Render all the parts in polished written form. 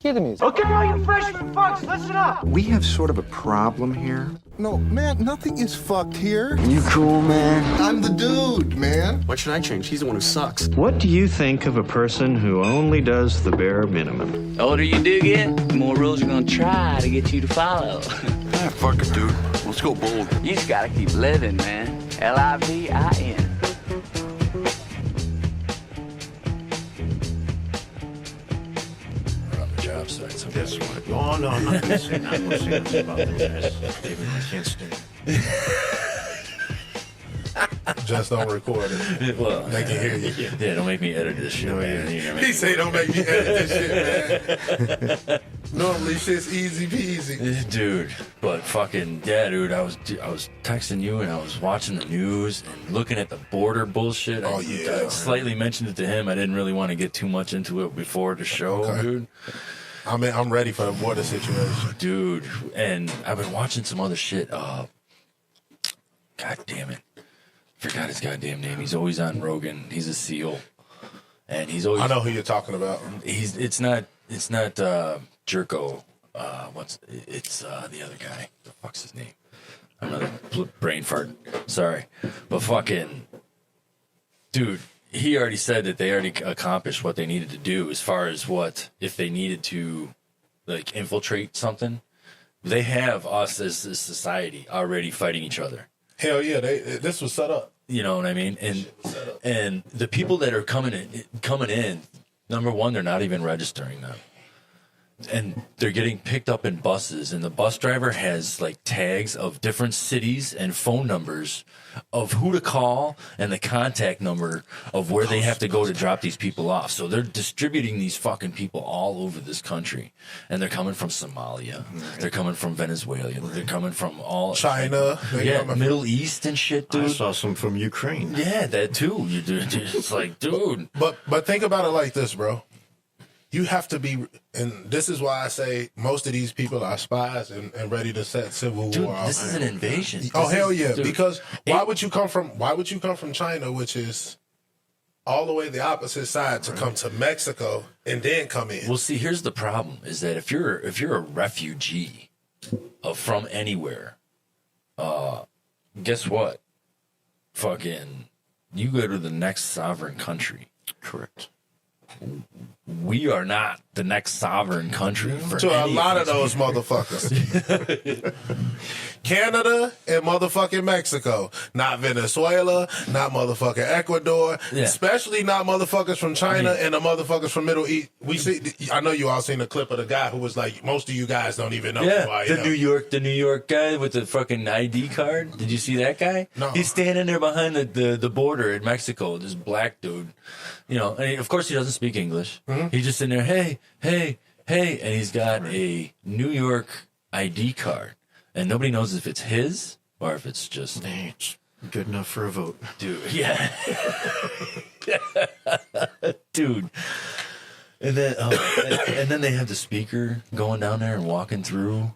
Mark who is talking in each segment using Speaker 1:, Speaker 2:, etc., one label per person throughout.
Speaker 1: Hear the music.
Speaker 2: Okay, all you freshman fucks, listen up.
Speaker 3: We have sort of a problem here.
Speaker 4: No, man, nothing is fucked here.
Speaker 3: You cool, man?
Speaker 4: I'm the dude, man.
Speaker 5: Why should I change? He's the one who sucks.
Speaker 6: What do you think of a person who only does the bare minimum?
Speaker 7: The older you do get, the more rules are gonna try to get you to follow.
Speaker 5: Yeah, fuck it, dude. Let's go bold.
Speaker 7: You just gotta keep living, man. Livin.
Speaker 6: Job site. So
Speaker 8: Guess what? Oh, no, I'm not going to say this about them guys. David, I can't stand it.
Speaker 4: Just don't record it.
Speaker 6: well,
Speaker 4: They can hear you.
Speaker 6: yeah, don't make me edit this shit, man. You know what I
Speaker 4: He
Speaker 6: mean?
Speaker 4: say don't make me edit this shit, man. Normally shit's easy peasy.
Speaker 6: Dude, but fucking yeah, dude. I was texting you and I was watching the news and looking at the border bullshit.
Speaker 4: Oh, yeah.
Speaker 6: I slightly mentioned it to him. I didn't really want to get too much into it before the show,
Speaker 4: Okay.
Speaker 6: dude.
Speaker 4: I'm ready for the border situation.
Speaker 6: Dude, and I've been watching some other shit. God damn it. Forgot his goddamn name. He's always on Rogan. He's a SEAL. And he's always
Speaker 4: I know who you're talking about.
Speaker 6: it's not Jerko. It's the other guy. The fuck's his name? Another brain fart. Sorry. But fucking dude, he already said that they already accomplished what they needed to do as far as what if they needed to like infiltrate something. They have us as a society already fighting each other.
Speaker 4: Hell yeah, this was set up.
Speaker 6: You know what I mean? And the people that are coming in, number one, they're not even registering them. And they're getting picked up in buses, and the bus driver has like tags of different cities and phone numbers of who to call and the contact number of where they have to go to drop these people off. So they're distributing these fucking people all over this country, and they're coming from Somalia, they're coming from Venezuela, they're coming from all
Speaker 4: China,
Speaker 6: Middle East and shit, dude.
Speaker 8: I saw some from Ukraine.
Speaker 6: Yeah, that too. You do. It's like, dude.
Speaker 4: But think about it like this, bro. You have to be, and this is why I say most of these people are spies and ready to set civil
Speaker 6: Dude,
Speaker 4: war.
Speaker 6: this is an invasion.
Speaker 4: Oh hell yeah! Because why would you come from China, which is all the way the opposite side, to come to Mexico and then come in?
Speaker 6: Well, see, here's the problem: is that if you're a refugee from anywhere, guess what? Fucking, you go to the next sovereign country.
Speaker 8: Correct.
Speaker 6: We are not the next sovereign country for
Speaker 4: To a
Speaker 6: any
Speaker 4: lot of
Speaker 6: these
Speaker 4: those motherfuckers. Canada and motherfucking Mexico. Not Venezuela, not motherfucking Ecuador,
Speaker 6: Yeah.
Speaker 4: especially not motherfuckers from China and the motherfuckers from Middle East. I know you all seen the clip of the guy who was like, most of you guys don't even know who I
Speaker 6: Yeah,
Speaker 4: am.
Speaker 6: the New York guy with the fucking ID card. Did you see that guy?
Speaker 4: No.
Speaker 6: He's standing there behind the border in Mexico. This black dude, you know. And of course, he doesn't speak English.
Speaker 4: Mm-hmm.
Speaker 6: He's just in there, hey, and he's got a New York ID card, and nobody knows if it's his or if it's just
Speaker 8: Hey, it's good enough for a vote.
Speaker 6: dude. Yeah, dude. And then, and then they have the speaker going down there and walking through,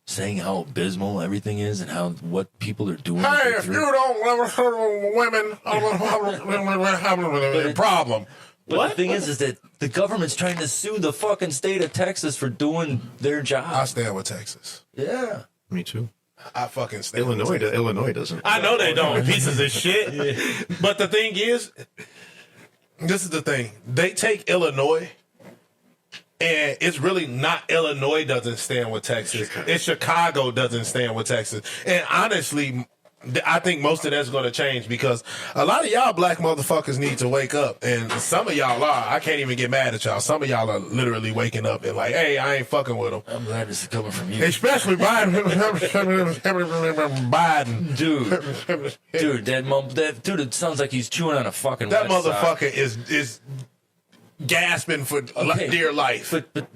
Speaker 6: saying how abysmal everything is and what people are doing.
Speaker 4: Hey, if you don't women, problem.
Speaker 6: But the thing is that the government's trying to sue the fucking state of Texas for doing their
Speaker 4: I
Speaker 6: job.
Speaker 4: stand with Texas.
Speaker 6: Yeah.
Speaker 8: Me too.
Speaker 4: I fucking stand with
Speaker 8: Illinois,
Speaker 4: Texas.
Speaker 8: Illinois doesn't.
Speaker 4: I know they don't, pieces of shit. But the thing is, this is the thing. They take Illinois, and it's really not Illinois doesn't stand with Texas. It's Chicago doesn't stand with Texas. And honestly, I think most of that's going to change because a lot of y'all black motherfuckers need to wake up. And some of y'all are. I can't even get mad at y'all. Some of y'all are literally waking up and like, hey, I ain't fucking with them.
Speaker 6: I'm glad this is coming from you.
Speaker 4: Especially Biden.
Speaker 6: Dude, that dude, it sounds like he's chewing on a fucking
Speaker 4: That
Speaker 6: wet sock.
Speaker 4: motherfucker is gasping for dear life.
Speaker 6: But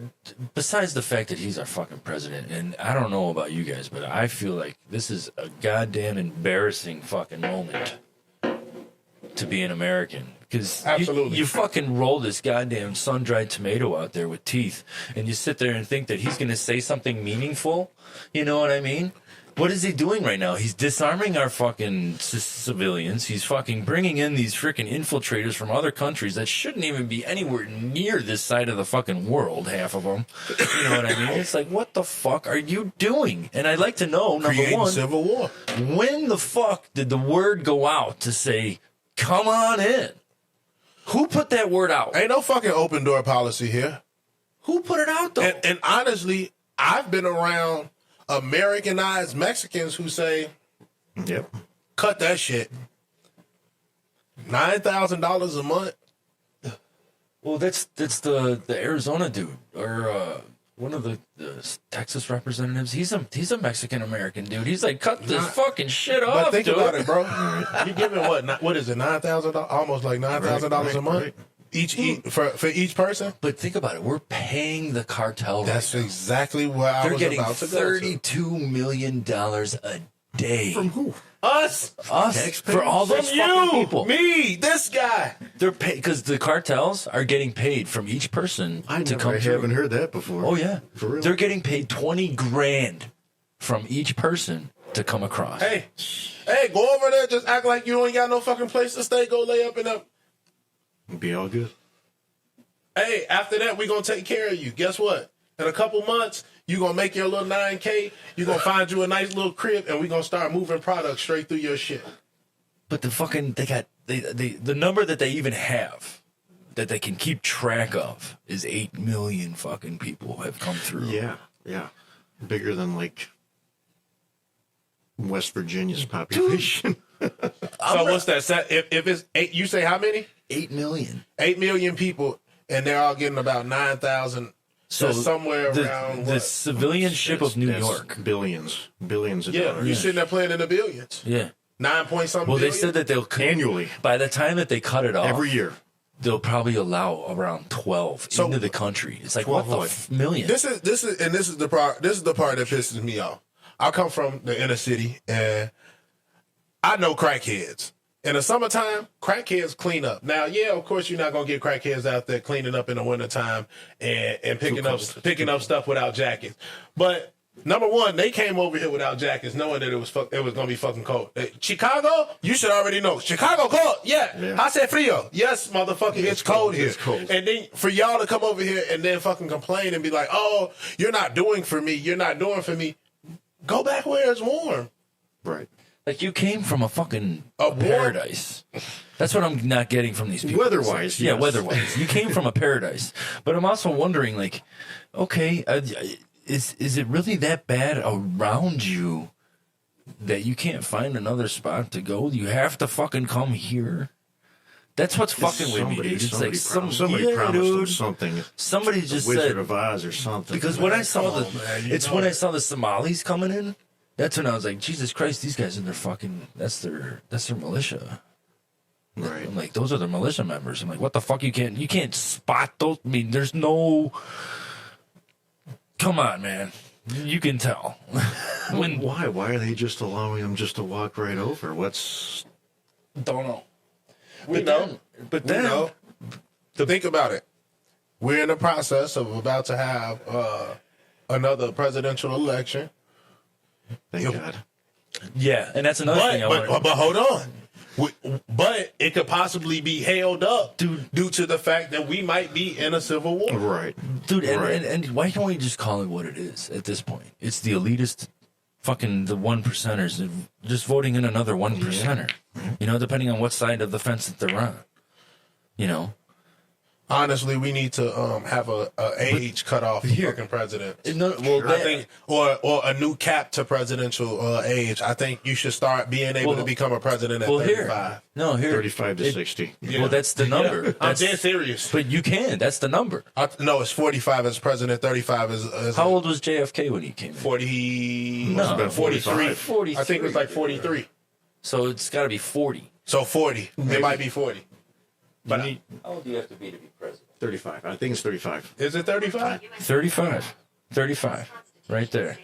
Speaker 6: besides the fact that he's our fucking president, and I don't know about you guys, but I feel like this is a goddamn embarrassing fucking moment to be an American. Because
Speaker 4: Absolutely.
Speaker 6: you fucking roll this goddamn sun-dried tomato out there with teeth, and you sit there and think that he's going to say something meaningful. You know what I mean? What is he doing right now? He's disarming our fucking civilians. He's fucking bringing in these freaking infiltrators from other countries that shouldn't even be anywhere near this side of the fucking world, half of them. You know what I mean? It's like, what the fuck are you doing? And I'd like to know, number
Speaker 4: Creating
Speaker 6: one,
Speaker 4: civil war.
Speaker 6: when the fuck did the word go out to say, come on in? Who put that word out?
Speaker 4: Ain't no fucking open door policy here.
Speaker 6: Who put it out, though?
Speaker 4: And honestly, I've been around Americanized Mexicans who say,
Speaker 8: Yep.
Speaker 4: cut that shit. $9,000 a month.
Speaker 6: Well, that's the Arizona dude, or one of the Texas representatives. He's a Mexican American dude. He's like, cut this fucking shit off,
Speaker 4: But think
Speaker 6: dude.
Speaker 4: about it, bro. You giving what is it, $9,000? Almost like $9,000 a month
Speaker 8: right.
Speaker 4: for each person.
Speaker 6: But think about it. We're paying the cartel.
Speaker 4: That's
Speaker 6: right now.
Speaker 4: exactly what I
Speaker 6: They're
Speaker 4: was
Speaker 6: getting
Speaker 4: about to go to.
Speaker 6: $32 million a day.
Speaker 8: From who?
Speaker 4: Us,
Speaker 6: For all those
Speaker 4: from
Speaker 6: fucking
Speaker 4: you,
Speaker 6: people.
Speaker 4: me, this guy.
Speaker 6: They're paid because the cartels are getting paid from each person
Speaker 8: I
Speaker 6: to come
Speaker 8: haven't
Speaker 6: through.
Speaker 8: heard that before.
Speaker 6: Oh yeah,
Speaker 8: For real?
Speaker 6: they're getting paid $20,000 from each person to come across.
Speaker 4: Hey, go over there. Just act like you ain't got no fucking place to stay. Go lay up in a.
Speaker 8: Be all good.
Speaker 4: Hey, after that, we gonna take care of you. Guess what? In a couple months, you gonna make your little 9K. You gonna find you a nice little crib, and we gonna start moving products straight through your shit.
Speaker 6: But the fucking the number that they even have that they can keep track of is 8 million fucking people have come through.
Speaker 8: Yeah. Bigger than like West Virginia's population.
Speaker 4: So what's that? If it's 8, you say how many?
Speaker 6: 8 million.
Speaker 4: 8 million people, and they're all getting about 9,000. So somewhere around
Speaker 6: the
Speaker 4: what?
Speaker 6: civilianship of New
Speaker 8: That's
Speaker 6: York.
Speaker 8: billions of
Speaker 4: Yeah,
Speaker 8: dollars.
Speaker 4: you're sitting there playing in the billions.
Speaker 6: Yeah.
Speaker 4: 9 point something.
Speaker 6: Well, they
Speaker 4: billion?
Speaker 6: said that they'll
Speaker 8: Annually.
Speaker 6: by the time that they cut it off
Speaker 8: Every year.
Speaker 6: they'll probably allow around 12
Speaker 4: So-
Speaker 6: into the country. It's like what the million?
Speaker 4: This is the part that pisses me off. I come from the inner city, and I know crackheads. In the summertime, crackheads clean up. Now, yeah, of course, you're not gonna get crackheads out there cleaning up in the wintertime and picking up stuff without jackets. But number one, they came over here without jackets, knowing that it was gonna be fucking cold. Chicago, you should already know. Chicago cold, yeah. Hace frío, yes, motherfucker, it's cold here.
Speaker 8: It's cold.
Speaker 4: And then for y'all to come over here and then fucking complain and be like, oh, you're not doing for me, you're not doing for me. Go back where it's warm.
Speaker 8: Right.
Speaker 6: Like you came from a fucking
Speaker 4: A war-
Speaker 6: paradise. That's what I'm not getting from these people.
Speaker 8: Weather-wise,
Speaker 6: Yeah,
Speaker 8: yes.
Speaker 6: weather-wise. You came from a paradise. But I'm also wondering, like, okay, is it really that bad around you that you can't find another spot to go? You have to fucking come here. That's what's fucking with me, dude. It's like
Speaker 8: somebody promised them something.
Speaker 6: Somebody just
Speaker 8: Wizard
Speaker 6: said
Speaker 8: of Oz or something.
Speaker 6: because when I saw
Speaker 4: Come on, man, you
Speaker 6: it's
Speaker 4: know
Speaker 6: when
Speaker 4: it.
Speaker 6: I saw the Somalis coming in. That's when I was like, Jesus Christ, these guys in their fucking that's their militia.
Speaker 8: Right.
Speaker 6: I'm like, those are the militia members. I'm like, what the fuck? You can't spot those. I mean, there's no. Come on, man. You can tell. When
Speaker 8: Why? Why are they just allowing them just to walk right over? What's
Speaker 6: don't know.
Speaker 4: We
Speaker 6: But
Speaker 4: know.
Speaker 6: then, but
Speaker 4: We
Speaker 6: then
Speaker 4: know. Think about it. We're in the process of about to have another presidential election.
Speaker 8: thank God.
Speaker 6: yeah, and that's another thing I
Speaker 4: But
Speaker 6: want.
Speaker 4: hold on. But it could possibly be held up due to the fact that we might be in a civil war.
Speaker 8: Right.
Speaker 6: Dude,
Speaker 8: Right.
Speaker 6: and why don't we just call it what it is at this point? It's the elitist, fucking the 1%ers, just voting in another 1%er. You know, depending on what side of the fence that they're on. You know,
Speaker 4: Honestly, we need to have a age cutoff for fucking president.
Speaker 6: no, well,
Speaker 4: I think, or a new cap to presidential age. I think you should start being able to become a president at 35.
Speaker 6: Here,
Speaker 8: 35 to 60.
Speaker 4: Yeah.
Speaker 6: Well, that's the number.
Speaker 4: Yeah. I'm
Speaker 6: That's,
Speaker 4: dead serious.
Speaker 6: but you can. That's the number.
Speaker 4: No, it's 45 as president, 35 as
Speaker 6: How old was JFK when he came in?
Speaker 4: 40.
Speaker 8: Must have been
Speaker 4: 43.
Speaker 6: 43.
Speaker 4: I think it was like 43.
Speaker 6: So it's got to be 40.
Speaker 4: So 40. It might be 40. But
Speaker 6: How old do you have to be president?
Speaker 8: 35. I think it's 35.
Speaker 4: is it 35?
Speaker 6: 35. 35. Right there.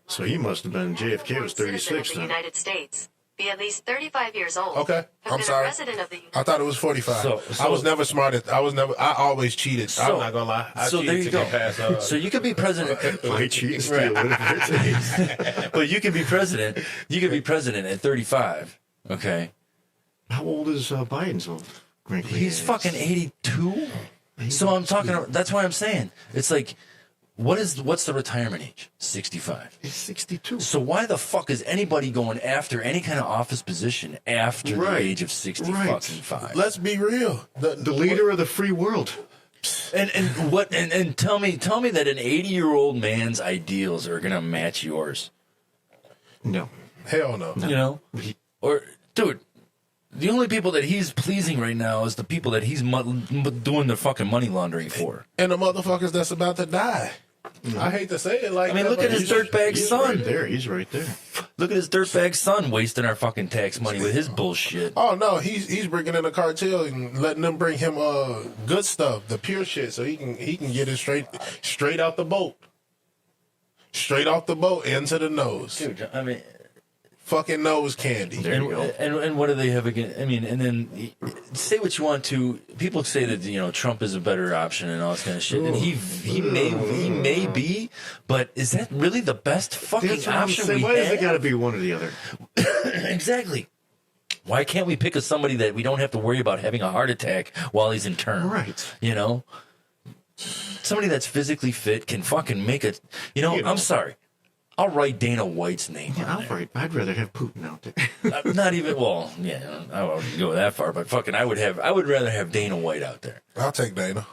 Speaker 8: So he must have been, JFK was 36
Speaker 1: the
Speaker 8: then.
Speaker 1: United States. be at least 35 years old.
Speaker 4: Okay,
Speaker 1: have
Speaker 4: I'm
Speaker 1: been
Speaker 4: sorry.
Speaker 1: a resident of the United
Speaker 4: I thought it was 45.
Speaker 6: So-
Speaker 4: I was never smart at. I always cheated. I'm not gonna lie. I
Speaker 6: so
Speaker 4: cheated
Speaker 6: there you
Speaker 4: to
Speaker 6: go.
Speaker 4: get past.
Speaker 6: So you could be president.
Speaker 5: My cheat and steal, whatever it takes.
Speaker 6: But you could be president. You could be president at 35. Okay.
Speaker 5: How old is Biden's old?
Speaker 6: He's fucking 82. So I'm talking. That's why I'm saying it's like, what's the retirement age? 65.
Speaker 5: He's 62.
Speaker 6: So why the fuck is anybody going after any kind of office position after the age of 60 fucking 5?
Speaker 4: Let's be real.
Speaker 5: The leader of the free world.
Speaker 6: And tell me that an 80-year-old man's ideals are gonna match yours.
Speaker 5: No.
Speaker 4: Hell no.
Speaker 6: You know, or dude. The only people that he's pleasing right now is the people that he's doing the fucking money laundering for.
Speaker 4: And the motherfuckers that's about to die. I hate to say it like that.
Speaker 6: I mean, look at his dirtbag son.
Speaker 5: Right there. He's right there.
Speaker 6: Look at his dirtbag son wasting our fucking tax money with his bullshit.
Speaker 4: Oh no, he's bringing in a cartel and letting them bring him good stuff, the pure shit, so he can get it straight out the boat, straight off the boat into the nose.
Speaker 6: Dude, I mean,
Speaker 4: fucking nose candy.
Speaker 5: There you go.
Speaker 6: And what do they have again? I mean, and then say what you want to. People say that Trump is a better option and all this kind of shit, and he may be, but is that really the best fucking
Speaker 5: That's what I'm
Speaker 6: option
Speaker 5: saying.
Speaker 6: we
Speaker 5: Why
Speaker 6: have?
Speaker 5: does it got to be one or the other?
Speaker 6: Exactly. Why can't we pick somebody that we don't have to worry about having a heart attack while he's in term?
Speaker 5: Right.
Speaker 6: You know, somebody that's physically fit can fucking make it. I'm sorry. I'll write Dana White's name.
Speaker 5: Yeah,
Speaker 6: on there.
Speaker 5: right. I'd rather have Putin out there.
Speaker 6: Not even. Well, yeah, I won't go that far, but fucking, I would rather have Dana White out there.
Speaker 4: I'll take Dana.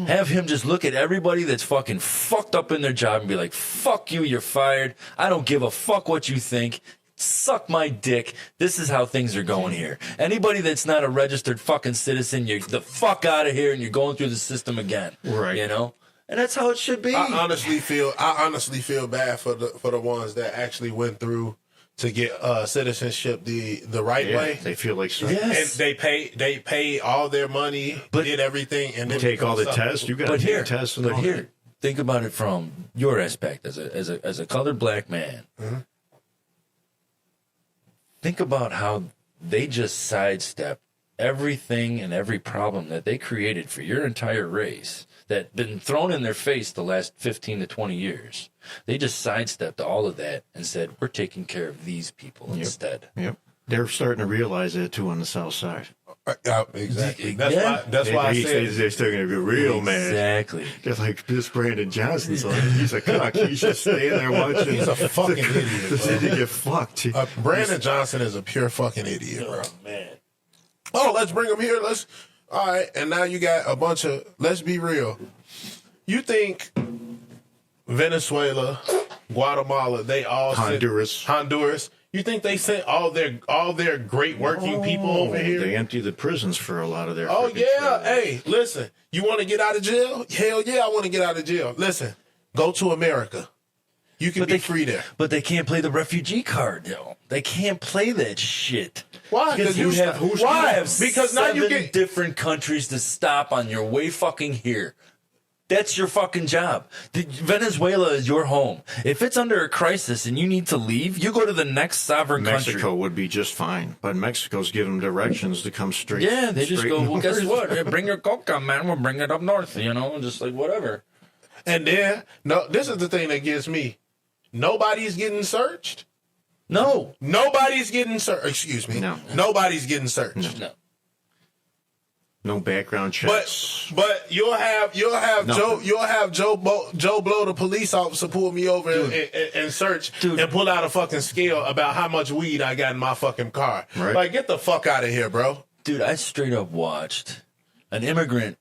Speaker 6: Have him just look at everybody that's fucking fucked up in their job and be like, "Fuck you, you're fired. I don't give a fuck what you think. Suck my dick. This is how things are going here. Anybody that's not a registered fucking citizen, you're the fuck out of here, and you're going through the system again."
Speaker 5: Right.
Speaker 6: And that's how it should be.
Speaker 4: I honestly feel bad for the ones that actually went through to get citizenship the right way.
Speaker 5: They feel like so.
Speaker 6: Yes.
Speaker 4: And they pay all their money, did everything, and then
Speaker 5: Take all the tests. You got to take tests. And all that.
Speaker 6: Think about it from your aspect as a colored black man.
Speaker 4: Mm-hmm.
Speaker 6: Think about how they just sidestep everything and every problem that they created for your entire race that been thrown in their face the last 15 to 20 years. They just sidestepped all of that and said, we're taking care of these people instead.
Speaker 5: Yep. They're starting to realize that too on the south side.
Speaker 4: Exactly.
Speaker 6: Yeah.
Speaker 4: That's why I said
Speaker 5: they're still going to be real mad.
Speaker 6: Exactly.
Speaker 5: They're like this Brandon Johnson's like, he's a cock. He's just staying there watching.
Speaker 4: he's a fucking idiot.
Speaker 5: The city get fucked.
Speaker 4: Brandon Johnson is a pure fucking idiot, bro.
Speaker 6: Man.
Speaker 4: Oh, let's bring him here. All right, and now you got a bunch of. Let's be real. You think Venezuela, Guatemala, they all Honduras. You think they sent all their great working people over here?
Speaker 5: They empty the prisons for a lot of their.
Speaker 4: Oh yeah.
Speaker 5: trials.
Speaker 4: Hey, listen. You want to get out of jail? Hell yeah, I want to get out of jail. Listen, go to America. You can be free there.
Speaker 6: But they can't play the refugee card, though. They can't play that shit.
Speaker 4: Why?
Speaker 6: Because you have
Speaker 4: Because now you get
Speaker 6: different countries to stop on your way fucking here. That's your fucking job. Venezuela is your home. If it's under a crisis and you need to leave, you go to the next sovereign country.
Speaker 5: Mexico would be just fine, but Mexico's giving them directions to come straight.
Speaker 6: Yeah, they just go, well,
Speaker 5: north.
Speaker 6: guess what? Hey, bring your coca, man. We'll bring it up north, just like whatever.
Speaker 4: And then, no, this is the thing that gets me. Nobody's getting searched.
Speaker 6: No.
Speaker 4: Nobody's getting searched. Excuse me.
Speaker 5: No.
Speaker 4: Nobody's getting searched.
Speaker 6: No.
Speaker 5: No background checks.
Speaker 4: But you'll have Joe Blow, the police officer, pull me over and search and pull out a fucking scale about how much weed I got in my fucking car.
Speaker 5: Right.
Speaker 4: Like, get the fuck out of here, bro.
Speaker 6: Dude, I straight up watched an immigrant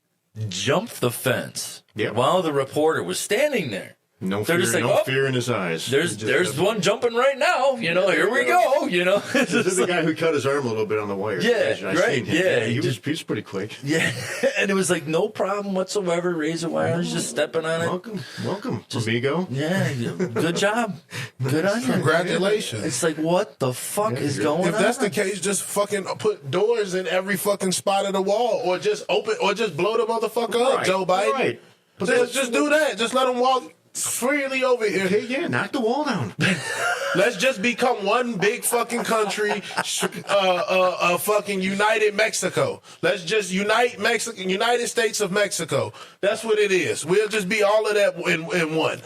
Speaker 6: jump the fence while the reporter was standing there.
Speaker 5: No
Speaker 6: They're
Speaker 5: fear,
Speaker 6: just like,
Speaker 5: fear in his eyes.
Speaker 6: There's one jumping right now. Here we go.
Speaker 5: This is the guy who cut his arm a little bit on the wire.
Speaker 6: Yeah,
Speaker 5: I
Speaker 6: right.
Speaker 5: seen him.
Speaker 6: Yeah,
Speaker 5: he was pretty quick.
Speaker 6: Yeah, and it was like no problem whatsoever. Razor wire was just stepping on it.
Speaker 5: Welcome, amigo.
Speaker 6: Yeah, good job. Good on you.
Speaker 4: Congratulations.
Speaker 6: It's like, what the fuck is going on?
Speaker 4: If that's the case, just fucking put doors in every fucking spot of the wall, or just blow the motherfucker up, Joe Biden.
Speaker 5: Right.
Speaker 4: Just do that. Just let them walk. freely over here.
Speaker 5: Hey, yeah, knock the wall down.
Speaker 4: Let's just become one big fucking country, fucking United Mexico. Let's just unite United States of Mexico. That's what it is. We'll just be all of that in one.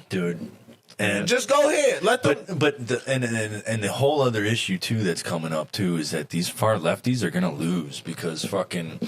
Speaker 6: Dude. And
Speaker 4: just go ahead. Let them.
Speaker 6: But the whole other issue too that's coming up too is that these far lefties are gonna lose because fucking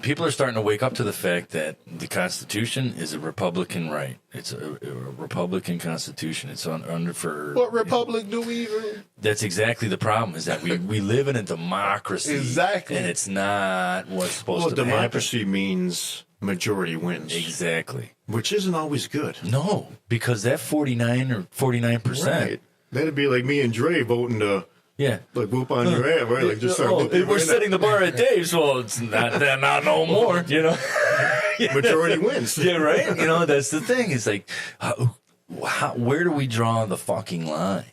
Speaker 6: people are starting to wake up to the fact that the Constitution is a Republican right. It's a Republican Constitution. It's under for
Speaker 4: What republic do we even?
Speaker 6: That's exactly the problem. Is that we live in a democracy,
Speaker 4: Exactly,
Speaker 6: and it's not what's supposed to happen.
Speaker 5: Democracy means majority wins.
Speaker 6: Exactly.
Speaker 5: Which isn't always good.
Speaker 6: No, because that 49 or 49%.
Speaker 5: Right. That'd be like me and Dre voting to like whoop on your ass, right? Like just start whooping
Speaker 6: we're setting the bar at Dave's. Well, it's not no more, you know.
Speaker 5: Majority wins.
Speaker 6: Yeah, right. You know, that's the thing. It's like, where do we draw the fucking line?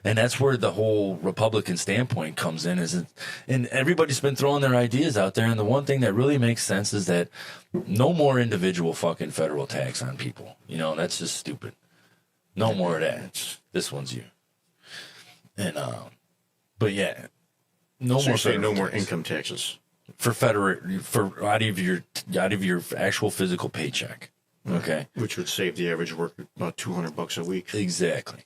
Speaker 6: And that's where the whole Republican standpoint comes in. And everybody's been throwing their ideas out there. And the one thing that really makes sense is that no more individual fucking federal tax on people. You know, that's just stupid. No more of that. This one's you. And, but yeah, no
Speaker 5: more income taxes
Speaker 6: for out of your actual physical paycheck. Okay,
Speaker 5: which would save the average worker about $200 a week.
Speaker 6: Exactly.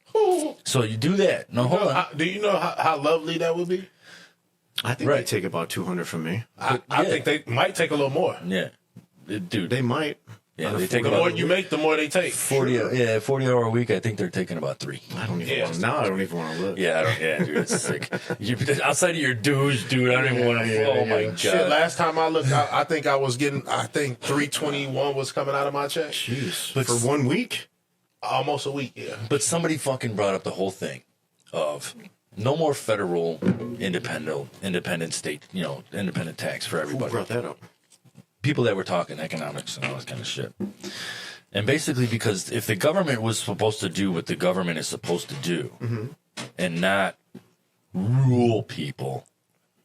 Speaker 6: So you do that. No, hold on.
Speaker 4: Do you know how lovely that would be?
Speaker 5: I think they take about $200 from me.
Speaker 4: I think they might take a little more.
Speaker 6: Yeah, dude,
Speaker 5: they might.
Speaker 6: Yeah, they take
Speaker 4: the more you make, the more they take.
Speaker 6: 40-hour a week. I think they're taking about 3.
Speaker 5: I don't even want to. Now I don't even want to live.
Speaker 6: Yeah, dude, it's sick. Outside of your dues, dude, I don't even want to. Oh my god!
Speaker 4: Shit, last time I looked, I think I was getting. I think 321 was coming out of my check.
Speaker 5: Jeez, but for 1 week,
Speaker 4: almost a week. Yeah.
Speaker 6: But somebody fucking brought up the whole thing of no more federal independent state, independent tax for everybody.
Speaker 5: Who brought that up?
Speaker 6: People that were talking economics and all this kind of shit. And basically because if the government was supposed to do what the government is supposed to do and not rule people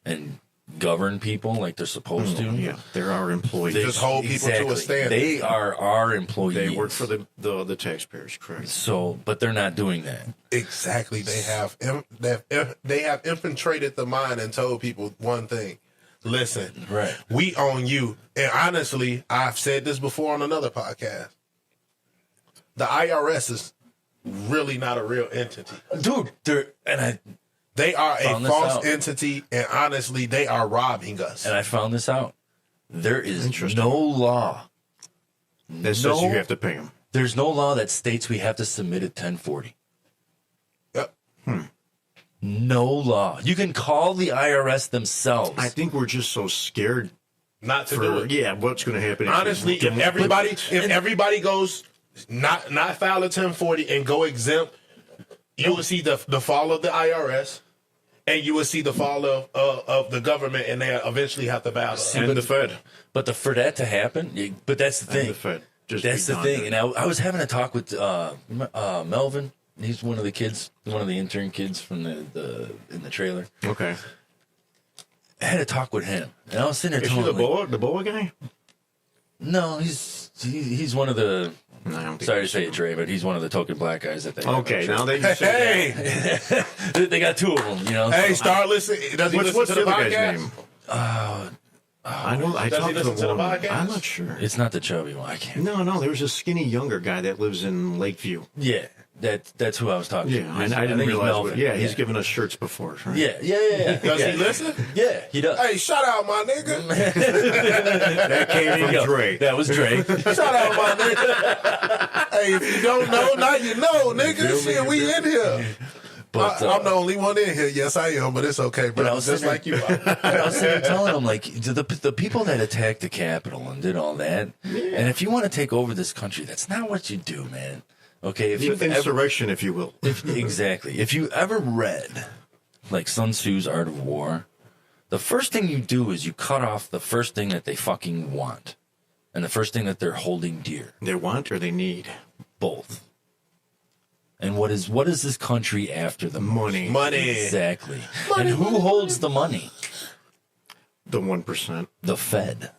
Speaker 6: and govern people like they're supposed to.
Speaker 5: Yeah, they're our employees.
Speaker 4: Just hold people to a standard.
Speaker 6: They are our employees.
Speaker 5: They work for the taxpayers, correct.
Speaker 6: So, but they're not doing that.
Speaker 4: Exactly. They have infiltrated the mind and told people one thing. Listen,
Speaker 6: right.
Speaker 4: We own you. And honestly, I've said this before on another podcast. The IRS is really not a real entity.
Speaker 6: Dude,
Speaker 4: they are a false entity, and honestly, they are robbing us.
Speaker 6: And I found this out. There is no law
Speaker 5: that says you have to pay them.
Speaker 6: There's no law that states we have to submit at 1040.
Speaker 4: Yep.
Speaker 6: No law. You can call the IRS themselves.
Speaker 5: I think we're just so scared
Speaker 4: not to do it.
Speaker 5: Yeah, what's going to happen?
Speaker 4: Honestly, if everybody goes not file a 1040 and go exempt, you will see the fall of the IRS, and you will see the fall of the government, and they eventually have to bow.
Speaker 5: And the Fed.
Speaker 6: But for that to happen, but that's the thing.
Speaker 5: And the Fed.
Speaker 6: That's the thing. And I was having a talk with Melvin. He's one of the kids, one of the intern kids from in the trailer.
Speaker 5: Okay.
Speaker 6: I had a talk with him, and I was sitting there telling him,
Speaker 5: the boa guy?
Speaker 6: No, he's one of the. Sorry to say it, Trey, but he's one of the token black guys that they.
Speaker 5: Okay, now they just say
Speaker 6: they got 2 of them, you know.
Speaker 4: Hey, start listening. Does he listen to the
Speaker 5: guy's
Speaker 4: podcast?
Speaker 5: name? I know. I talked to the one. I'm not sure.
Speaker 6: It's not the chubby one. I can't.
Speaker 5: No. There was a skinny younger guy that lives in Lakeview.
Speaker 6: Yeah. That's who I was talking to.
Speaker 5: Yeah, I didn't realize. He's given us shirts before. Right?
Speaker 6: Yeah.
Speaker 4: Does he listen?
Speaker 6: Yeah, he does.
Speaker 4: Hey, shout out, my nigga.
Speaker 5: That came from Dre.
Speaker 6: That was Dre.
Speaker 4: Shout out, my nigga. Hey, if you don't know, now you know, nigga. Shit, we in here.
Speaker 6: But,
Speaker 4: I'm the only one in here. Yes, I am, but it's okay, bro. But just like you are.
Speaker 6: I was sitting telling him, like, the people that attacked the Capitol and did all that, and if you want to take over this country, that's not what you do, man. Okay, if
Speaker 5: insurrection, if you will.
Speaker 6: Exactly. If you ever read, like, Sun Tzu's Art of War, the first thing you do is you cut off the first thing that they fucking want, and the first thing that they're holding dear.
Speaker 5: They want or they need?
Speaker 6: Both. And what is this country after the
Speaker 5: money?
Speaker 4: Money.
Speaker 6: Exactly. And who holds the money?
Speaker 5: The 1%.
Speaker 6: The Fed.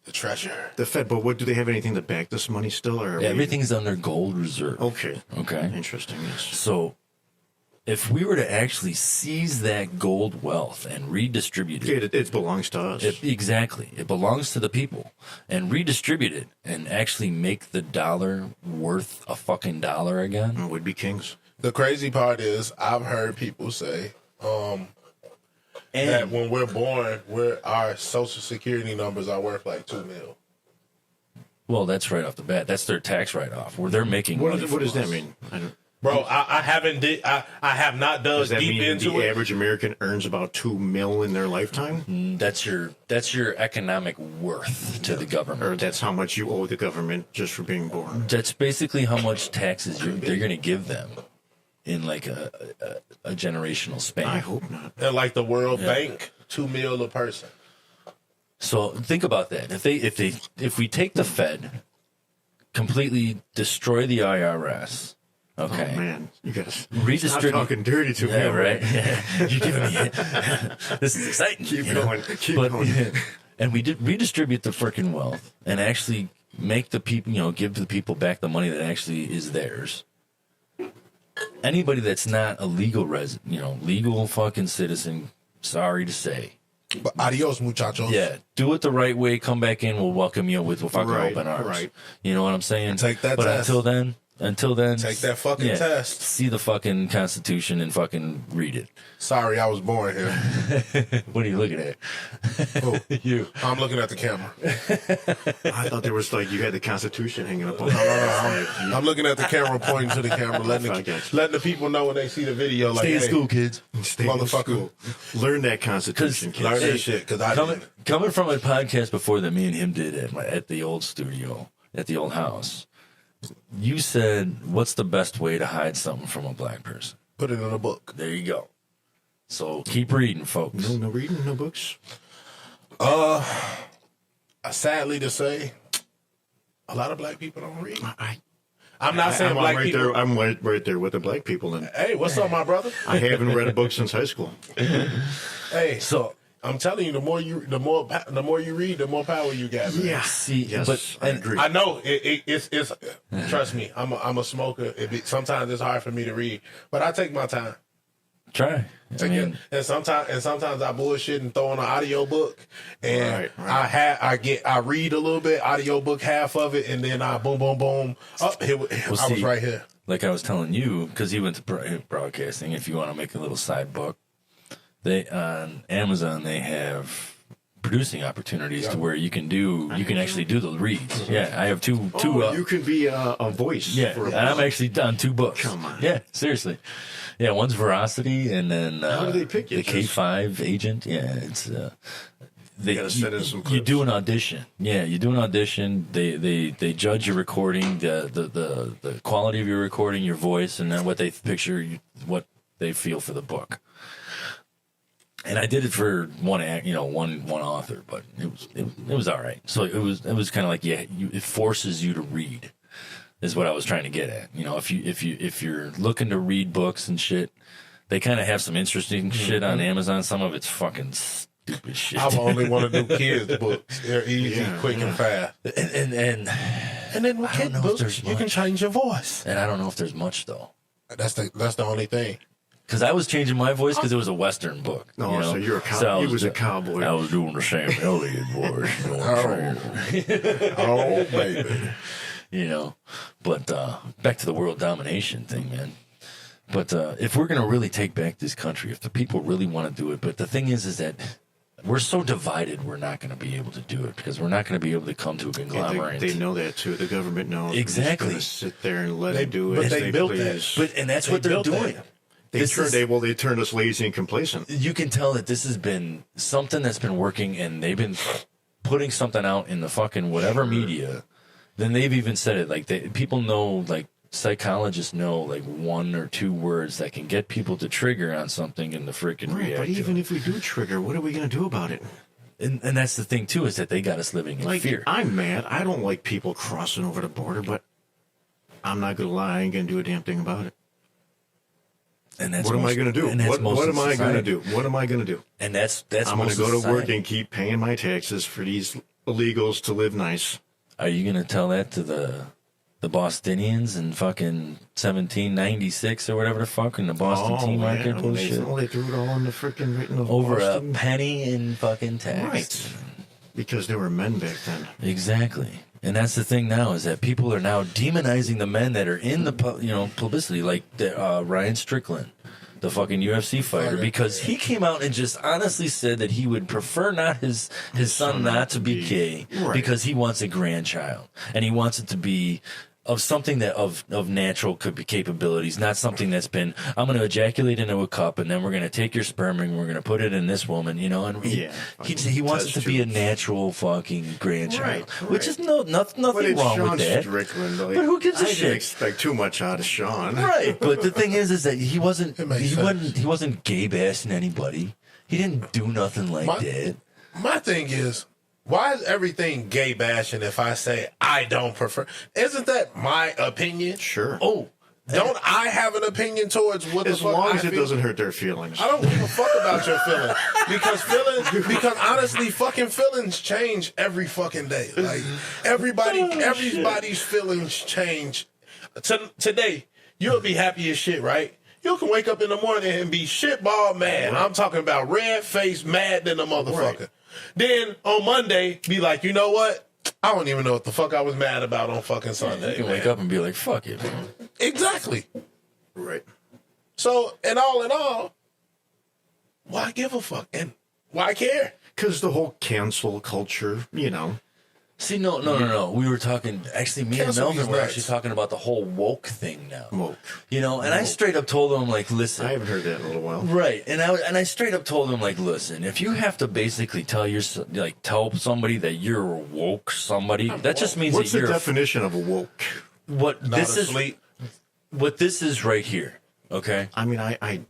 Speaker 4: The treasure.
Speaker 5: The Fed, but what do they have anything to back this money still? Or
Speaker 6: Everything's under gold reserve.
Speaker 5: Okay.
Speaker 6: Okay.
Speaker 5: Interesting. Yes.
Speaker 6: So if we were to actually seize that gold wealth and redistribute it,
Speaker 5: It belongs to us.
Speaker 6: Exactly. It belongs to the people and redistribute it and actually make the dollar worth a fucking dollar again.
Speaker 5: Would be kings.
Speaker 4: The crazy part is I've heard people say that when we're born, our social security numbers are worth like $2 million.
Speaker 6: Well, that's right off the bat. That's their tax write-off where they're making money.
Speaker 5: What does that mean?
Speaker 4: Bro, I have not dug
Speaker 5: Does that
Speaker 4: deep
Speaker 5: mean
Speaker 4: into
Speaker 5: the
Speaker 4: it.
Speaker 5: average American earns about $2 million in their lifetime?
Speaker 6: That's your economic worth to the government.
Speaker 5: Or that's how much you owe the government just for being born?
Speaker 6: That's basically how much taxes they're going to give them in like a generational span.
Speaker 5: I hope not.
Speaker 4: And like the World Bank, $2 million a person.
Speaker 6: So think about that. If we take the Fed, completely destroy the IRS. Okay.
Speaker 5: Oh, man. You guys
Speaker 6: Redistribute.
Speaker 5: stop talking dirty to me.
Speaker 6: Yeah, right. Yeah. You're giving me this is exciting.
Speaker 5: Keep
Speaker 6: you know?
Speaker 5: going. Keep going.
Speaker 6: And we did redistribute the freaking wealth and actually make the people, give the people back the money that actually is theirs. Anybody that's not a legal resident, legal fucking citizen, sorry to say.
Speaker 4: But adios, muchachos.
Speaker 6: Yeah, do it the right way. Come back in. We'll welcome you with fucking open arms.
Speaker 5: Right.
Speaker 6: You know what I'm saying?
Speaker 4: Take that
Speaker 6: but
Speaker 4: test.
Speaker 6: Until then,
Speaker 4: Take that fucking test.
Speaker 6: See the fucking Constitution and fucking read it.
Speaker 4: Sorry, I was born here.
Speaker 6: What are you looking at?
Speaker 4: Who?
Speaker 6: You.
Speaker 4: I'm looking at the camera.
Speaker 5: I thought there was like you had the Constitution hanging up on the
Speaker 4: I'm looking at the camera, pointing to the camera, letting the people know when they see the video. Like,
Speaker 6: Stay in
Speaker 4: hey,
Speaker 6: school, kids.
Speaker 5: Stay in
Speaker 4: motherfucker.
Speaker 5: school. Learn that Constitution, kids.
Speaker 4: Learn that shit, because I didn't.
Speaker 6: Coming from a podcast before that me and him did at the old studio, at the old house, you said, what's the best way to hide something from a black person?
Speaker 4: Put it in a book.
Speaker 6: There you go. So keep reading, folks.
Speaker 5: No reading, no books.
Speaker 4: Sadly to say, a lot of black people don't read.
Speaker 5: I'm
Speaker 4: not saying black
Speaker 5: right
Speaker 4: people.
Speaker 5: There, I'm right there with the black people. And
Speaker 4: Hey, what's up, my brother?
Speaker 5: I haven't read a book since high school.
Speaker 4: Hey,
Speaker 6: So
Speaker 4: I'm telling you, the more you read, the more power you got. Man.
Speaker 5: Yeah.
Speaker 6: see,
Speaker 5: Yes,
Speaker 6: but
Speaker 5: I agree.
Speaker 4: I know it's. Trust me, I'm a smoker. Sometimes it's hard for me to read, but I take my time.
Speaker 6: try.
Speaker 4: And sometimes I bullshit and throw on an audio book, and
Speaker 5: Right.
Speaker 4: I read a little bit, audio book half of it, and then I boom boom boom up here. I was right here.
Speaker 6: Like I was telling you, because he went to broadcasting. If you want to make a little side book, on Amazon they have producing opportunities to where you can actually do the reads. Yeah, I have two.
Speaker 5: You can be a voice.
Speaker 6: Yeah,
Speaker 5: for a
Speaker 6: I'm
Speaker 5: book.
Speaker 6: actually done 2 books.
Speaker 5: Come on.
Speaker 6: Yeah, seriously. Yeah, one's Veracity, and then
Speaker 5: How do they pick you?
Speaker 6: the K5 agent. Yeah, it's
Speaker 5: You gotta send in some
Speaker 6: you
Speaker 5: clips.
Speaker 6: do an audition. Yeah, you do an audition. They judge your recording, the quality of your recording, your voice, and then what they picture, what they feel for the book. And I did it for one author, but it was all right. So it was kind of like it forces you to read, is what I was trying to get at. If you're looking to read books and shit, they kind of have some interesting shit on Amazon. Some of it's fucking stupid shit.
Speaker 4: I only want to do kids books. They're easy, quick, and fast.
Speaker 6: And
Speaker 4: then with
Speaker 6: I don't
Speaker 4: kid
Speaker 6: know if
Speaker 4: books,
Speaker 6: there's
Speaker 4: you can
Speaker 6: much.
Speaker 4: change your voice.
Speaker 6: And I don't know if there's much though.
Speaker 4: That's the only thing.
Speaker 6: Because I was changing my voice because it was a Western book.
Speaker 5: No, so you're a cowboy.
Speaker 6: So
Speaker 5: He was a cowboy.
Speaker 6: I was doing the Sam Elliott voice. You know what I'm saying?
Speaker 4: Oh, baby.
Speaker 6: But back to the world domination thing, man. But if we're going to really take back this country, if the people really want to do it, but the thing is that we're so divided, we're not going to be able to do it because we're not going to be able to come to a conglomerate.
Speaker 5: They know that too. The government knows.
Speaker 6: Exactly.
Speaker 5: They're just gonna sit there and let them do it.
Speaker 4: But
Speaker 5: as
Speaker 4: they built that.
Speaker 5: please.
Speaker 6: And that's what they're doing.
Speaker 5: They turned us lazy and complacent.
Speaker 6: You can tell that this has been something that's been working, and they've been putting something out in the fucking whatever media. Then they've even said it like people know, like psychologists know, like 1 or 2 words that can get people to trigger on something in the freaking
Speaker 5: Right,
Speaker 6: react.
Speaker 5: but even if we do trigger, what are we going to do about it?
Speaker 6: And that's the thing too, is that they got us living in fear.
Speaker 5: I'm mad. I don't like people crossing over the border, but I'm not going to lie. I ain't going to do a damn thing about it.
Speaker 6: And that's
Speaker 5: What am I going to do?
Speaker 6: And that's
Speaker 5: What
Speaker 6: most
Speaker 5: am
Speaker 6: of
Speaker 5: I going to
Speaker 6: society.
Speaker 5: do? What am I going to do?
Speaker 6: And that's
Speaker 5: I'm going
Speaker 6: most
Speaker 5: to
Speaker 6: of
Speaker 5: go to
Speaker 6: society.
Speaker 5: work and keep paying my taxes for these illegals to live nice.
Speaker 6: Are you gonna tell that to the Bostonians in fucking 1796 or whatever the fuck in the Boston tea market bullshit?
Speaker 5: They threw it all in the freaking
Speaker 6: Over
Speaker 5: Boston.
Speaker 6: a penny in fucking tax.
Speaker 5: Right. Because they were men back then.
Speaker 6: Exactly. And that's the thing now is that people are now demonizing the men that are in the publicity, like Ryan Strickland, the fucking UFC fighter, because he came out and just honestly said that he would prefer not his son not to be gay because he wants a grandchild and he wants it to be of something that of natural capabilities, not something that's been, I'm going to ejaculate into a cup and then we're going to take your sperm and we're going to put it in this woman, and he wants it to be a natural fucking grandchild, which is nothing wrong
Speaker 5: Sean
Speaker 6: with that.
Speaker 5: Strickland,
Speaker 6: But who gives a shit?
Speaker 5: I didn't expect too much out of Sean.
Speaker 6: Right, but the thing is that he wasn't gay bashing anybody. He didn't do nothing like that.
Speaker 4: My thing is, why is everything gay bashing if I say I don't prefer? Isn't that my opinion?
Speaker 5: Sure.
Speaker 4: Oh, don't I have an opinion towards what the fuck
Speaker 5: As long as
Speaker 4: I
Speaker 5: it
Speaker 4: feel?
Speaker 5: does's hurt their feelings.
Speaker 4: I don't give a fuck about your feelings because honestly, fucking feelings change every fucking day. Like everybody's feelings change. Today, you'll be happy as shit, right? You can wake up in the morning and be shitball mad. I'm talking about red face mad than a motherfucker. Right. Then on Monday, be like, you know what? I don't even know what the fuck I was mad about on fucking Sunday.
Speaker 6: You can wake up and be like, fuck it, man.
Speaker 4: Exactly.
Speaker 5: Right.
Speaker 4: So, in all, why give a fuck? And why care?
Speaker 5: Because the whole cancel culture,
Speaker 6: See, no. We were talking, actually, me and Melvin were actually talking about the whole woke thing now.
Speaker 5: Woke.
Speaker 6: And I straight up told him, like, listen.
Speaker 5: I haven't heard that in a little while.
Speaker 6: Right. And I straight up told him, like, listen, if you have to basically tell somebody that you're a woke somebody, that just means
Speaker 5: What's
Speaker 6: that you're
Speaker 5: the definition of a woke?
Speaker 6: What this is right here, okay?
Speaker 5: I mean,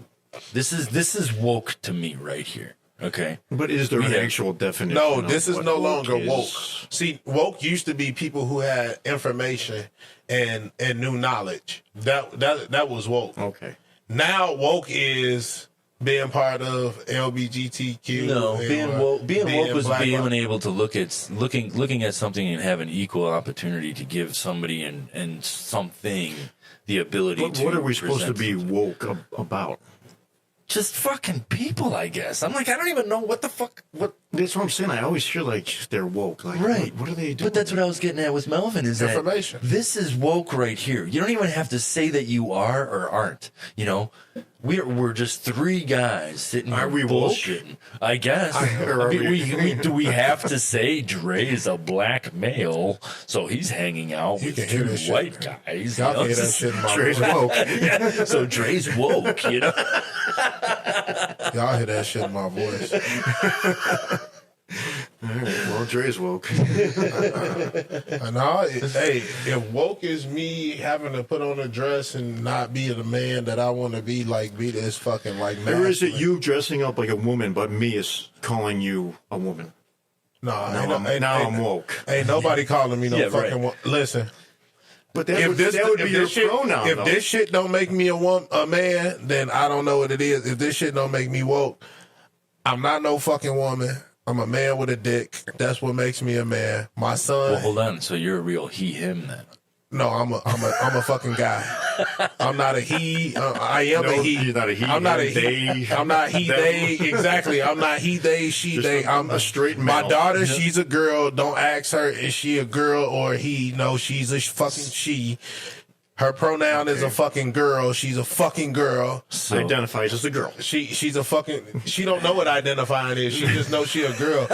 Speaker 6: This is woke to me right here. Okay.
Speaker 5: But is there an actual definition?
Speaker 4: No, this is no longer woke.
Speaker 5: Is?
Speaker 4: See, woke used to be people who had information and knew knowledge. That was woke.
Speaker 5: Okay.
Speaker 4: Now woke is being part of LGBTQ.
Speaker 6: No, being woke was being able to looking at something and have an equal opportunity to give somebody and something the ability to.
Speaker 5: What are we supposed to be woke about?
Speaker 6: Just fucking people, I guess. I'm like, I don't even know what the fuck. What?
Speaker 5: That's what I'm saying. I always feel like they're woke. Like,
Speaker 6: right.
Speaker 5: What are they doing?
Speaker 6: But that's what I was getting at with Melvin is
Speaker 4: information.
Speaker 6: That this is woke right here. You don't even have to say that you are or aren't. We're just three guys sitting here bullshitting. I guess. Do we have to say Dre is a black male, so he's hanging out with two white guys?
Speaker 4: Y'all hear that shit in my
Speaker 5: Dre's
Speaker 4: voice.
Speaker 5: woke.
Speaker 6: So Dre's woke,
Speaker 4: Y'all hear that shit in my voice.
Speaker 5: All right, well, Dre's woke.
Speaker 4: If woke is me having to put on a dress and not be the man that I want to be this fucking like masculine.
Speaker 5: Or is it you dressing up like a woman, but me is calling you a woman?
Speaker 4: No,
Speaker 5: I'm woke.
Speaker 4: Ain't nobody calling me no fucking woman. Listen.
Speaker 5: But that would be your pronoun.
Speaker 4: If this shit don't make me a man, then I don't know what it is. If this shit don't make me woke, I'm not no fucking woman. I'm a man with a dick. That's what makes me a man. My son.
Speaker 6: Well, hold on. So you're a real he, him then?
Speaker 4: No, I'm a fucking guy. I'm not a he. I am a he.
Speaker 5: You're not a he.
Speaker 4: I'm not a he.
Speaker 5: They.
Speaker 4: I'm not he. They. Exactly. I'm not he. They. She.
Speaker 5: Just
Speaker 4: they. I'm
Speaker 5: a straight male.
Speaker 4: My daughter. She's a girl. Don't ask her is she a girl or he. No, she's a fucking she. Her pronoun is a fucking girl. She's a fucking girl.
Speaker 5: So, identifies as a girl.
Speaker 4: She's a fucking. She don't know what identifying is. She just knows she a girl.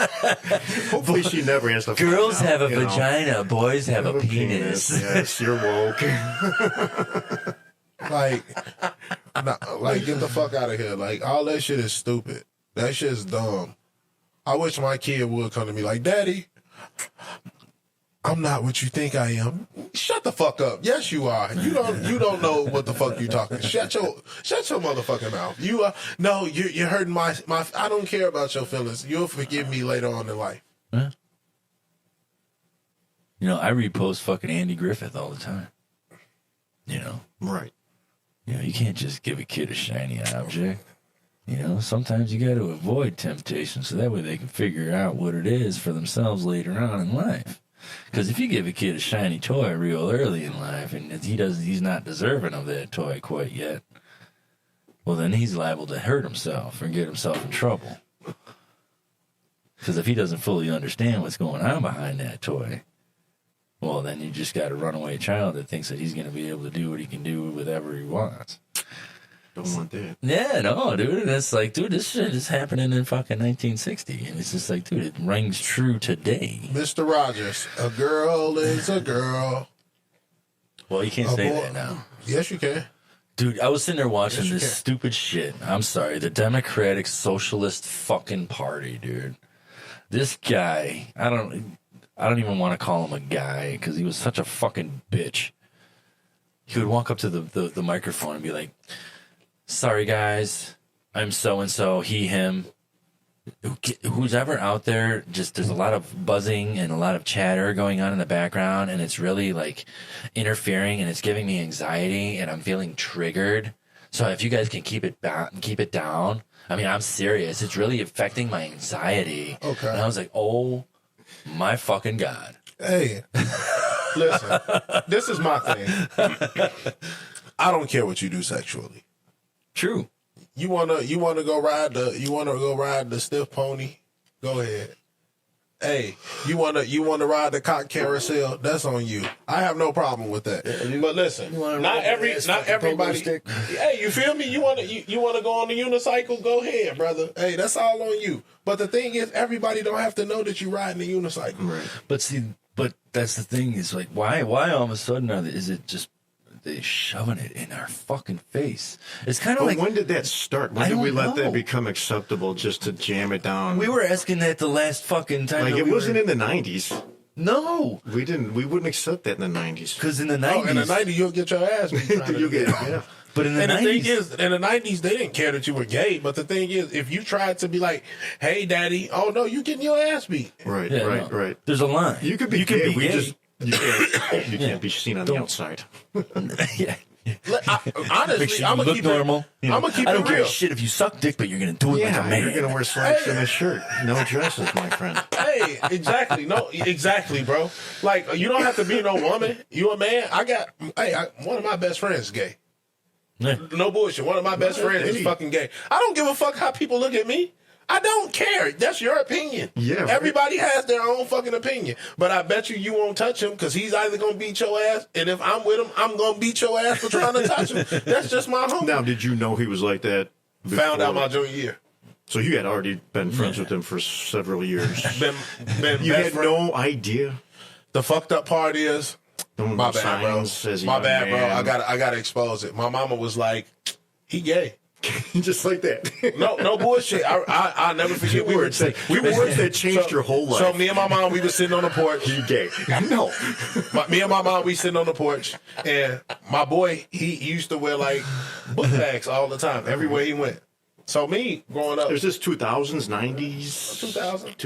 Speaker 5: Hopefully, she never has to.
Speaker 6: Girls have a vagina. Boys have a penis.
Speaker 5: Yes, you're woke.
Speaker 4: Like, get the fuck out of here. Like, all that shit is stupid. That shit is dumb. I wish my kid would come to me like, Daddy, I'm not what you think I am. Shut the fuck up. Yes, you are. You don't know what the fuck you talking. Shut your motherfucking mouth. You are you're hurting my. I don't care about your feelings. You'll forgive me later on in life.
Speaker 6: Huh? I repost fucking Andy Griffith all the time.
Speaker 5: Right.
Speaker 6: You can't just give a kid a shiny object. You know, sometimes you got to avoid temptation so that way they can figure out what it is for themselves later on in life. Because if you give a kid a shiny toy real early in life and he's not deserving of that toy quite yet, well, then he's liable to hurt himself or get himself in trouble. Because if he doesn't fully understand what's going on behind that toy, well, then you just got a runaway child that thinks that he's going to be able to do what he can do with whatever he wants.
Speaker 5: Don't want that.
Speaker 6: Yeah, no, dude. And it's like, dude, this shit is happening in fucking 1960. And it's just like, dude, it rings true today.
Speaker 4: Mr. Rogers, a girl is a girl.
Speaker 6: Well, you can't say that now.
Speaker 4: Yes, you can.
Speaker 6: Dude, I was sitting there watching this stupid shit. I'm sorry, the Democratic Socialist fucking Party, dude. This guy, I don't even want to call him a guy because he was such a fucking bitch. He would walk up to the microphone and be like, sorry, guys, I'm so-and-so, he, him. Who's ever out there, just there's a lot of buzzing and a lot of chatter going on in the background, and it's really, like, interfering, and it's giving me anxiety, and I'm feeling triggered. So if you guys can keep it down, I mean, I'm serious. It's really affecting my anxiety. Okay. And I was like, oh, my fucking God.
Speaker 4: Hey, listen, this is my thing. I don't care what you do sexually.
Speaker 6: True.
Speaker 4: You wanna go ride the stiff pony? Go ahead. Hey, you wanna ride the cock carousel? That's on you. I have no problem with that. But listen, not everybody. Hey, you feel me? You wanna go on the unicycle? Go ahead, brother. Hey, that's all on you. But the thing is, everybody don't have to know that you riding the unicycle.
Speaker 6: Right. But that's the thing is like, why all of a sudden is it just they shoving it in our fucking face? It's kind of like,
Speaker 5: when did that start? When did we let that become acceptable just to jam it down?
Speaker 6: We were asking that the last fucking time.
Speaker 5: Like, it wasn't in the 90s.
Speaker 6: No.
Speaker 5: We wouldn't accept that in the 90s.
Speaker 6: Because in the 90s.
Speaker 4: In the 90s, you'll get your ass beat.
Speaker 5: Yeah.
Speaker 6: But in the 90s.
Speaker 4: The thing is, in the 90s, they didn't care that you were gay. But the thing is, if you tried to be like, hey, daddy, oh, no, you getting your ass beat.
Speaker 5: Right.
Speaker 6: There's a line.
Speaker 5: You could be gay. You can't be seen on the outside.
Speaker 6: Yeah.
Speaker 4: Honestly, I'm gonna keep
Speaker 6: normal.
Speaker 4: I'm gonna keep it real.
Speaker 6: I don't give a shit if you suck dick, but you're gonna do it like a man.
Speaker 5: You're gonna wear slacks and a shirt, no dresses, my friend.
Speaker 4: Hey, exactly, bro. Like, you don't have to be no woman. You a man. One of my best friends is gay.
Speaker 6: Yeah.
Speaker 4: No bullshit. One of my best friends is fucking gay. I don't give a fuck how people look at me. I don't care. That's your opinion.
Speaker 5: Yeah. Right.
Speaker 4: Everybody has their own fucking opinion. But I bet you won't touch him because he's either going to beat your ass, and if I'm with him, I'm going to beat your ass for trying to touch him. That's just my homie.
Speaker 5: Now, did you know he was like that before?
Speaker 4: Found out my junior year.
Speaker 5: So you had already been friends with him for several years.
Speaker 4: been
Speaker 5: you had no idea?
Speaker 4: The fucked up part is, my bad, bro. My bad, bro. I gotta expose it. My mama was like, he gay.
Speaker 5: Just like that.
Speaker 4: No bullshit. I'll never forget.
Speaker 5: Words that changed your whole life.
Speaker 4: So me and my mom, we were sitting on the porch.
Speaker 5: You gay? No.
Speaker 4: Me and my mom, we sitting on the porch, and my boy, he used to wear like book bags all the time, everywhere he went. So me growing up,
Speaker 5: there's this 2000s, 90s,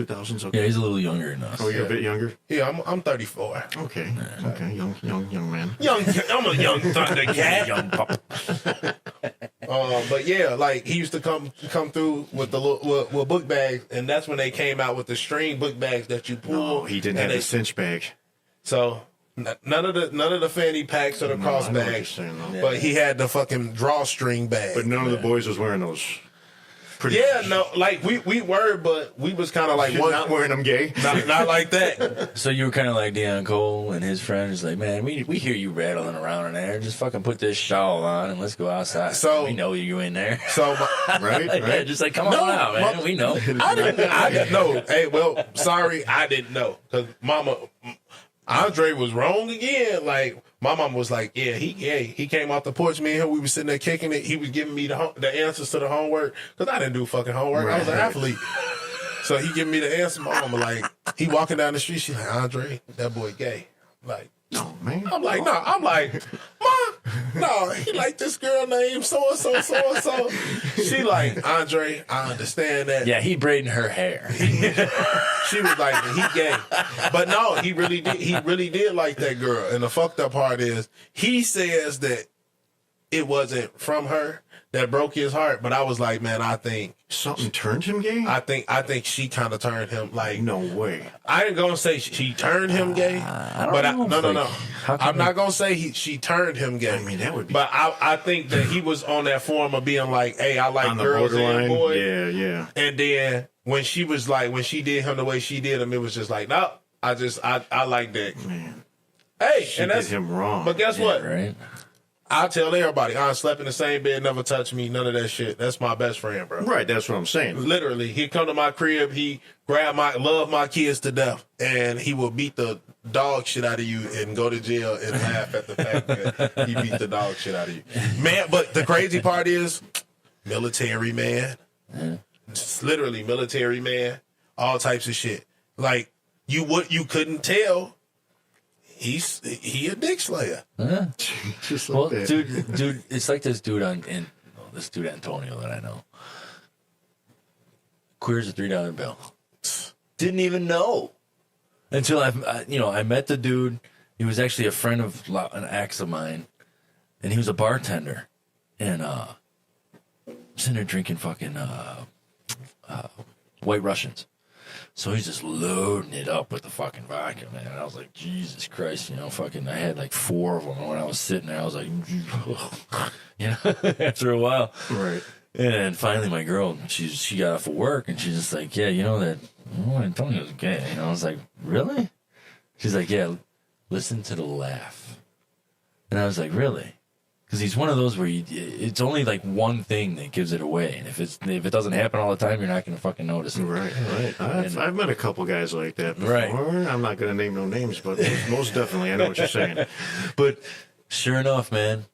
Speaker 5: 2000s. Okay.
Speaker 6: Yeah, he's a little younger than us.
Speaker 5: Oh, you're a bit younger.
Speaker 4: Yeah, I'm 34.
Speaker 5: Okay, okay, young man.
Speaker 4: I'm a young Thundercat.
Speaker 6: Young pup.
Speaker 4: But yeah, like he used to come through with the with book bags, and that's when they came out with the string book bags that you pull.
Speaker 5: No, he didn't have the cinch bag.
Speaker 4: So none of the fanny packs or the cross bags, but he had the fucking drawstring bag.
Speaker 5: But none of the boys was wearing those.
Speaker 4: Like we were, but we was kind of like
Speaker 5: not wearing them gay.
Speaker 4: Not like that.
Speaker 6: So you were kind of like Deion Cole and his friends, like, man, we hear you rattling around in there. Just fucking put this shawl on and let's go outside. So we know you in there.
Speaker 4: So
Speaker 5: right.
Speaker 6: Yeah, just like come on out, man. We know.
Speaker 4: I didn't know. Hey, well, sorry, I didn't know because Mama Andre was wrong again. Like. My mom was like, yeah, he gay. He came off the porch. Me and him, we were sitting there kicking it. He was giving me the answers to the homework because I didn't do fucking homework. Right. I was an athlete. So he giving me the answer. My mama like, he walking down the street. She's like, Andre, that boy gay. Like,
Speaker 5: no, man.
Speaker 4: I'm like, no. I'm like, Ma, no, he like this girl named so-and-so, so-and-so. She like, Andre, I understand that.
Speaker 6: Yeah, he braiding her hair.
Speaker 4: She was like, he gay. But no, he really did like that girl. And the fucked up part is, he says that it wasn't from her that broke his heart, but I was like, man, I think
Speaker 5: something turned him gay.
Speaker 4: I think she kind of turned him like.
Speaker 5: No way.
Speaker 4: I ain't gonna say she turned him gay, but no. I'm not gonna say she turned him gay.
Speaker 5: I mean, that would be.
Speaker 4: But I think that he was on that form of being like, hey, I like girls and boys.
Speaker 5: Yeah.
Speaker 4: And then when she was like, when she did him the way she did him, it was just like, no, I like that.
Speaker 5: Man.
Speaker 4: Hey,
Speaker 5: She
Speaker 4: and
Speaker 5: did
Speaker 4: that's
Speaker 5: him wrong.
Speaker 4: But guess what?
Speaker 6: Right.
Speaker 4: I tell everybody, I slept in the same bed, never touched me, none of that shit. That's my best friend, bro.
Speaker 5: Right, that's what I'm saying.
Speaker 4: Literally, he'd come to my crib, he love my kids to death, and he will beat the dog shit out of you and go to jail and laugh at the fact that he beat the dog shit out of you. Man, but the crazy part is, military man. Just literally military man. All types of shit. Like, you couldn't tell. He a dick slayer.
Speaker 5: Just like
Speaker 6: Well,
Speaker 5: that.
Speaker 6: dude, it's like this dude this dude Antonio that I know. Queer's a $3 bill. Didn't even know until I met the dude. He was actually a friend of an ex of mine, and he was a bartender, and sitting there drinking fucking White Russians. So he's just loading it up with the fucking vodka, man. And I was like, Jesus Christ, fucking, I had like 4 of them when I was sitting there. I was like, after a while.
Speaker 5: Right.
Speaker 6: And finally my girl, she got off of work and she's just like, yeah, that Antonio's gay. I was like, really? She's like, yeah, listen to the laugh. And I was like, really? Because he's one of those where it's only like one thing that gives it away, and if it doesn't happen all the time, you're not going to fucking notice it.
Speaker 5: Right. I've met a couple guys like that before.
Speaker 6: Right.
Speaker 5: I'm not going to name no names, but most definitely, I know what you're saying.
Speaker 6: But sure enough, man,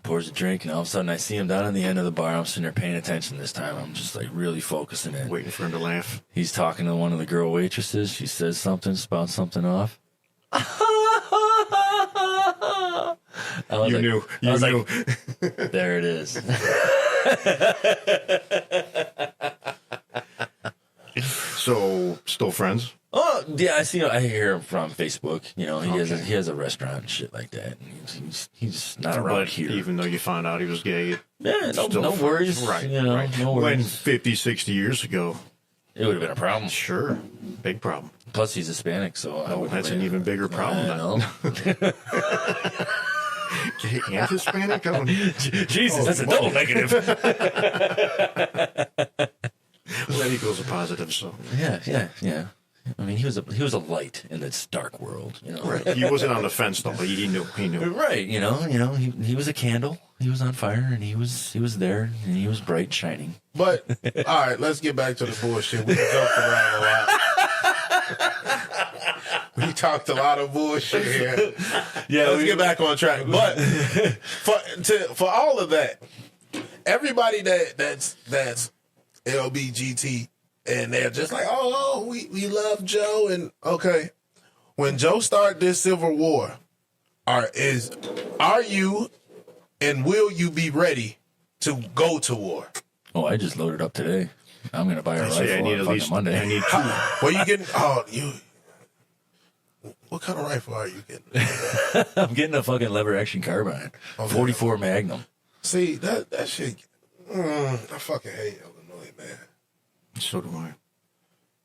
Speaker 6: pours a drink, and all of a sudden I see him down on the end of the bar. I'm sitting there paying attention this time. I'm just like really focusing in,
Speaker 5: Waiting for him to laugh.
Speaker 6: He's talking to one of the girl waitresses. She says something, spouts something off.
Speaker 5: You knew.
Speaker 6: Like, there it is.
Speaker 5: So, still friends?
Speaker 6: Oh yeah, I hear him from Facebook. He has a restaurant and shit like that. And he's not around here.
Speaker 5: Even though you found out he was gay.
Speaker 6: Yeah, no worries.
Speaker 5: Right.
Speaker 6: No worries.
Speaker 5: When 50, 60 years ago.
Speaker 6: It would have been a problem.
Speaker 5: Sure. Big problem.
Speaker 6: Plus, he's Hispanic, so
Speaker 5: that's an even bigger problem.
Speaker 6: I know.
Speaker 5: Gay and Hispanic?
Speaker 6: Jesus, that's a double negative.
Speaker 5: Well, that equals a positive, so.
Speaker 6: Yeah. I mean, he was a light in this dark world,
Speaker 5: Right. He wasn't on the fence though. He knew.
Speaker 6: Right. He was a candle. He was on fire, and he was there, and he was bright, shining.
Speaker 4: But all right, let's get back to the bullshit. We joked around a lot. We talked a lot of bullshit here. Yeah, let's get back on track. But for all of that, everybody that's LBGT. And they're just like, oh, we love Joe. And okay, when Joe started this civil war, are you and will you be ready to go to war?
Speaker 6: Oh, I just loaded up today. I'm gonna buy a rifle.
Speaker 5: I need at least
Speaker 6: Monday.
Speaker 5: I need 2.
Speaker 4: Well, you getting? What kind of rifle are you getting?
Speaker 6: I'm getting a fucking lever action carbine, 44 Magnum.
Speaker 4: See that shit. I fucking hate Illinois, man.
Speaker 5: So do I.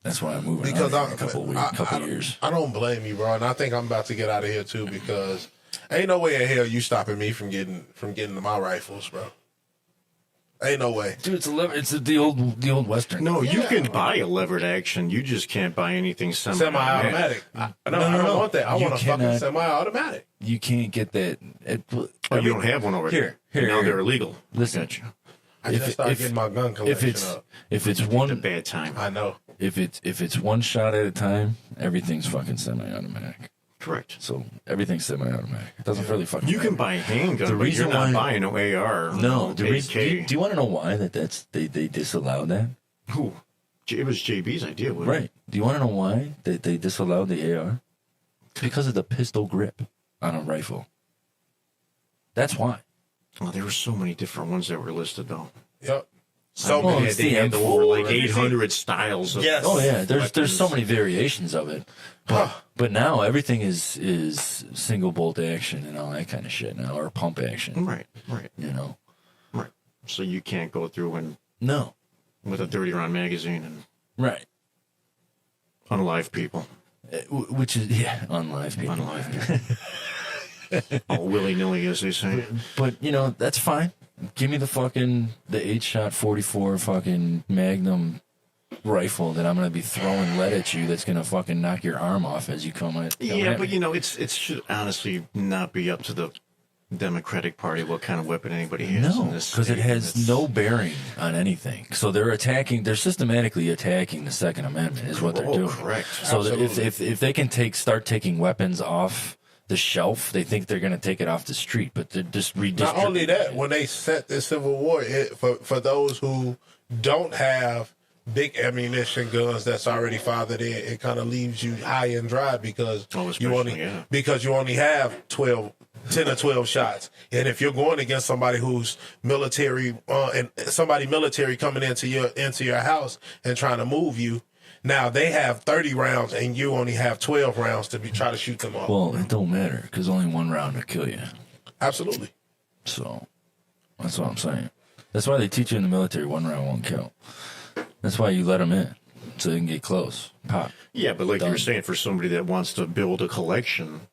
Speaker 6: That's why I'm moving
Speaker 4: because
Speaker 6: on in a couple years.
Speaker 4: I don't blame you, bro, and I think I'm about to get out of here too because ain't no way in hell you stopping me from getting my rifles, bro. Ain't no way,
Speaker 6: dude. It's the old Western.
Speaker 5: No, you can buy a levered action. You just can't buy anything
Speaker 4: semi-automatic. I don't want that. I want a fucking semi-automatic.
Speaker 6: You can't get that.
Speaker 5: You don't have one over
Speaker 6: here.
Speaker 5: Now they're illegal.
Speaker 6: Listen.
Speaker 4: I just started getting my gun collection up.
Speaker 6: If it's one
Speaker 5: a bad time,
Speaker 4: I know.
Speaker 6: If it's one shot at a time, everything's fucking semi-automatic.
Speaker 5: Correct.
Speaker 6: So everything's semi-automatic. It doesn't really fucking.
Speaker 5: You can buy a handgun,
Speaker 6: the reason
Speaker 5: but you're not buying an AR.
Speaker 6: No, the reason. Do you want to know why they disallowed that?
Speaker 5: Who? It was JB's idea, wasn't
Speaker 6: right? Do you want to know why they disallowed the AR? Because of the pistol grip on a rifle. That's why.
Speaker 5: Well, there were so many different ones that were listed, though.
Speaker 4: Yep. So
Speaker 6: Well,
Speaker 4: many.
Speaker 6: it's
Speaker 5: They
Speaker 6: the
Speaker 5: had
Speaker 6: M4.
Speaker 5: over like 800 styles. Of
Speaker 4: Yes.
Speaker 6: Oh yeah, there's
Speaker 5: weapons.
Speaker 6: so many variations of it, but now everything is single bolt action and all that kind of shit now, or pump action.
Speaker 5: Right.
Speaker 6: You know,
Speaker 5: Right. So you can't go through and
Speaker 6: no,
Speaker 5: with a 30-round magazine and
Speaker 6: right,
Speaker 5: unalive people.
Speaker 6: Which is unlive people.
Speaker 5: All willy-nilly, as they say.
Speaker 6: But you know that's fine. Give me the 8-shot 44 fucking Magnum rifle that I'm gonna be throwing lead at you. That's gonna fucking knock your arm off as you come at.
Speaker 5: Yeah, but you know, it should honestly not be up to the Democratic Party what kind of weapon anybody has in
Speaker 6: No,
Speaker 5: this
Speaker 6: because it
Speaker 5: state.
Speaker 6: has no bearing on anything. So they're systematically attacking the Second Amendment is what they're doing.
Speaker 5: Correct.
Speaker 6: So that
Speaker 4: Absolutely.
Speaker 6: if they can start taking weapons off the shelf, they think they're going to take it off the street, but they're just
Speaker 4: Not only that, when they set the Civil War, for those who don't have big ammunition guns that's already fathered in, it kind of leaves you high and dry because you only have 10 or 12 shots. And if you're going against somebody who's military and somebody military coming into your house and trying to move you, now they have 30 rounds and you only have 12 rounds to try to shoot them off.
Speaker 6: Well, it don't matter because only one round will kill you.
Speaker 4: Absolutely.
Speaker 6: So that's what I'm saying. That's why they teach you in the military 1 round won't kill. That's why you let them in so they can get close. Pop.
Speaker 5: Yeah, but like you
Speaker 6: Done.
Speaker 5: were saying, for somebody that wants to build a collection,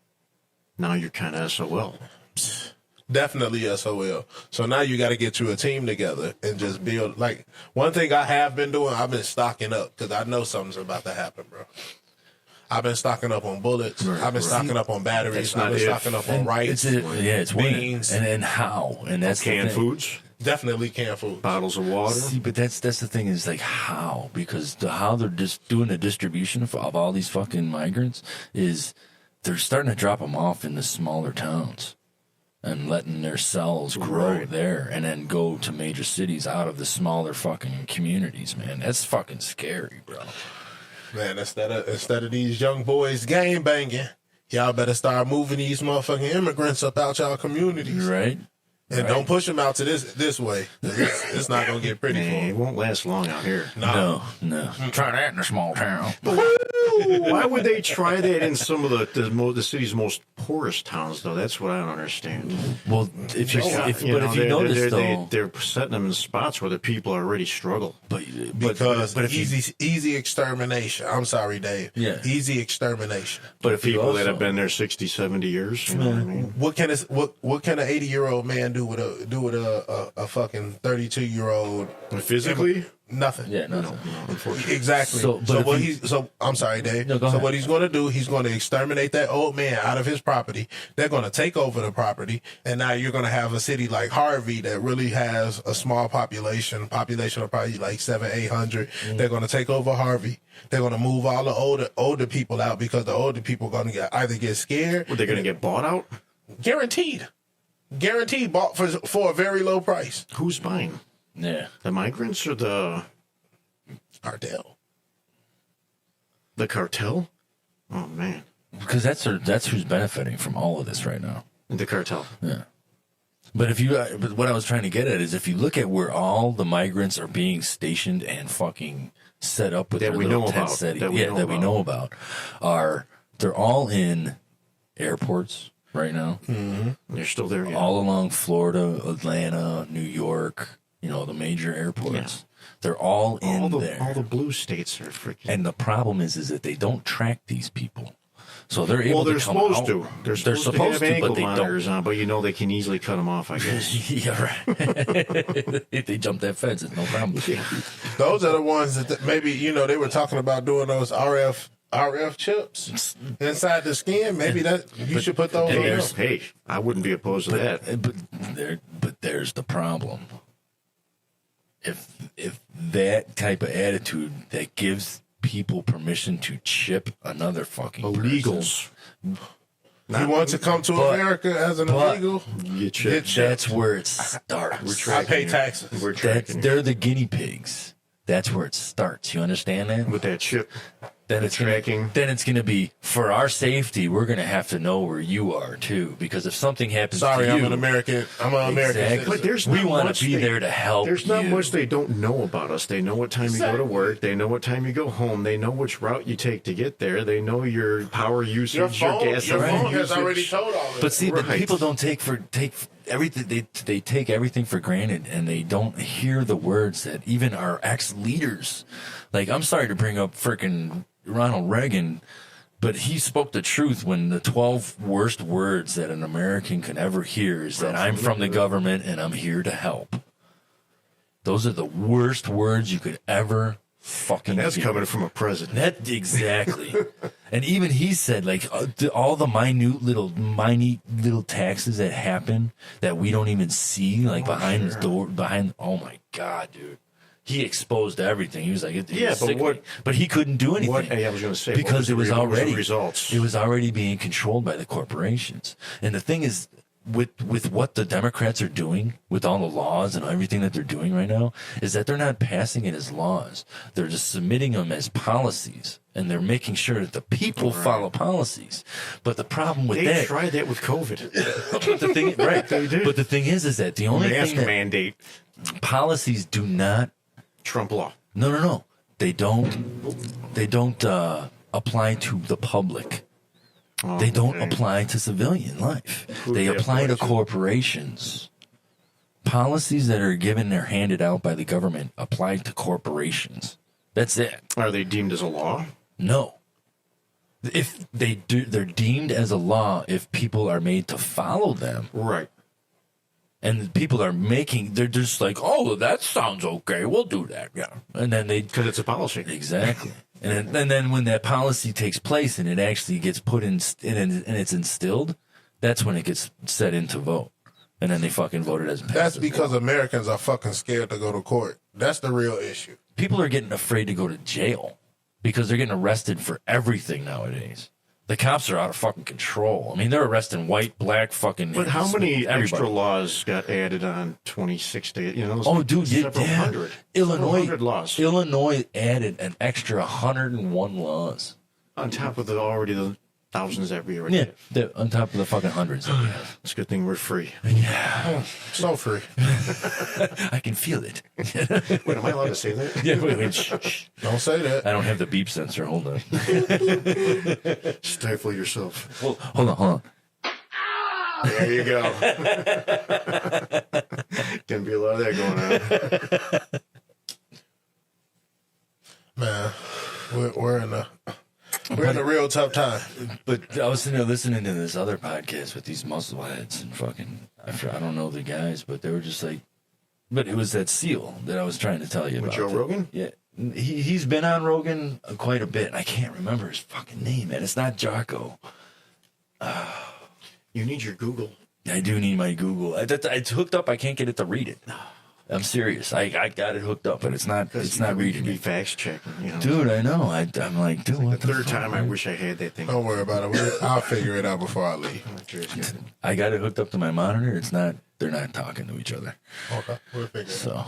Speaker 5: now you're kind of SOL.
Speaker 4: Definitely SOL. So now you got to get you a team together and just build. Like, one thing I have been doing, I've been stocking up because I know something's about to happen, bro. I've been stocking up on bullets. I've been stocking up on batteries. I've been stocking up on rice.
Speaker 6: It's when
Speaker 4: beans.
Speaker 6: and how, and that's the
Speaker 5: Canned
Speaker 6: thing.
Speaker 5: foods,
Speaker 4: Definitely canned food.
Speaker 5: bottles of water.
Speaker 6: See, but that's the thing is like how, because how they're just doing the distribution of all these fucking migrants is they're starting to drop them off in the smaller towns and letting their cells grow there and then go to major cities out of the smaller fucking communities, man. That's fucking scary, bro.
Speaker 4: Man, instead of these young boys gang banging, y'all better start moving these motherfucking immigrants up out y'all communities.
Speaker 6: Right?
Speaker 4: And don't push them out to this way. It's not going to get pretty for
Speaker 5: Man, it
Speaker 4: them.
Speaker 5: won't last long out here.
Speaker 6: No. Try that in a small town.
Speaker 5: Why would they try that in some of the city's most poorest towns, though? That's what I don't understand.
Speaker 6: Well, if you notice though,
Speaker 5: they're setting them in spots where the people already struggle.
Speaker 4: Because easy extermination. I'm sorry, Dave.
Speaker 6: Yeah.
Speaker 4: Easy extermination.
Speaker 6: but if you
Speaker 5: People
Speaker 6: also,
Speaker 5: that have been there 60, 70 years. You know what I mean?
Speaker 4: What can an 80-year-old man do with a fucking 32-year-old?
Speaker 5: Physically?
Speaker 4: Nothing.
Speaker 6: yeah, no.
Speaker 5: Unfortunately.
Speaker 4: Exactly.
Speaker 6: So, but
Speaker 4: So
Speaker 6: if
Speaker 4: what
Speaker 6: you-
Speaker 4: I'm sorry, Dave.
Speaker 6: No, go
Speaker 4: so
Speaker 6: ahead.
Speaker 4: what he's going to do, he's going to exterminate that old man out of his property. They're going to take over the property, and now you're going to have a city like Harvey that really has a small population of probably like 700-800. They're going to take over Harvey. They're going to move all the older people out because the older people are going to either get scared.
Speaker 5: Were they going to get bought out?
Speaker 4: Guaranteed bought for a very low price.
Speaker 5: Who's buying?
Speaker 6: Yeah.
Speaker 5: The migrants or the
Speaker 4: Cartel.
Speaker 5: cartel? Oh, man.
Speaker 6: Because that's who's benefiting from all of this right now.
Speaker 5: The cartel.
Speaker 6: Yeah. But but what I was trying to get at is if you look at where all the migrants are being stationed and fucking set up with
Speaker 5: That
Speaker 6: their
Speaker 5: we
Speaker 6: little
Speaker 5: know
Speaker 6: tent
Speaker 5: about.
Speaker 6: city,
Speaker 5: That we know about.
Speaker 6: they're all in airports right now,
Speaker 5: They're still there. Yeah.
Speaker 6: all along Florida, Atlanta, New York, the major airports. They're all in there.
Speaker 5: all the blue states are freaking.
Speaker 6: And the problem is that they don't track these people. So they're able
Speaker 5: Well, they're
Speaker 6: to come
Speaker 5: supposed
Speaker 6: out.
Speaker 5: to. They're supposed to have
Speaker 6: but
Speaker 5: ankle
Speaker 6: they
Speaker 5: monitors
Speaker 6: don't.
Speaker 5: on, but they can easily cut them off, I guess.
Speaker 6: Yeah, right. If they jump that fence, it's no problem.
Speaker 4: Those are the ones that maybe they were talking about doing those RF chips inside the skin. Maybe you should put those on.
Speaker 5: Hey, I wouldn't be opposed to that.
Speaker 6: But there's the problem. If that type of attitude that gives people permission to chip another fucking
Speaker 5: Illegals.
Speaker 4: You want to come to America as an illegal?
Speaker 5: You
Speaker 4: Get
Speaker 5: chip.
Speaker 4: chipped.
Speaker 6: That's where it starts.
Speaker 4: I pay taxes.
Speaker 5: We're tracking
Speaker 6: They're the guinea pigs. That's where it starts. You understand that?
Speaker 5: with that chip.
Speaker 6: then
Speaker 5: The
Speaker 6: it's gonna,
Speaker 5: tracking.
Speaker 6: then it's going to be for our safety. We're going to have to know where you are too, because if something happens,
Speaker 4: Sorry,
Speaker 6: to you,
Speaker 4: I'm an American. I'm an American
Speaker 6: Exactly.
Speaker 4: citizen.
Speaker 5: But there's
Speaker 6: we
Speaker 5: not
Speaker 6: want
Speaker 5: much
Speaker 6: to be there to help.
Speaker 5: There's not
Speaker 6: you.
Speaker 5: much they don't know about us. They know what time you go to work. They know what time you go home. They know which route you take to get there. They know your power usage,
Speaker 4: Your phone,
Speaker 5: gas
Speaker 4: your phone has
Speaker 5: usage.
Speaker 4: already told all this.
Speaker 6: But see, the
Speaker 5: Right.
Speaker 6: people don't take everything. They take everything for granted, and they don't hear the words that even our ex-leaders. Like, I'm sorry to bring up frickin' Ronald Reagan, but he spoke the truth when the 12 worst words that an American can ever hear is that I'm from the government and I'm here to help. Those are the worst words you could ever fucking
Speaker 5: And that's
Speaker 6: hear.
Speaker 5: coming from a president.
Speaker 6: That exactly. And even he said, like, all the minute little taxes that happen that we don't even see, like behind the door, oh my God, dude. He exposed everything. He was like,
Speaker 5: Yeah,
Speaker 6: but he couldn't do anything.
Speaker 5: I was going to say,
Speaker 6: because it was
Speaker 5: what the
Speaker 6: already
Speaker 5: results.
Speaker 6: It was already being controlled by the corporations. And the thing is, with what the Democrats are doing, with all the laws and everything that they're doing right now, is that they're not passing it as laws. They're just submitting them as policies, and they're making sure that the people follow policies. But the problem with
Speaker 5: They
Speaker 6: that,
Speaker 5: tried that with COVID.
Speaker 6: but the thing, right?
Speaker 5: They did.
Speaker 6: But the thing is that the only
Speaker 5: Mask
Speaker 6: thing that
Speaker 5: mandate,
Speaker 6: policies do not.
Speaker 5: Trump law.
Speaker 6: No. They don't apply to the public. They don't apply to civilian life.
Speaker 5: Who
Speaker 6: They
Speaker 5: do they
Speaker 6: apply to
Speaker 5: apply to?
Speaker 6: corporations. Policies that are given or handed out by the government apply to corporations. That's it.
Speaker 5: Are they deemed as a law?
Speaker 6: No. If they do, they're deemed as a law if people are made to follow them.
Speaker 5: Right.
Speaker 6: And people are they're just like, oh, that sounds okay. We'll do that. Yeah. And then they
Speaker 5: Because it's a policy.
Speaker 6: Exactly. And then when that policy takes place and it actually gets put in and it's instilled, that's when it gets set into vote. And then they fucking vote it as passed.
Speaker 4: That's because Americans are fucking scared to go to court. That's the real issue.
Speaker 6: People are getting afraid to go to jail because they're getting arrested for everything nowadays. The cops are out of fucking control. I mean, they're arresting white, black, fucking.
Speaker 5: But how many
Speaker 6: everybody.
Speaker 5: extra laws got added on 2016? You know,
Speaker 6: Oh, dude,
Speaker 5: several hundred. Several hundred laws
Speaker 6: Illinois added an extra 101 laws.
Speaker 5: on top of the thousands that we already
Speaker 6: Yeah,
Speaker 5: have.
Speaker 6: on top of the fucking hundreds that we have.
Speaker 5: It's a good thing we're free.
Speaker 4: So free.
Speaker 6: I can feel it.
Speaker 5: Wait, am I allowed to say that?
Speaker 6: Yeah, wait, shh.
Speaker 4: Don't say that.
Speaker 6: I don't have the beep sensor. Hold on.
Speaker 5: Stifle yourself.
Speaker 6: Well, hold on.
Speaker 5: There you go. Can be a lot of that going on.
Speaker 4: Man, we're in a real tough time.
Speaker 6: But I was sitting there listening to this other podcast with these muscle heads and fucking, I don't know the guys, but they were just like, but it was that SEAL that I was trying to tell you
Speaker 5: With
Speaker 6: about.
Speaker 5: Joe Rogan?
Speaker 6: Yeah. He's been on Rogan quite a bit, and I can't remember his fucking name, and it's not Jocko.
Speaker 5: You need your Google.
Speaker 6: I do need my Google. It's hooked up. I can't get it to read it. I'm serious. I got it hooked up, but it's not reading
Speaker 5: Be
Speaker 6: it.
Speaker 5: fact checking. You know?
Speaker 6: Dude, I know. I'm like, dude,
Speaker 5: The
Speaker 6: what the
Speaker 5: third
Speaker 6: fuck,
Speaker 5: time, I
Speaker 6: man?
Speaker 5: wish I had that thing.
Speaker 4: Don't worry about it. I'll figure it out before I leave.
Speaker 6: I got it hooked up to my monitor. It's not. They're not talking to each other.
Speaker 4: Okay, we'll figure it out.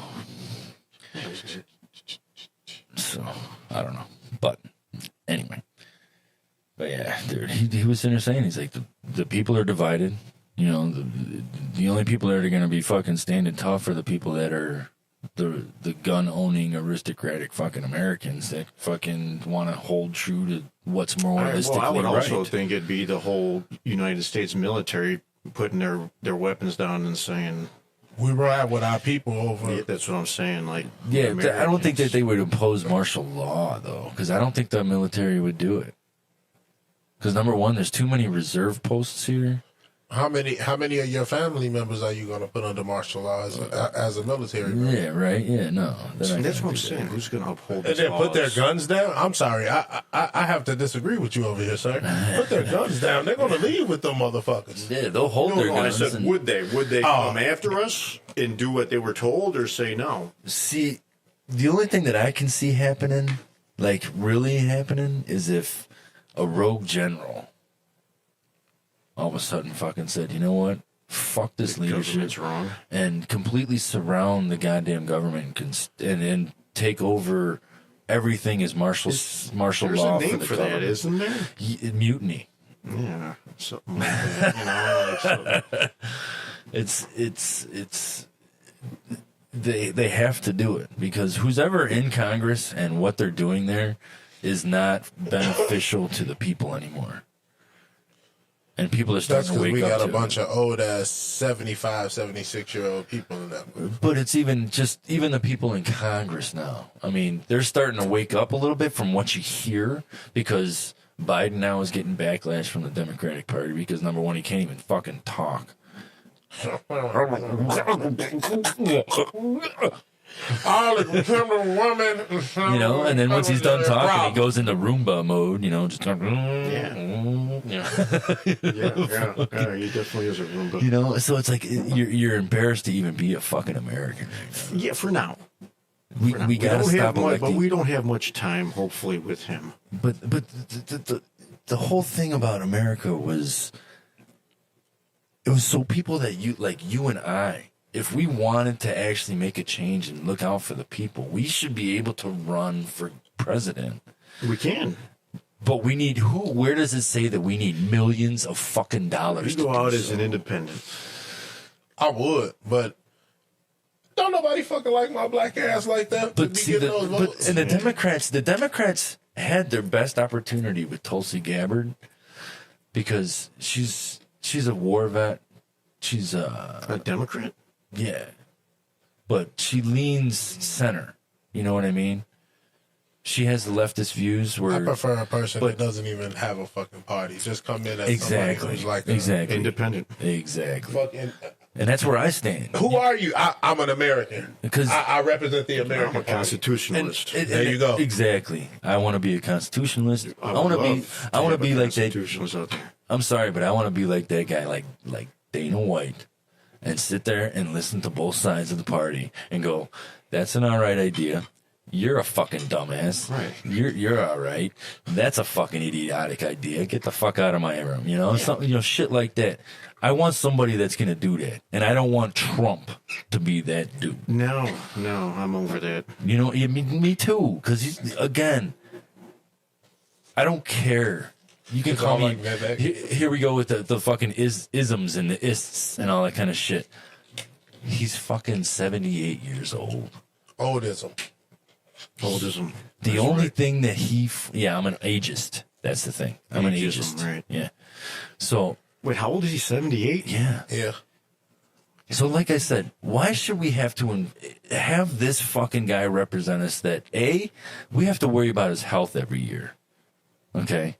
Speaker 6: So I don't know. But anyway. But yeah, dude, he was sitting there saying, he's like, the people are divided. You know, the only people that are going to be fucking standing tough are the people that are the gun-owning aristocratic fucking Americans that fucking want to hold true to what's moralistically
Speaker 5: I would also
Speaker 6: right.
Speaker 5: think it'd be the whole United States military putting their weapons down and saying,
Speaker 4: We ride with our people over.
Speaker 5: yeah, that's what I'm saying. Like,
Speaker 6: Yeah, I don't think that
Speaker 5: Americans.
Speaker 6: they would impose martial law, though, because I don't think the military would do it. Because, number one, there's too many reserve posts here.
Speaker 4: How many of your family members are you going to put under martial law as a military member?
Speaker 6: Yeah, right? Yeah, no.
Speaker 5: And that's what I'm saying. Who's going to uphold
Speaker 4: And
Speaker 5: these
Speaker 4: then put their
Speaker 5: laws?
Speaker 4: guns down? I'm sorry. I have to disagree with you over here, sir. Put their guns down. They're going to leave with them motherfuckers.
Speaker 6: Yeah, they'll hold their
Speaker 5: No, I
Speaker 6: guns.
Speaker 5: said,
Speaker 6: and-
Speaker 5: would they? Would they come after us and do what they were told, or say no?
Speaker 6: See, the only thing that I can see happening, like really happening, is if a rogue general all of a sudden fucking said, you know what? Fuck this
Speaker 5: Government's
Speaker 6: leadership
Speaker 5: wrong.
Speaker 6: and completely surround the goddamn government and take over everything is martial
Speaker 5: There's
Speaker 6: law
Speaker 5: a name
Speaker 6: the
Speaker 5: for that,
Speaker 6: government.
Speaker 5: isn't there?
Speaker 6: Mutiny.
Speaker 5: Yeah, something like that. You know, like
Speaker 6: It's they have to do it because who's ever in Congress and what they're doing there is not beneficial to the people anymore. And people are
Speaker 4: That's
Speaker 6: starting to
Speaker 4: because
Speaker 6: wake
Speaker 4: we
Speaker 6: up
Speaker 4: got a
Speaker 6: to
Speaker 4: bunch of old ass 75, 76-year-old people in that group.
Speaker 6: But it's even the people in Congress now. I mean, they're starting to wake up a little bit from what you hear because Biden now is getting backlash from the Democratic Party because number one, he can't even fucking talk.
Speaker 4: All the woman,
Speaker 6: You know, and then once he's done talking, he goes into Roomba mode, you know, just
Speaker 5: yeah, he definitely is a Roomba.
Speaker 6: you know, so it's like you're embarrassed to even be a fucking American right now.
Speaker 5: Yeah, for now.
Speaker 6: We gotta
Speaker 5: don't
Speaker 6: stop
Speaker 5: have much,
Speaker 6: electing.
Speaker 5: but we don't have much time, hopefully, with him.
Speaker 6: But the whole thing about America was it was so people that you and I, if we wanted to actually make a change and look out for the people, we should be able to run for president.
Speaker 5: We can.
Speaker 6: But we need who? Where does it say that we need millions of fucking dollars?
Speaker 5: You go
Speaker 6: to
Speaker 5: out
Speaker 6: do
Speaker 5: as
Speaker 6: so?
Speaker 5: an independent.
Speaker 4: I would, but don't nobody fucking like my black ass like that. to
Speaker 6: But
Speaker 4: be
Speaker 6: see,
Speaker 4: getting those votes.
Speaker 6: and the Democrats had their best opportunity with Tulsi Gabbard because she's a war vet. She's
Speaker 5: A Democrat?
Speaker 6: yeah, but she leans center. You know what I mean? She has the leftist views where
Speaker 4: I prefer a person
Speaker 6: but-
Speaker 4: that doesn't even have a fucking party. Just come in as
Speaker 6: exactly,
Speaker 4: somebody who's like a
Speaker 6: exactly,
Speaker 5: Independent.
Speaker 6: exactly,
Speaker 4: fucking.
Speaker 6: and that's where I stand.
Speaker 4: Who are you? I'm an American.
Speaker 6: Because-
Speaker 4: I represent the
Speaker 5: I'm
Speaker 4: American
Speaker 5: a
Speaker 4: party.
Speaker 5: constitutionalist.
Speaker 4: There you go.
Speaker 6: Exactly. I want to be a constitutionalist. I want to be. I want to be like that.
Speaker 5: Constitutionalists out there.
Speaker 6: I'm sorry, but I want to be like that guy, like Dana White, and sit there and listen to both sides of the party and go, "That's an all right idea. You're a fucking dumbass.
Speaker 5: Right.
Speaker 6: You're all right. That's a fucking idiotic idea. Get the fuck out of my room." You know, something, you know, shit like that. I want somebody that's gonna do that, and I don't want Trump to be that dude.
Speaker 5: No, I'm over that.
Speaker 6: You know, me too. Because he's again, I don't care. You can
Speaker 4: It's
Speaker 6: call
Speaker 4: all
Speaker 6: me.
Speaker 4: like that.
Speaker 6: Here we go with the fucking isms and the ists and all that kind of shit. He's fucking 78 years old.
Speaker 4: Oldism.
Speaker 5: Oldism.
Speaker 6: The only thing that I'm an ageist. That's the thing. I'm an
Speaker 5: Ageism,
Speaker 6: ageist.
Speaker 5: right.
Speaker 6: Yeah. So
Speaker 5: Wait, how old is he? 78?
Speaker 6: yeah.
Speaker 4: Yeah.
Speaker 6: So like I said, why should we have to have this fucking guy represent us? That we have to worry about his health every year. Okay.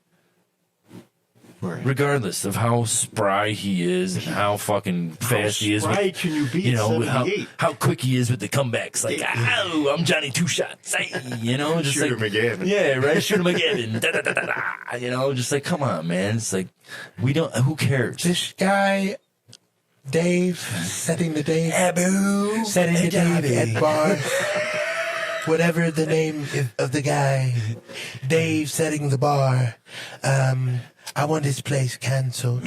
Speaker 5: Right.
Speaker 6: Regardless of how spry he is and how fucking fast he is,
Speaker 5: spry can you be
Speaker 6: you
Speaker 5: at
Speaker 6: know,
Speaker 5: 78?
Speaker 6: how quick he is with the comebacks, like "Oh, I'm Johnny Two Shots," you know, just
Speaker 5: Shooter
Speaker 6: like
Speaker 5: McGavin.
Speaker 6: yeah, right, Shooter McGavin, da, da, da, da, da, you know, just like come on, man, it's like we don't. Who cares?
Speaker 4: This guy, Dave, setting the Dave.
Speaker 6: Abu,
Speaker 4: Setting the Dave at bar. Whatever the name of the guy. Dave setting the bar. I want his place cancelled.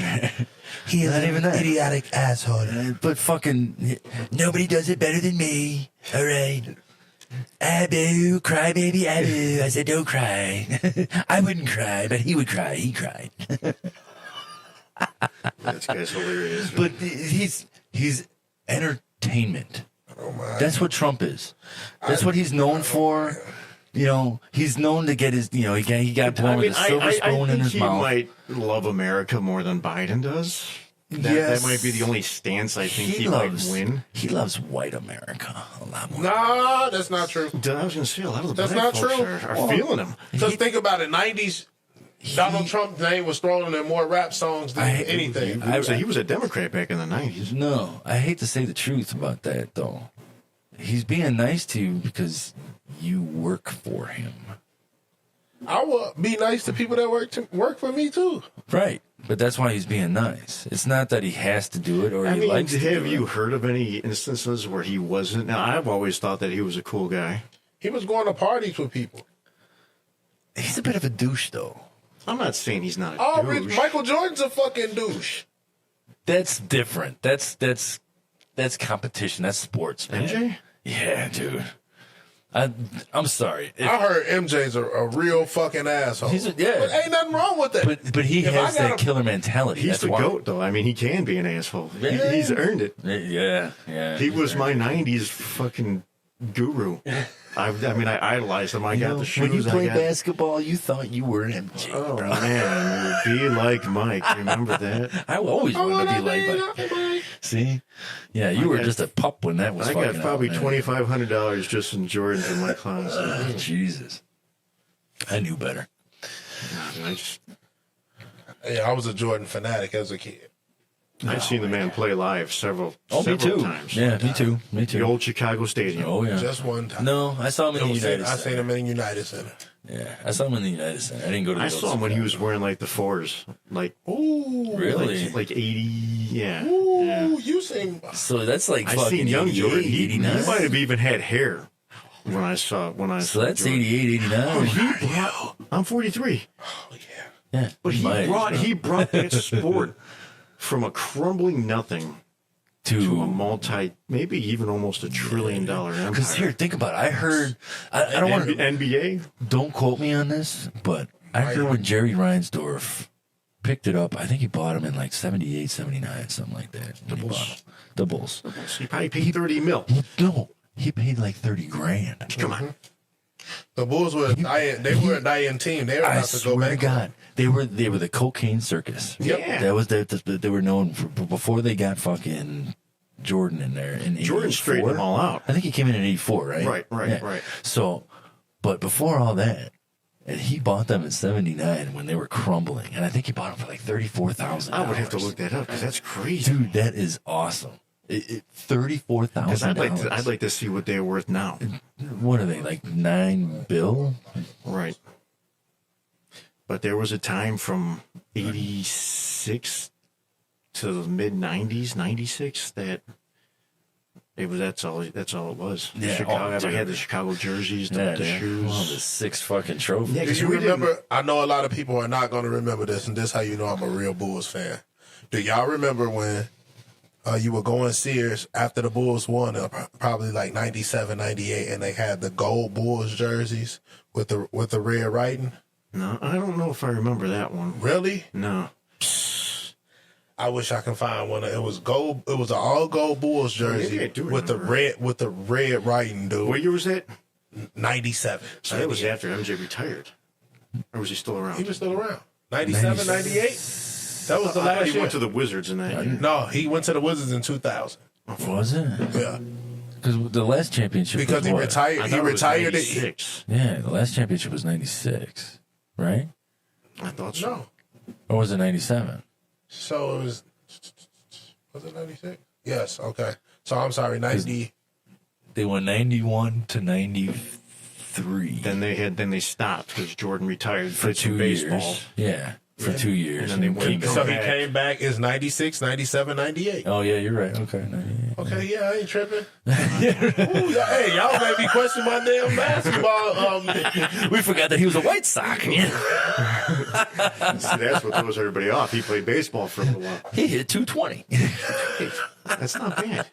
Speaker 4: He is
Speaker 6: Not even
Speaker 4: an
Speaker 6: that.
Speaker 4: idiotic asshole.
Speaker 6: But fucking nobody does it better than me. All right. Abu, cry baby Abu. I said, don't cry. I wouldn't cry, but he would cry. He cried.
Speaker 5: That guy's hilarious.
Speaker 6: But he's entertainment.
Speaker 4: Oh my.
Speaker 6: That's what Trump is. That's what he's known for. You know, he's known to get his, you know, he got born with a silver spoon in
Speaker 5: think
Speaker 6: his
Speaker 5: he
Speaker 6: mouth.
Speaker 5: might love America more than Biden does. That might be the only stance I think he might win.
Speaker 6: He loves white America a lot more.
Speaker 4: Nah, that's not true.
Speaker 5: I was going to say, a lot of the
Speaker 4: That's
Speaker 5: black
Speaker 4: not
Speaker 5: folks
Speaker 4: true.
Speaker 5: are feeling him.
Speaker 4: Because think about it, 90s, Donald Trump's name was thrown in more rap songs than anything.
Speaker 5: He was a Democrat back in the 90s.
Speaker 6: No, I hate to say the truth about that, though. He's being nice to you because you work for him.
Speaker 4: I would be nice to people that work for me, too.
Speaker 6: Right. But that's why he's being nice. It's not that he has to do it or
Speaker 5: I
Speaker 6: he
Speaker 5: mean,
Speaker 6: likes to do
Speaker 5: have you
Speaker 6: it.
Speaker 5: heard of any instances where he wasn't? Now, I've always thought that he was a cool guy.
Speaker 4: He was going to parties with people.
Speaker 6: He's a bit of a douche, though.
Speaker 5: I'm not saying he's not a
Speaker 4: Oh,
Speaker 5: douche.
Speaker 4: Michael Jordan's a fucking douche.
Speaker 6: That's different. That's competition. That's sports, man.
Speaker 5: MJ?
Speaker 6: Yeah, dude. I'm sorry.
Speaker 4: I heard MJ's a real fucking asshole.
Speaker 6: Yeah.
Speaker 4: But ain't nothing wrong with that.
Speaker 6: But he
Speaker 4: If
Speaker 6: has
Speaker 4: I
Speaker 6: that
Speaker 4: gotta-
Speaker 6: killer mentality.
Speaker 5: He's
Speaker 6: That's
Speaker 5: the
Speaker 6: why.
Speaker 5: GOAT, though. I mean, he can be an asshole.
Speaker 6: Yeah.
Speaker 5: He's earned it.
Speaker 6: Yeah.
Speaker 5: He was my 90s fucking guru. I mean, I idolized him. I got the shoes.
Speaker 6: When you played
Speaker 5: I got,
Speaker 6: basketball, you thought you were MJ,
Speaker 5: oh,
Speaker 6: bro.
Speaker 5: man. Be like Mike. Remember that?
Speaker 6: I always wanted to be like Mike. See? Yeah, you were just a pup when that was
Speaker 5: I
Speaker 6: fucking
Speaker 5: got probably
Speaker 6: out, man.
Speaker 5: $2,500 just in Jordans in my closet.
Speaker 6: Jesus. I knew better.
Speaker 4: I was a Jordan fanatic as a kid.
Speaker 5: I've seen the man play live several
Speaker 6: Me too.
Speaker 5: times.
Speaker 6: Yeah, me too. Me
Speaker 5: The
Speaker 6: too.
Speaker 5: old Chicago Stadium.
Speaker 6: Oh, yeah.
Speaker 4: Just one time.
Speaker 6: No, I saw him in the United
Speaker 4: I
Speaker 6: Center.
Speaker 4: seen him in the United Center.
Speaker 6: Yeah, I saw him in the United Center. I didn't go to the
Speaker 5: I saw him when he was wearing like the fours, like
Speaker 4: Ooh.
Speaker 6: Really?
Speaker 5: like 80. Yeah.
Speaker 4: Ooh,
Speaker 5: yeah.
Speaker 4: you seen.
Speaker 6: So that's like
Speaker 5: I
Speaker 6: fucking
Speaker 5: seen young
Speaker 6: 88,
Speaker 5: Jordan. He
Speaker 6: 89.
Speaker 5: might have even had hair when I saw
Speaker 6: So that's
Speaker 5: Jordan.
Speaker 6: 88, 89.
Speaker 5: I'm 43,
Speaker 4: Oh, yeah.
Speaker 6: Yeah.
Speaker 5: but he brought that sport from a crumbling nothing to a multi, maybe even almost $1 trillion empire.
Speaker 6: Because here, think about it. I heard, I don't want to,
Speaker 5: NBA.
Speaker 6: don't quote me on this, but I heard when Jerry Reinsdorf picked it up, I think he bought him in like 78, 79, something like that. The Bulls.
Speaker 5: He probably paid 30 mil.
Speaker 6: No, he paid like 30 grand.
Speaker 5: Come on.
Speaker 4: The Bulls were they were a dying team. They were
Speaker 6: I
Speaker 4: about to go
Speaker 6: swear to
Speaker 4: back.
Speaker 6: God, they were the cocaine circus.
Speaker 4: Yep.
Speaker 5: Yeah.
Speaker 6: That was they were known for before they got fucking Jordan in there. In
Speaker 5: Jordan
Speaker 6: 84.
Speaker 5: straightened them all out.
Speaker 6: I think he came in 84, right?
Speaker 5: Right.
Speaker 6: So, but before all that, and he bought them in 79 when they were crumbling, and I think he bought them for like $34,000.
Speaker 5: I would have to look that up because that's crazy.
Speaker 6: Dude, that is awesome. $34,000.
Speaker 5: Because I'd like to see what they're worth now.
Speaker 6: What are they, like $9 billion?
Speaker 5: Right. But there was a time from 86 to the mid 90s, 96, that that's all it was.
Speaker 6: Yeah,
Speaker 5: Chicago,
Speaker 6: dude.
Speaker 5: I had the Chicago jerseys, the shoes.
Speaker 6: Oh, the 6 fucking trophies.
Speaker 5: Yeah,
Speaker 4: Do
Speaker 5: 'cause
Speaker 4: you
Speaker 5: we didn't-
Speaker 4: remember? I know a lot of people are not going to remember this, and this is how you know I'm a real Bulls fan. Do y'all remember when you were going Sears after the Bulls won, probably like 97, 98, and they had the gold Bulls jerseys with the red writing?
Speaker 5: No, I don't know if I remember that one.
Speaker 4: Really?
Speaker 5: No.
Speaker 4: I wish I could find one. It was gold. It was an all gold Bulls jersey
Speaker 5: I do
Speaker 4: with
Speaker 5: remember.
Speaker 4: the red writing, dude.
Speaker 5: What year was that?
Speaker 4: 97.
Speaker 5: So that was after MJ retired. Or was he still around?
Speaker 4: He was still around. 97, 98. That was the
Speaker 5: I thought
Speaker 4: last
Speaker 5: he
Speaker 4: year.
Speaker 5: went to the Wizards in that year.
Speaker 4: No, he went to the Wizards in 2000.
Speaker 6: Was it?
Speaker 4: Yeah,
Speaker 6: Because the last championship
Speaker 4: because
Speaker 6: was
Speaker 4: he
Speaker 6: what?
Speaker 4: retired.
Speaker 5: I
Speaker 4: He
Speaker 5: thought it was
Speaker 4: retired it.
Speaker 5: 96.
Speaker 6: Yeah, the last championship was 96, right?
Speaker 5: I thought so.
Speaker 4: No,
Speaker 6: Or was it 97?
Speaker 4: so it was it 96? Yes. Okay. So I'm sorry, 90.
Speaker 6: They went 91 to 93
Speaker 5: Then they stopped because Jordan retired
Speaker 6: for
Speaker 5: played some
Speaker 6: 2
Speaker 5: baseball.
Speaker 6: years. Yeah, for 2 years.
Speaker 5: And then they went
Speaker 6: came
Speaker 4: So
Speaker 6: back.
Speaker 4: he came back is 96, 97, 98.
Speaker 6: Oh, yeah, you're right. Okay. 98.
Speaker 4: Okay, yeah, I ain't tripping. Ooh, yeah, hey, y'all made me question my damn basketball.
Speaker 6: We forgot that he was a White Sox.
Speaker 5: See, that's what throws everybody off. He played baseball for a little while.
Speaker 6: He hit 220.
Speaker 5: Hey, that's not bad.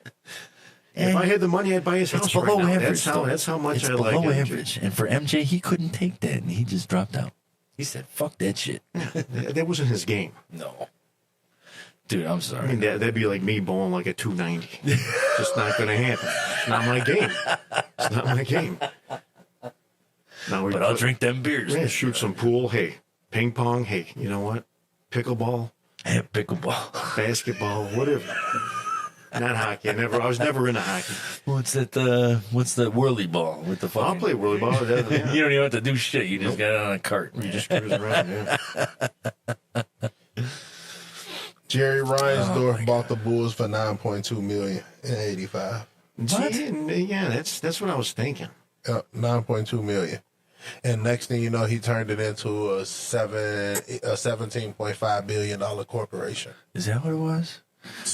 Speaker 5: If I had the money, I'd buy his house
Speaker 6: It's
Speaker 5: right
Speaker 6: below
Speaker 5: now.
Speaker 6: average.
Speaker 5: That's how much
Speaker 6: it's
Speaker 5: I
Speaker 6: below
Speaker 5: like MJ.
Speaker 6: average. And for MJ, he couldn't take that, and he just dropped out. He said, "Fuck that shit."
Speaker 5: That wasn't his game.
Speaker 6: No, dude, I'm sorry.
Speaker 5: I mean, that'd be like me bowling like a 290. Just not going to happen. It's not my game. It's not my game. Now we
Speaker 6: but I'll drink them beers.
Speaker 5: Yeah, shoot some pool. Hey, ping pong. Hey, you know what? Pickleball,
Speaker 6: Yeah, pickleball.
Speaker 5: basketball, whatever. Not hockey. I was never into hockey.
Speaker 6: What's that? What's the whirly ball with the fucking?
Speaker 5: I'll play whirly ball. Yeah.
Speaker 6: You don't even have to do shit. You just got it on a cart.
Speaker 5: You just cruise around. Yeah.
Speaker 4: Jerry Reinsdorf bought the Bulls for $9.2 million in $85.
Speaker 5: Yeah, that's what I was thinking.
Speaker 4: $9.2 million. And next thing you know, he turned it into a $17.5 billion corporation.
Speaker 6: Is that what it was?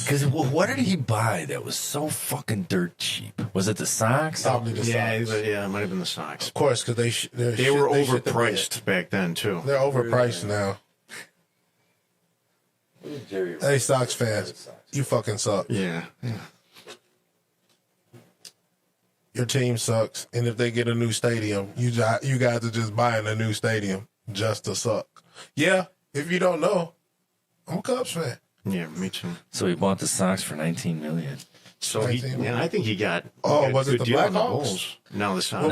Speaker 6: Because what did he buy that was so fucking dirt cheap? Was it the Sox?
Speaker 4: Probably the Sox.
Speaker 5: Yeah, it might have been the Sox.
Speaker 4: Of course, because they
Speaker 5: They were
Speaker 4: shit the
Speaker 5: overpriced back then too.
Speaker 4: bed. They're overpriced now. Hey, Sox fans, you fucking suck.
Speaker 5: Yeah.
Speaker 4: your team sucks, and if they get a new stadium, you guys are just buying a new stadium just to suck. Yeah, if you don't know, I'm a Cubs fan.
Speaker 5: Yeah, me too.
Speaker 6: So he bought the Sox for $19 million.
Speaker 5: So I think he got.
Speaker 4: Was it the Blackhawks?
Speaker 5: No, the Sox.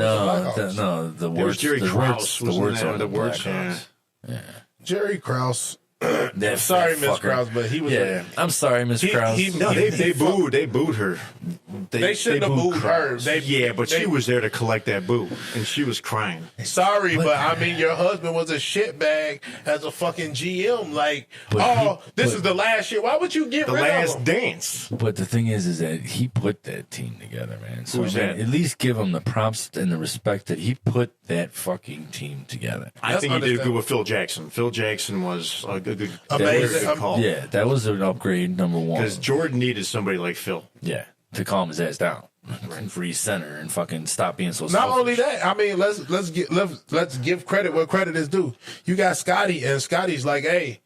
Speaker 6: The
Speaker 5: There was
Speaker 6: Wirtz.
Speaker 5: Jerry
Speaker 6: The
Speaker 5: Krause.
Speaker 6: Wirtz. The Wirtz on the
Speaker 5: Wirtz,
Speaker 6: Blackhawks.
Speaker 5: yeah.
Speaker 4: Jerry Krause.
Speaker 6: That
Speaker 4: Sorry,
Speaker 6: fucker.
Speaker 4: Miss Krause, but he was.
Speaker 6: Yeah, I'm sorry, Miss Krause.
Speaker 5: No, they booed her.
Speaker 4: They shouldn't have booed her.
Speaker 5: But she was there to collect that boo, and she was crying.
Speaker 4: Sorry, but I mean, your husband was a shitbag as a fucking GM. Like, this is the last year. Why would you get
Speaker 5: The
Speaker 4: rid of
Speaker 5: Last
Speaker 4: him?
Speaker 5: Dance.
Speaker 6: But the thing is that he put that team together, man. So
Speaker 5: Who's
Speaker 6: I mean,
Speaker 5: that?
Speaker 6: at least give him the props and the respect that he put that fucking team together.
Speaker 5: I think he did good
Speaker 4: understandable.
Speaker 5: with Phil Jackson. Phil Jackson was a good
Speaker 4: Amazing.
Speaker 5: good call.
Speaker 6: Yeah, that was an upgrade, number one.
Speaker 5: Because Jordan needed somebody like Phil.
Speaker 6: Yeah, to calm his ass down, and free center, and fucking stop being so.
Speaker 4: Not
Speaker 6: selfish.
Speaker 4: only that, I mean, let's give credit where credit is due. You got Scotty, and Scotty's like, hey,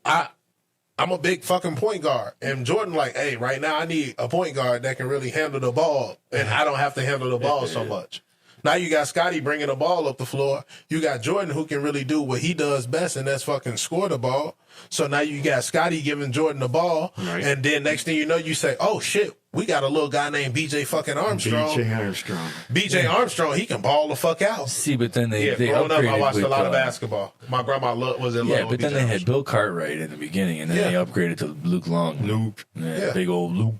Speaker 4: I'm a big fucking point guard. And Jordan like, hey, right now I need a point guard that can really handle the ball, and I don't have to handle the ball so much. Now you got Scotty bringing the ball up the floor. You got Jordan who can really do what he does best, and that's fucking score the ball. So now you got Scotty giving Jordan the ball, and then next thing you know, you say, oh shit, we got a little guy named BJ fucking Armstrong. BJ Armstrong, he can ball the fuck out.
Speaker 6: See, but then they
Speaker 4: growing up, I
Speaker 6: upgraded
Speaker 4: watched
Speaker 6: with,
Speaker 4: a lot of basketball. My grandma was in love
Speaker 6: Yeah,
Speaker 4: with
Speaker 6: but then
Speaker 4: BJ
Speaker 6: they had
Speaker 4: Armstrong.
Speaker 6: Bill Cartwright in the beginning, and then they upgraded to Luke Long.
Speaker 4: Yeah.
Speaker 6: Big old Luke.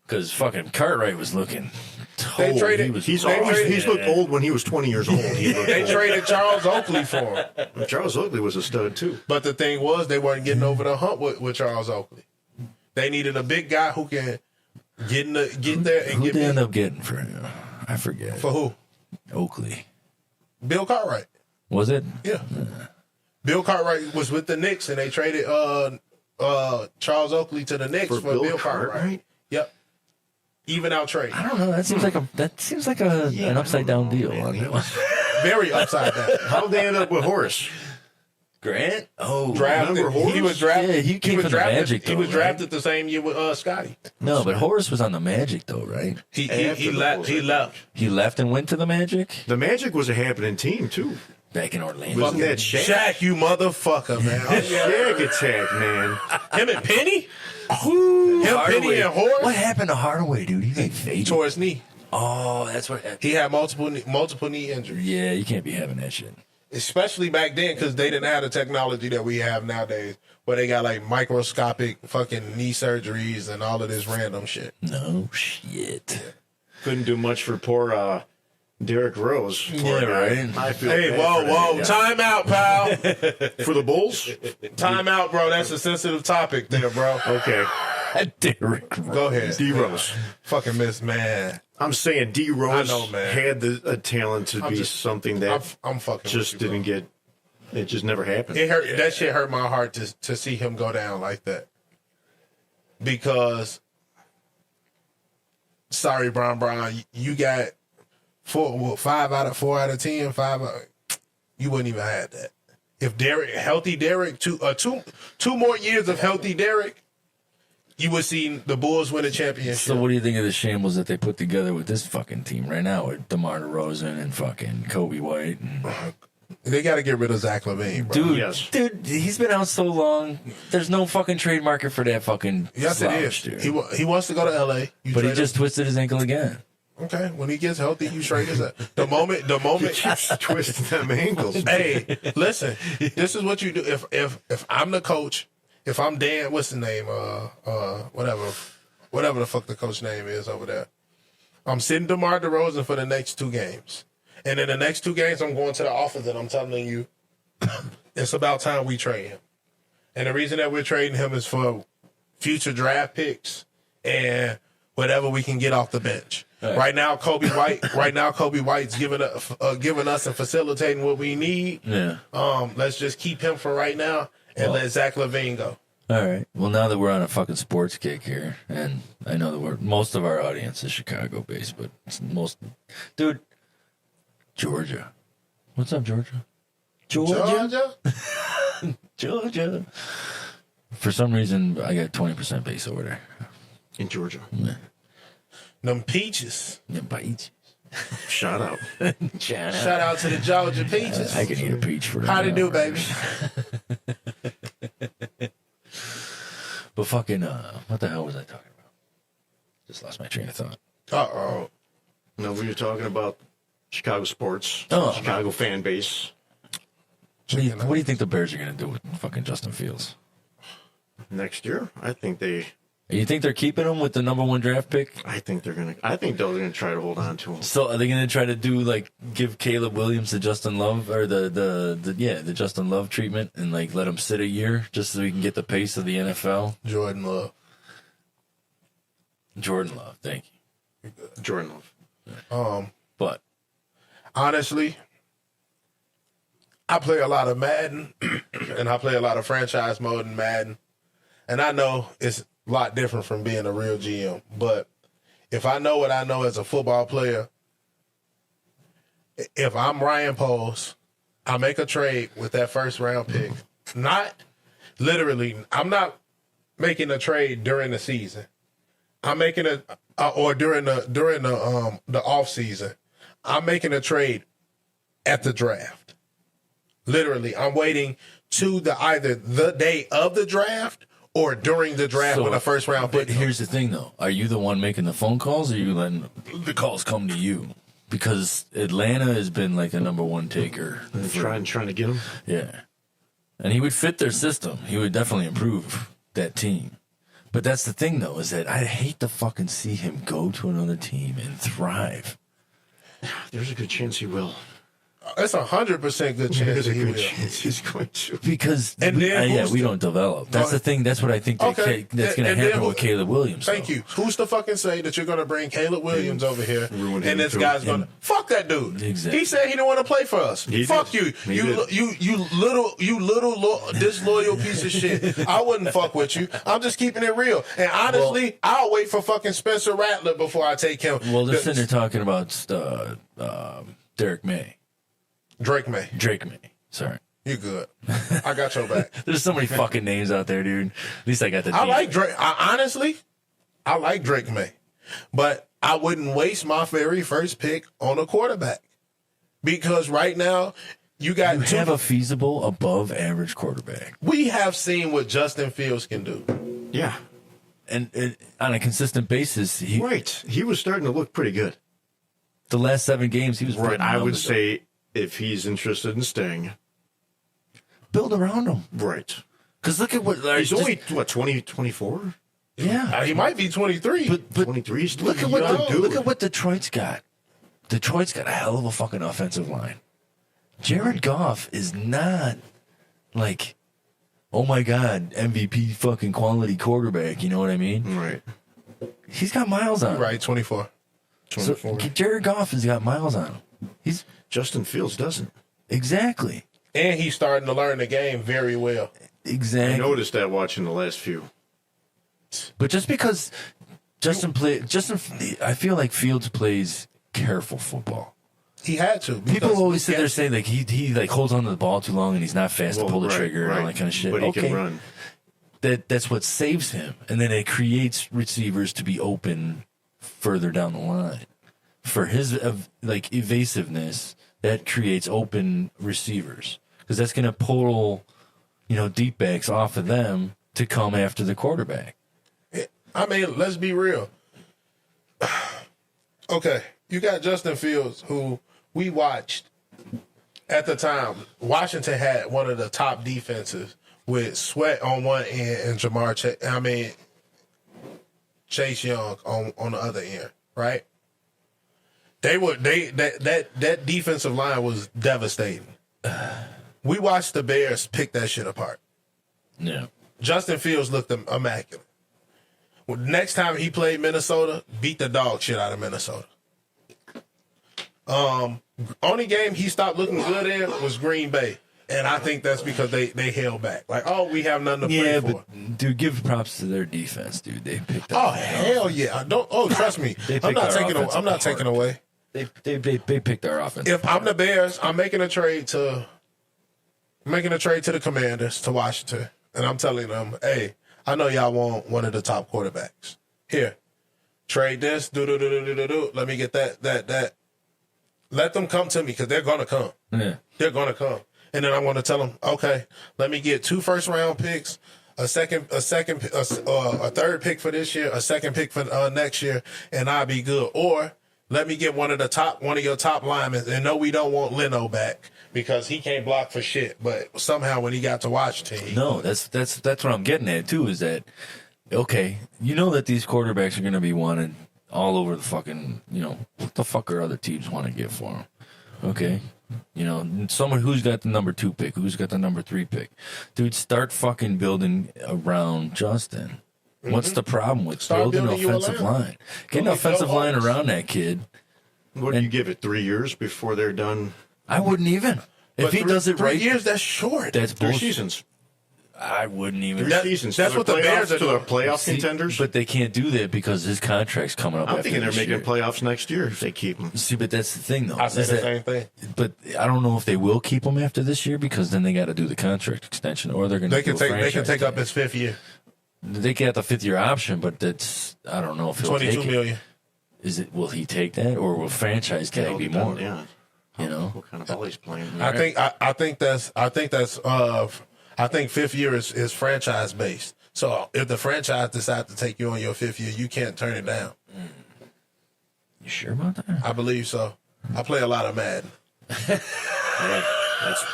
Speaker 6: Because fucking Cartwright was looking.
Speaker 4: They traded.
Speaker 5: He's looked old when he was 20 years old.
Speaker 4: They traded Charles Oakley for him.
Speaker 5: Charles Oakley was a stud too.
Speaker 4: But the thing was, they weren't getting over the hump with Charles Oakley. They needed a big guy who can get there and
Speaker 6: Who
Speaker 4: get
Speaker 6: they end
Speaker 4: me.
Speaker 6: up getting for him? I forget.
Speaker 4: For who?
Speaker 6: Oakley.
Speaker 4: Bill Cartwright.
Speaker 6: Was it?
Speaker 4: Yeah. Bill Cartwright was with the Knicks, and they traded Charles Oakley to the Knicks for Bill Cartwright. Yep. Even out trade.
Speaker 6: I don't know. That seems like an upside down deal. On that one.
Speaker 4: Very upside down.
Speaker 5: How'd they end up with Horace?
Speaker 6: Grant? Oh,
Speaker 4: Drafted.
Speaker 5: remember Horace?
Speaker 4: He was drafted.
Speaker 6: Yeah, he came
Speaker 4: was
Speaker 6: from the
Speaker 4: drafted.
Speaker 6: Magic,
Speaker 4: He
Speaker 6: though,
Speaker 4: was
Speaker 6: right?
Speaker 4: drafted the same year with Scotty.
Speaker 6: no, but Horace was on the Magic though, right?
Speaker 4: He
Speaker 5: After the
Speaker 4: left.
Speaker 5: Bulls,
Speaker 4: He
Speaker 5: I
Speaker 4: left.
Speaker 6: He left and went to the Magic
Speaker 5: The Magic was a happening team too.
Speaker 6: back in Orlando.
Speaker 5: Wasn't that Shaq?
Speaker 4: Shaq, you motherfucker, man.
Speaker 5: Shaq attack, man.
Speaker 4: Him and Penny. Him, Penny, and Horace.
Speaker 6: What happened to Hardaway, dude? He like faded.
Speaker 4: Tore his knee.
Speaker 6: Oh, that's what happened.
Speaker 4: He had multiple knee injuries,
Speaker 6: Yeah, you can't be having that shit.
Speaker 4: especially back then because they didn't have the technology that we have nowadays, where they got like microscopic fucking knee surgeries and all of this random shit.
Speaker 6: No shit.
Speaker 5: Couldn't do much for poor Derrick Rose. Poor
Speaker 6: Yeah,
Speaker 5: guy.
Speaker 6: right.
Speaker 5: I feel
Speaker 4: Hey,
Speaker 5: bad
Speaker 4: whoa,
Speaker 5: for that
Speaker 4: whoa,
Speaker 5: guy.
Speaker 4: time out, pal.
Speaker 5: For the Bulls?
Speaker 4: Time out, bro. That's a sensitive topic there, bro.
Speaker 5: Okay.
Speaker 6: Derrick.
Speaker 4: Go ahead.
Speaker 5: D Rose.
Speaker 4: Fucking miss, man.
Speaker 5: I'm saying D Rose
Speaker 4: I know, man.
Speaker 5: had the talent to be something that
Speaker 4: I'm fucking
Speaker 5: just
Speaker 4: with you,
Speaker 5: didn't get. It just never happened.
Speaker 4: It hurt. That shit hurt my heart to see him go down like that. Because, sorry, Brown, you got 5 out of 4 out of 10. You wouldn't even have that. If healthy Derrick, two more years of healthy Derrick, you would see the Bulls win a championship.
Speaker 6: So what do you think of the shambles that they put together with this fucking team right now with DeMar DeRozan and fucking Kobe White? And...
Speaker 4: They got to get rid of Zach LaVine, bro.
Speaker 6: Dude, he's been out so long. There's no fucking trade market for that fucking
Speaker 4: Yes, it is.
Speaker 6: dude.
Speaker 4: He wants to go to L.A.
Speaker 6: But he just twisted his ankle again.
Speaker 4: Okay, when he gets healthy, you trade his. The moment,
Speaker 5: Twisting them ankles.
Speaker 4: Hey, listen, this is what you do. If I'm the coach, if I'm Dan, what's the name? Whatever the fuck the coach name is over there. I'm sitting DeMar DeRozan for the next 2 games, and in the next 2 games, I'm going to the office and I'm telling you, it's about time we trade him. And the reason that we're trading him is for future draft picks and whatever we can get off the bench. Right now, Kobe White's giving us and facilitating what we need.
Speaker 6: Yeah.
Speaker 4: Let's just keep him for right now and let Zach LaVine go.
Speaker 6: All right. Well, now that we're on a fucking sports kick here, and I know that most of our audience is Chicago-based, but dude, Georgia. What's up, Georgia? Georgia. For some reason, I got 20% base over there.
Speaker 5: In Georgia.
Speaker 6: Yeah.
Speaker 4: Them peaches.
Speaker 6: Yeah, peaches.
Speaker 5: Shout out.
Speaker 4: Shout out to the Georgia peaches.
Speaker 6: I can eat a peach for
Speaker 4: How they do, baby?
Speaker 6: But fucking, what the hell was I talking about? Just lost my train of thought.
Speaker 4: Uh-oh.
Speaker 5: No, we were talking about Chicago sports,
Speaker 6: Oh.
Speaker 5: Chicago fan base.
Speaker 6: What do you think the Bears are going to do with fucking Justin Fields?
Speaker 5: Next year, I think
Speaker 6: You think they're keeping him with the number 1 draft pick?
Speaker 5: they're gonna try to hold on to him.
Speaker 6: So are they going to try to do like give Caleb Williams the Justin Love or the Justin Love treatment and like let him sit a year just so he can get the pace of the NFL?
Speaker 4: Jordan Love.
Speaker 6: Jordan Love, thank you.
Speaker 5: Jordan Love.
Speaker 6: But
Speaker 4: Honestly, I play a lot of Madden, and I play a lot of franchise mode in Madden. And I know it's a lot different from being a real GM. But if I know what I know as a football player, if I'm Ryan Poles, I make a trade with that first round pick. Not literally, I'm not making a trade during the season. I'm making or during the off season. I'm making a trade at the draft. Literally, I'm waiting to either the day of the draft or during the draft when the first round pick.
Speaker 6: But here's the thing, though: are you the one making the phone calls, or are you letting the calls come to you? Because Atlanta has been like a number 1 taker,
Speaker 5: Trying to get him.
Speaker 6: yeah, and he would fit their system. He would definitely improve that team. But that's the thing, though, is that I hate to fucking see him go to another team and thrive.
Speaker 5: There's a good chance he will.
Speaker 4: It's 100% good chance
Speaker 5: There's a
Speaker 4: that he
Speaker 5: good
Speaker 4: will.
Speaker 5: chance he's going to.
Speaker 6: Because
Speaker 4: And then
Speaker 6: we don't develop. That's the thing. That's what I think that's going to
Speaker 4: And
Speaker 6: happen
Speaker 4: then
Speaker 6: with Caleb Williams.
Speaker 4: Thank
Speaker 6: though.
Speaker 4: you. Who's to fucking say that you're going to bring Caleb Williams over here
Speaker 5: ruin him
Speaker 4: and this
Speaker 5: too.
Speaker 4: guy's going to fuck that dude?
Speaker 6: Exactly.
Speaker 4: He said he didn't want to play for us.
Speaker 5: He
Speaker 4: Fuck
Speaker 5: did.
Speaker 4: you.
Speaker 5: He
Speaker 4: You little disloyal piece of shit. I wouldn't fuck with you. I'm just keeping it real. And honestly, I'll wait for fucking Spencer Rattler before I take him.
Speaker 6: Well, they're sitting there talking about Drake May.
Speaker 4: Drake May.
Speaker 6: Sorry.
Speaker 4: You good. I got your back.
Speaker 6: There's so many fucking names out there, dude. At least I got the
Speaker 4: I
Speaker 6: name.
Speaker 4: like Drake. Honestly, I like Drake May. But I wouldn't waste my very first pick on a quarterback. Because right now, you got
Speaker 6: You have a feasible above average quarterback.
Speaker 4: we have seen what Justin Fields can do.
Speaker 5: Yeah.
Speaker 6: And on a consistent basis,
Speaker 5: Right. He was starting to look pretty good.
Speaker 6: the last 7 games, he was
Speaker 5: Right.
Speaker 6: putting
Speaker 5: I would
Speaker 6: numbers
Speaker 5: say if he's interested in staying.
Speaker 6: up. Build around him.
Speaker 5: Right.
Speaker 6: Because look at what...
Speaker 5: He's only, 20, 24?
Speaker 6: Yeah.
Speaker 4: He might be 23.
Speaker 6: But
Speaker 5: 23? Still
Speaker 6: look at what
Speaker 5: young dude.
Speaker 6: look at what Detroit's got. Detroit's got a hell of a fucking offensive line. Jared Goff is not like, oh my god, MVP fucking quality quarterback. You know what I mean?
Speaker 5: Right.
Speaker 6: He's got miles on him.
Speaker 4: Right, 24.
Speaker 6: So, Jared Goff has got miles on him. He's
Speaker 5: Justin Fields doesn't.
Speaker 6: exactly,
Speaker 4: And he's starting to learn the game very well.
Speaker 5: I
Speaker 6: exactly.
Speaker 5: noticed that watching the last few.
Speaker 6: But just because Justin, I feel like Fields plays careful football.
Speaker 4: He had to.
Speaker 6: People
Speaker 4: because
Speaker 6: always sit there saying like he like holds on to the ball too long and he's not fast to pull the
Speaker 5: right,
Speaker 6: trigger and all
Speaker 5: right.
Speaker 6: that kind of shit.
Speaker 5: But he can run.
Speaker 6: That's what saves him, and then it creates receivers to be open further down the line. For his like evasiveness, that creates open receivers because that's going to pull, deep backs off of them to come after the quarterback.
Speaker 4: I mean, let's be real. Okay, you got Justin Fields, who we watched at the time. Washington had one of the top defenses with Sweat on one end and Chase Young on the other end, right? That defensive line was devastating. We watched the Bears pick that shit apart.
Speaker 6: Yeah.
Speaker 4: Justin Fields looked immaculate. Well, next time he played Minnesota, beat the dog shit out of Minnesota. Only game he stopped looking good in was Green Bay. And I think that's because they held back. Like, we have nothing to play for.
Speaker 6: But dude, give props to their defense, dude. They picked up.
Speaker 4: Oh, hell yeah. Trust me.
Speaker 6: They
Speaker 4: I'm not
Speaker 6: picked our
Speaker 4: taking
Speaker 6: offense
Speaker 4: away.
Speaker 6: They picked our offense.
Speaker 4: If I'm the Bears, I'm making a trade to the Commanders, to Washington. And I'm telling them, hey, I know y'all want one of the top quarterbacks. Here, trade this, do. Let me get that. Let them come to me because they're gonna come.
Speaker 6: Yeah.
Speaker 4: They're gonna come, and then I want to tell them, okay, let me get 2 first-round picks, a third pick for this year, a second pick for next year, and I'll be good. Or let me get one of your top linemen, and no, we don't want Leno back because he can't block for shit. But somehow when he got to Washington,
Speaker 6: No, that's what I'm getting at too. Is that okay? You know that these quarterbacks are going to be wanted all over the fucking. What the fuck are other teams want to get for them? Okay. Someone who's got the number 2 pick, who's got the number 3 pick. Dude, start fucking building around Justin. What's the problem with building an offensive line? Get an offensive line around that kid.
Speaker 5: What do you give it? 3 years before they're done?
Speaker 6: I wouldn't even. If he does it
Speaker 4: 3
Speaker 6: right,
Speaker 4: years, that's short.
Speaker 6: that's
Speaker 5: 3
Speaker 6: bullshit.
Speaker 5: seasons.
Speaker 6: I wouldn't even.
Speaker 5: 3 seasons.
Speaker 4: that's
Speaker 5: So
Speaker 4: what
Speaker 5: they're
Speaker 4: the Bears are
Speaker 5: playoffs, so they're
Speaker 4: doing.
Speaker 5: playoff contenders.
Speaker 6: But they can't do that because his contract's coming up.
Speaker 5: I'm
Speaker 6: after
Speaker 5: thinking they're
Speaker 6: this
Speaker 5: making
Speaker 6: year.
Speaker 5: playoffs next year if they keep them.
Speaker 6: See, but that's the thing, though.
Speaker 4: I said
Speaker 6: is
Speaker 4: the
Speaker 6: that-
Speaker 4: same thing.
Speaker 6: But I don't know if they will keep him after this year because then they got to do the contract extension, or they're going to.
Speaker 4: They can take up his 5th year,
Speaker 6: They get the 5th-year option, but that's I don't know if he'll take
Speaker 4: $22
Speaker 6: it.
Speaker 4: million.
Speaker 6: Is it? Will he take that, or will franchise tag be more?
Speaker 5: Yeah.
Speaker 6: You know,
Speaker 5: What kind of ball he's playing?
Speaker 4: I think 5th year is franchise based. So if the franchise decides to take you on your 5th year, you can't turn it down.
Speaker 6: you sure about that?
Speaker 4: I believe so. I play a lot of Madden.
Speaker 5: Yeah,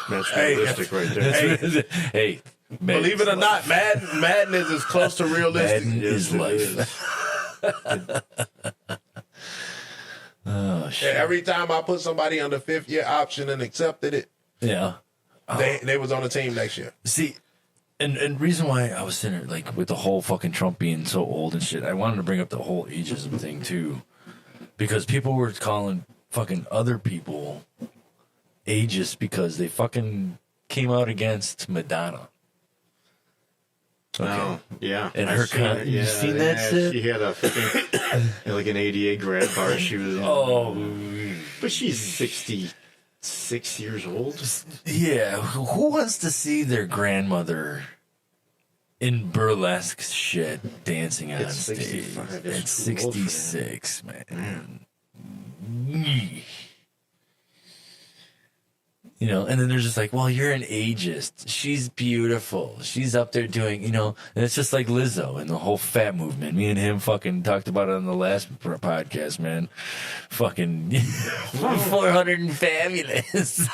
Speaker 5: that's
Speaker 4: Hey,
Speaker 5: realistic right there.
Speaker 4: Hey,
Speaker 6: Hey,
Speaker 4: believe it or not, Madden is as close to realistic.
Speaker 6: Madden is
Speaker 5: Yes, it
Speaker 6: life. Oh
Speaker 4: And
Speaker 6: shit!
Speaker 4: every time I put somebody on the 5th year option and accepted it,
Speaker 6: Yeah.
Speaker 4: they was on the team next year.
Speaker 6: See, and reason why I was sitting there, like with the whole fucking Trump being so old and shit, I wanted to bring up the whole ageism thing too, because people were calling fucking other people ageist because they fucking came out against Madonna.
Speaker 5: Oh, yeah.
Speaker 6: And
Speaker 5: I've
Speaker 6: her
Speaker 5: seen it.
Speaker 6: you seen that shit?
Speaker 5: She had a fucking, like an 88 grad bar she was in.
Speaker 6: Oh,
Speaker 5: But she's 66 years old.
Speaker 6: yeah. Who wants to see their grandmother in burlesque shit dancing on
Speaker 5: At
Speaker 6: stage?
Speaker 5: 65, that's
Speaker 6: At
Speaker 5: too old for that.
Speaker 6: 66, man. And then they're just like, well, you're an ageist. She's beautiful. She's up there doing, and it's just like Lizzo and the whole fat movement. Me and him fucking talked about it on the last podcast, man. Fucking 400 and fabulous.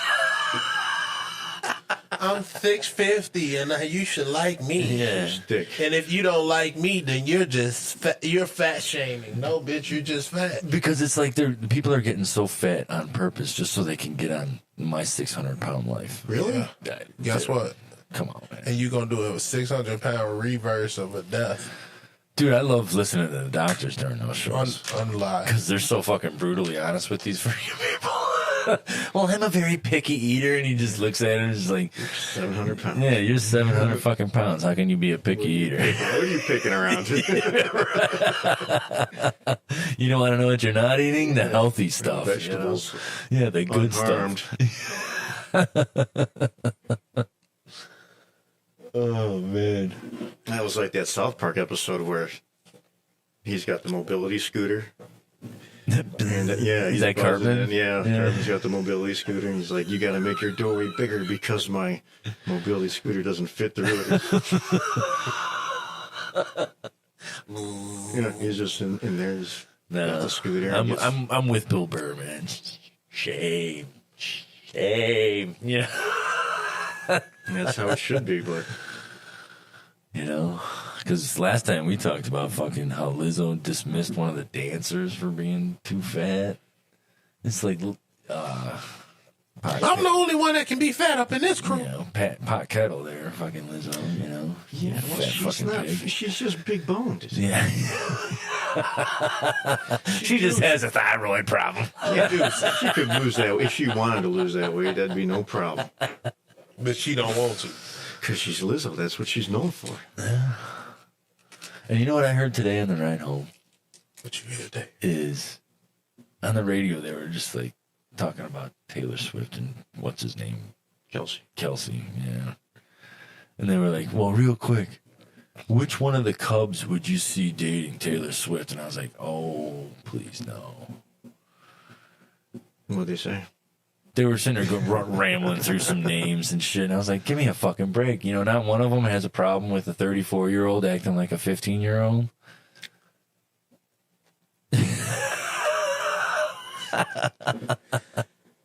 Speaker 4: I'm 650 and you should like me.
Speaker 6: Yeah.
Speaker 5: Dick.
Speaker 4: And if you don't like me, then you're just you're fat shaming. No, bitch, you're just fat.
Speaker 6: Because it's like people are getting so fat on purpose just so they can get on my 600-pound life.
Speaker 5: Really?
Speaker 4: Guess what?
Speaker 6: Come on, man.
Speaker 4: And you gonna do a 600-pound reverse of a death.
Speaker 6: Dude, I love listening to the doctors during those shows.
Speaker 4: Unlive.
Speaker 6: Because they're so fucking brutally honest with these freaking people. Well, I'm a very picky eater, and he just looks at it and is like,
Speaker 5: 700 pounds.
Speaker 6: yeah, you're 700 fucking pounds. How can you be a picky eater?
Speaker 5: What are you picking around?
Speaker 6: You don't want to know what you're not eating? The healthy stuff.
Speaker 5: Vegetables.
Speaker 6: Yeah, the good
Speaker 5: Unharmed.
Speaker 6: stuff. Oh, man.
Speaker 5: That was like that South Park episode where he's got the mobility scooter. And yeah,
Speaker 6: Is
Speaker 5: he's
Speaker 6: that
Speaker 5: buzzing
Speaker 6: Cartman?
Speaker 5: in. Yeah, Cartman's got the mobility scooter, and he's like, "You got to make your doorway bigger because my mobility scooter doesn't fit through it." He's just in there. He's got the scooter. and gets-
Speaker 6: I'm with Bill Burr, man. Shame. Yeah.
Speaker 5: that's how it should be, but
Speaker 6: Because last time we talked about fucking how Lizzo dismissed one of the dancers for being too fat. It's like,
Speaker 4: I'm the only one that can be fat up in this crew.
Speaker 6: pot kettle there, fucking Lizzo,
Speaker 5: yeah, well,
Speaker 6: fat
Speaker 5: she's
Speaker 6: fucking
Speaker 5: not.
Speaker 6: pig.
Speaker 5: She's just big boned.
Speaker 6: Yeah. She just has a thyroid problem.
Speaker 5: Yeah, dude, she could lose that. If she wanted to lose that weight, that'd be no problem.
Speaker 4: But she don't want to.
Speaker 5: Because she's Lizzo. That's what she's known for.
Speaker 6: And you know what I heard today on the ride home?
Speaker 4: What you hear today?
Speaker 6: Is on the radio they were just like talking about Taylor Swift and what's his name?
Speaker 5: Kelsey.
Speaker 6: Kelsey, yeah. And they were like, well, real quick, which one of the Cubs would you see dating Taylor Swift? And I was like, oh, please no.
Speaker 5: What'd they say?
Speaker 6: They were sitting there rambling through some names and shit. And I was like, give me a fucking break. You know, not one of them has a problem with a 34-year-old acting like a 15-year-old.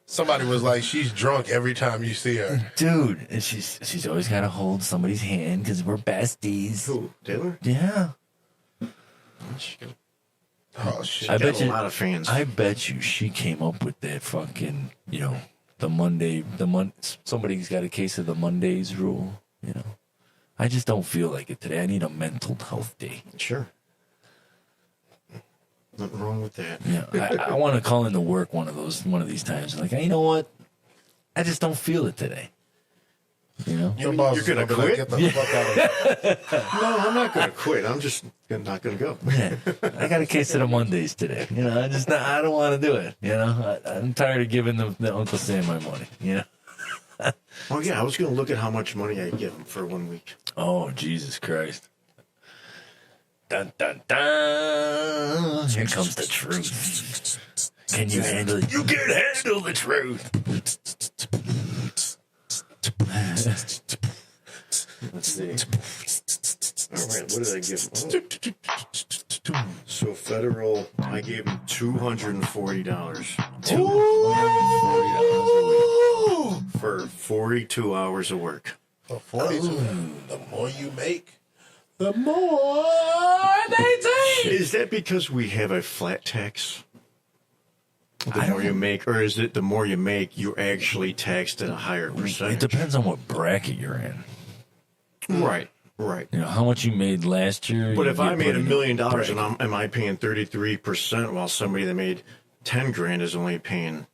Speaker 4: Somebody was like, she's drunk every time you see her.
Speaker 6: Dude, and she's always got to hold somebody's hand because we're besties.
Speaker 5: Who? Taylor?
Speaker 6: Yeah.
Speaker 4: Oh, shit.
Speaker 6: I bet
Speaker 5: a
Speaker 6: you,
Speaker 5: lot of fans.
Speaker 6: I bet you she came up with that fucking, you know, somebody's got a case of the Mondays rule, you know. I just don't feel like it today. I need a mental health day.
Speaker 5: Sure. Nothing wrong with that.
Speaker 6: Yeah, I want to call into work one of these times. Like, hey, you know what? I just don't feel it today. You know,
Speaker 4: Your boss
Speaker 5: you're gonna
Speaker 4: be
Speaker 5: quit?
Speaker 4: Like, get the fuck out of here.
Speaker 5: No, I'm not going to quit. I'm just not going to go.
Speaker 6: yeah, I got a case of the Mondays today. You know, I don't want to do it. You know, I'm tired of giving the Uncle Sam my money. You know.
Speaker 5: Oh, yeah, I was going to look at how much money I give him for 1 week.
Speaker 6: Oh, Jesus Christ. Dun, dun, dun. Here comes the truth. Can you handle it? You can't handle the truth. Let's see.
Speaker 5: All right, what did I give him? Oh. So federal, I gave him $240 for 42 hours of work.
Speaker 4: For 42, the more you make, the more they take.
Speaker 5: Is that because we have a flat tax? The more you make, or is it the more you make, you're actually taxed at a higher percentage?
Speaker 6: It depends on what bracket you're in.
Speaker 5: Right. You
Speaker 6: know, how much you made last year.
Speaker 5: But if I made $1 million and am I paying 33% while somebody that made 10 grand is only paying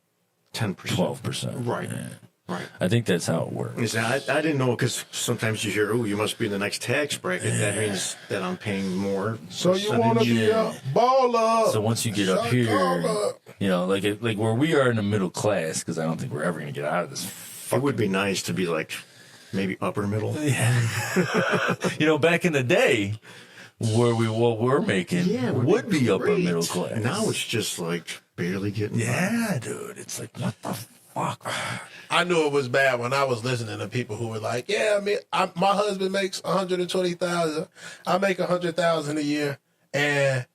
Speaker 5: 10%?
Speaker 6: 12%.
Speaker 5: Right.
Speaker 6: Yeah.
Speaker 5: Right.
Speaker 6: I think that's how it works.
Speaker 5: Is that, I didn't know because sometimes you hear, oh, you must be in the next tax bracket. That means that I'm paying more.
Speaker 4: So you want to be a baller.
Speaker 6: So once you get up here, you know, like where we are in the middle class, because I don't think we're ever going to get out of this.
Speaker 5: It would be nice to be like maybe upper middle.
Speaker 6: Yeah. You know, back in the day, what we're making would be upper middle class.
Speaker 5: Now it's just like barely getting by.
Speaker 6: Yeah, dude. It's like, what the fuck?
Speaker 4: I knew it was bad when I was listening to people who were like, "Yeah, I mean, my husband makes $120,000. I make $100,000 a year, and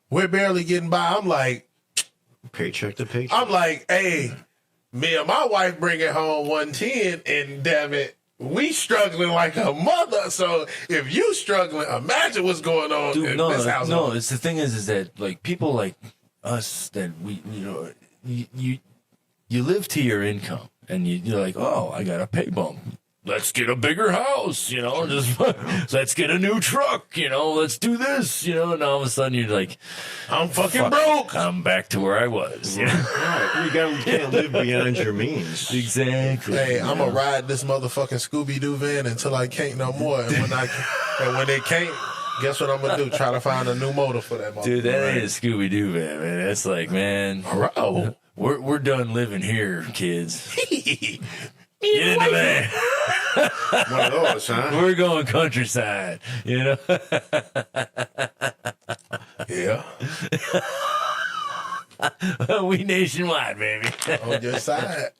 Speaker 4: we're barely getting by." I'm like,
Speaker 5: paycheck to paycheck.
Speaker 4: I'm like, hey, me and my wife bringing home 110, and damn it, we struggling like a mother. So if you struggling, imagine what's going on.
Speaker 6: Dude,
Speaker 4: in
Speaker 6: no,
Speaker 4: this household.
Speaker 6: no. It's the thing is that like people like us that we, you know, you live to your income. And you're like, oh, I got a pay bump. Let's get a bigger house, you know, just let's get a new truck, you know, let's do this, you know, and all of a sudden you're like,
Speaker 4: I'm fucking broke.
Speaker 6: I'm back to where I was. You know?
Speaker 5: Right. You can't live beyond your means.
Speaker 6: Exactly.
Speaker 4: Hey, I'm gonna ride this motherfucking Scooby-Doo van until I can't no more. And when it can't, guess what I'm gonna do? Try to find a new motor for that motherfucker.
Speaker 6: Dude, that ain't a Scooby-Doo van, man. That's like, man, we're done living here, kids. Get in the van.
Speaker 5: One of those, huh?
Speaker 6: We're going countryside, you know?
Speaker 4: Yeah.
Speaker 6: We nationwide, baby.
Speaker 4: On your side.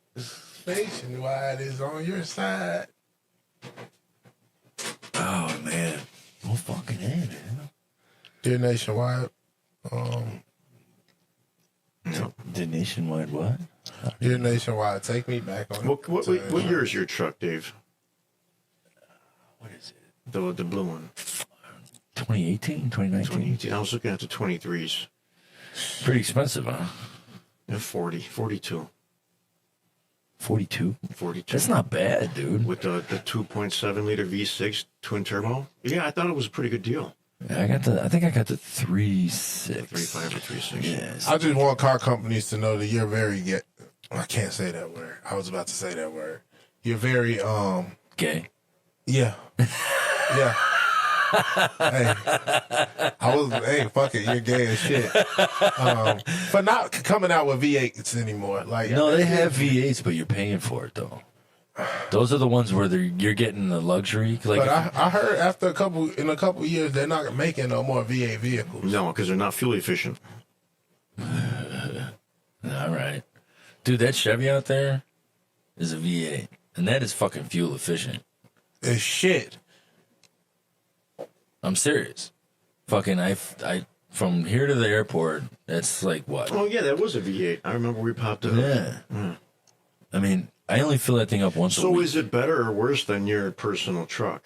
Speaker 4: Nationwide is on your side.
Speaker 6: Oh, man. Oh, fucking hey, man.
Speaker 4: Dear Nationwide,
Speaker 6: The nationwide what?
Speaker 4: Dear Nationwide, take me back on
Speaker 5: What year is your truck, Dave?
Speaker 6: What is it?
Speaker 5: The blue one.
Speaker 6: 2018, 2019.
Speaker 5: 2018. I was looking at the 23s.
Speaker 6: Pretty expensive, huh?
Speaker 5: Yeah, 42.
Speaker 6: 42?
Speaker 5: 42.
Speaker 6: That's not bad, dude.
Speaker 5: With the 2.7 liter V6 twin turbo. Yeah, I thought it was a pretty good deal.
Speaker 6: I think I got the 3.6.
Speaker 5: 3.5 or 3.6.
Speaker 6: Yes.
Speaker 4: I just want car companies to know that you're very I can't say that word. I was about to say that word. You're very
Speaker 6: Gay.
Speaker 4: Yeah. Yeah. Hey, fuck it, you're gay as shit. For not coming out with V8s anymore. Like,
Speaker 6: No, they have V8s, but you're paying for it though. Those are the ones where you're getting the luxury. Like,
Speaker 4: But I heard after in a couple years, they're not making no more V8 vehicles.
Speaker 5: No, because they're not fuel efficient.
Speaker 6: all right, dude, that Chevy out there is a V8, and that is fucking fuel efficient.
Speaker 4: It's shit.
Speaker 6: I'm serious. Fucking, I from here to the airport, that's like what?
Speaker 5: Oh yeah, that was a V8. I remember we popped it up.
Speaker 6: Yeah. I mean, I only fill that thing up once a
Speaker 5: So
Speaker 6: week.
Speaker 5: is it better or worse than your personal truck?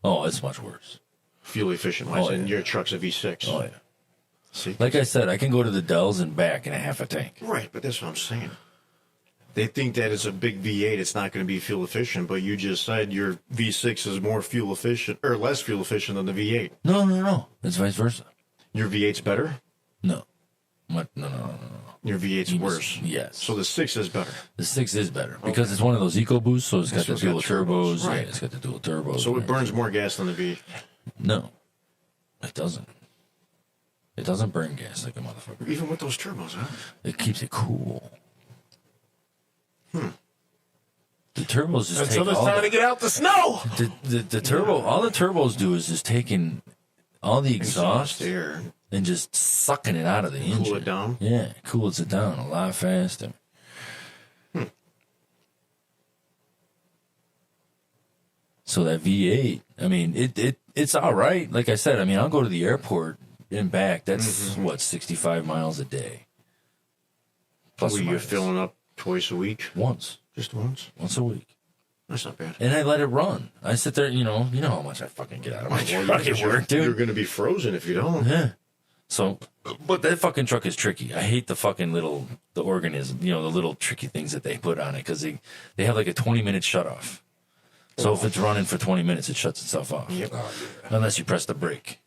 Speaker 6: Oh, it's much worse.
Speaker 5: Fuel efficient wise,
Speaker 6: Oh, yeah.
Speaker 5: and your truck's a V6.
Speaker 6: Oh, yeah.
Speaker 5: See?
Speaker 6: Like I said, I can go to the Dells and back in a half a tank.
Speaker 5: Right, but that's what I'm saying. They think that it's a big V8, it's not going to be fuel efficient, but you just said your V6 is more fuel efficient or less fuel efficient than the V8.
Speaker 6: No. It's vice versa.
Speaker 5: Your V8's better?
Speaker 6: No. What? No.
Speaker 5: Your V8's worse.
Speaker 6: Yes.
Speaker 5: So the 6 is better.
Speaker 6: The 6 is better because it's one of those EcoBoosts, so it's got the
Speaker 5: It's
Speaker 6: dual
Speaker 5: got turbos,
Speaker 6: turbos.
Speaker 5: right.
Speaker 6: Yeah, it's got the dual turbos.
Speaker 5: So it
Speaker 6: man.
Speaker 5: burns more gas than the V8.
Speaker 6: No, it doesn't. It doesn't burn gas like a motherfucker.
Speaker 5: Even with those turbos, huh?
Speaker 6: It keeps it cool. The turbos just
Speaker 4: Until
Speaker 6: take
Speaker 4: it's
Speaker 6: all
Speaker 4: time
Speaker 6: the,
Speaker 4: to get out the snow.
Speaker 6: the turbo. All the turbos do is just taking all the exhaust
Speaker 5: air.
Speaker 6: and just sucking it out of the engine.
Speaker 5: Cool it down?
Speaker 6: Yeah, it cools it down a lot faster. So that V8, I mean, it's all right. Like I said, I mean, I'll go to the airport and back. That's what 65 miles a day. Plus
Speaker 5: Were
Speaker 6: or
Speaker 5: you
Speaker 6: minus.
Speaker 5: filling up twice a week?
Speaker 6: once
Speaker 5: Just once?
Speaker 6: a week.
Speaker 5: That's not bad.
Speaker 6: And I let it run. I sit there, you know how much I fucking get out of my truck at work,
Speaker 5: You're
Speaker 6: dude.
Speaker 5: going to be frozen if you don't.
Speaker 6: Yeah. So, but that fucking truck is tricky. I hate the fucking the organism, the little tricky things that they put on it because they have like a 20-minute shut off. So if it's running for 20 minutes, it shuts itself off.
Speaker 5: Yep.
Speaker 6: Unless you press the brake.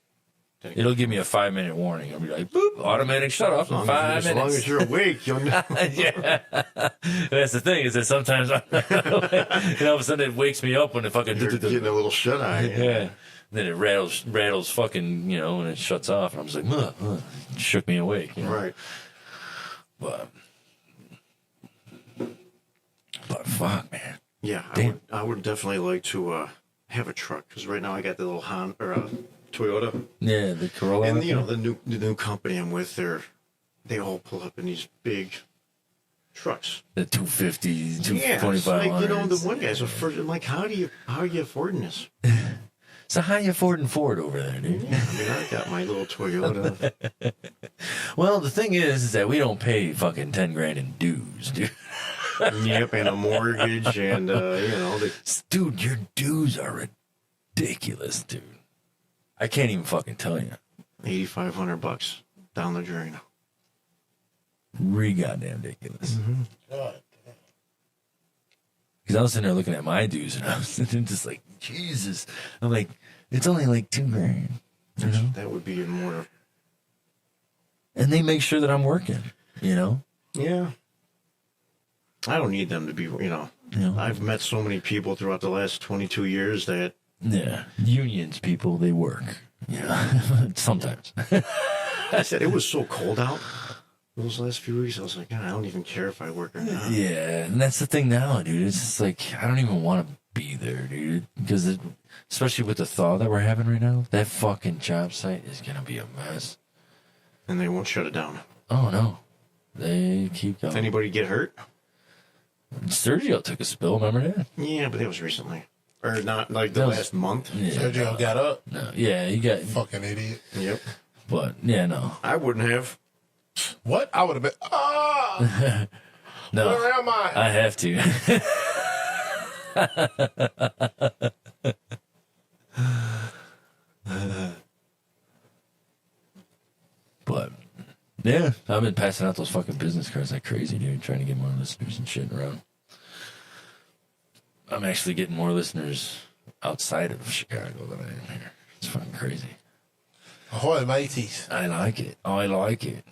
Speaker 6: It'll give me a 5-minute warning. I'll be like, boop, automatic shut off in 5 minutes.
Speaker 5: As long as you're awake, you'll know.
Speaker 6: Yeah. That's the thing is that sometimes, all of a sudden it wakes me up when it fucking...
Speaker 5: You're getting a little shut-eye.
Speaker 6: Yeah. Then it rattles fucking, and it shuts off. And I'm just like, it shook me awake.
Speaker 5: Right.
Speaker 6: But fuck, man.
Speaker 5: Yeah,
Speaker 6: Damn.
Speaker 5: I would definitely like to have a truck because right now I got the little Toyota,
Speaker 6: Yeah, the Corolla.
Speaker 5: and the new company I'm with, they all pull up in these big trucks.
Speaker 6: The 250,
Speaker 5: Yeah, it's
Speaker 6: 225.
Speaker 5: like the one guy's I'm like, how are you affording this?
Speaker 6: So how you affording Ford over there, dude?
Speaker 5: Yeah, I mean, I got my little Toyota.
Speaker 6: Well, the thing is that we don't pay fucking 10 grand in dues, dude.
Speaker 5: Yep, and a mortgage, and
Speaker 6: Dude, your dues are ridiculous, dude. I can't even fucking tell you.
Speaker 5: $8,500 down the drain.
Speaker 6: Goddamn ridiculous. Because I was sitting there looking at my dues, and I was just like, Jesus. I'm like, it's only like $2 grand. You know?
Speaker 5: That would be more.
Speaker 6: And they make sure that I'm working,
Speaker 5: Yeah. I don't need them to be, I've met so many people throughout the last 22 years that.
Speaker 6: Yeah. Unions, people, they work. Yeah. Sometimes.
Speaker 5: I said it was so cold out those last few weeks. I was like, God, I don't even care if I work or not.
Speaker 6: Yeah. And that's the thing now, dude. It's just like, I don't even want to be there, dude. Because especially with the thaw that we're having right now, that fucking job site is going to be a mess.
Speaker 5: And they won't shut it down.
Speaker 6: Oh, no. They keep going.
Speaker 5: Did anybody get hurt?
Speaker 6: Sergio took a spill, remember that?
Speaker 5: Yeah, but that was recently. Or not like the
Speaker 6: That was-
Speaker 5: last month.
Speaker 6: Yeah.
Speaker 4: Sergio got up.
Speaker 6: No. Yeah, he got...
Speaker 4: Fucking idiot.
Speaker 5: Yep.
Speaker 6: But, yeah, no.
Speaker 5: I wouldn't have.
Speaker 4: What? I would have been. Ah!
Speaker 6: No.
Speaker 4: Where am I?
Speaker 6: I have to. But yeah, I've been passing out those fucking business cards like crazy, dude, trying to get more listeners and shit around. I'm actually getting more listeners outside of Chicago than I am here. It's fucking crazy.
Speaker 4: Ahoy, mateys.
Speaker 6: I like it. I like it.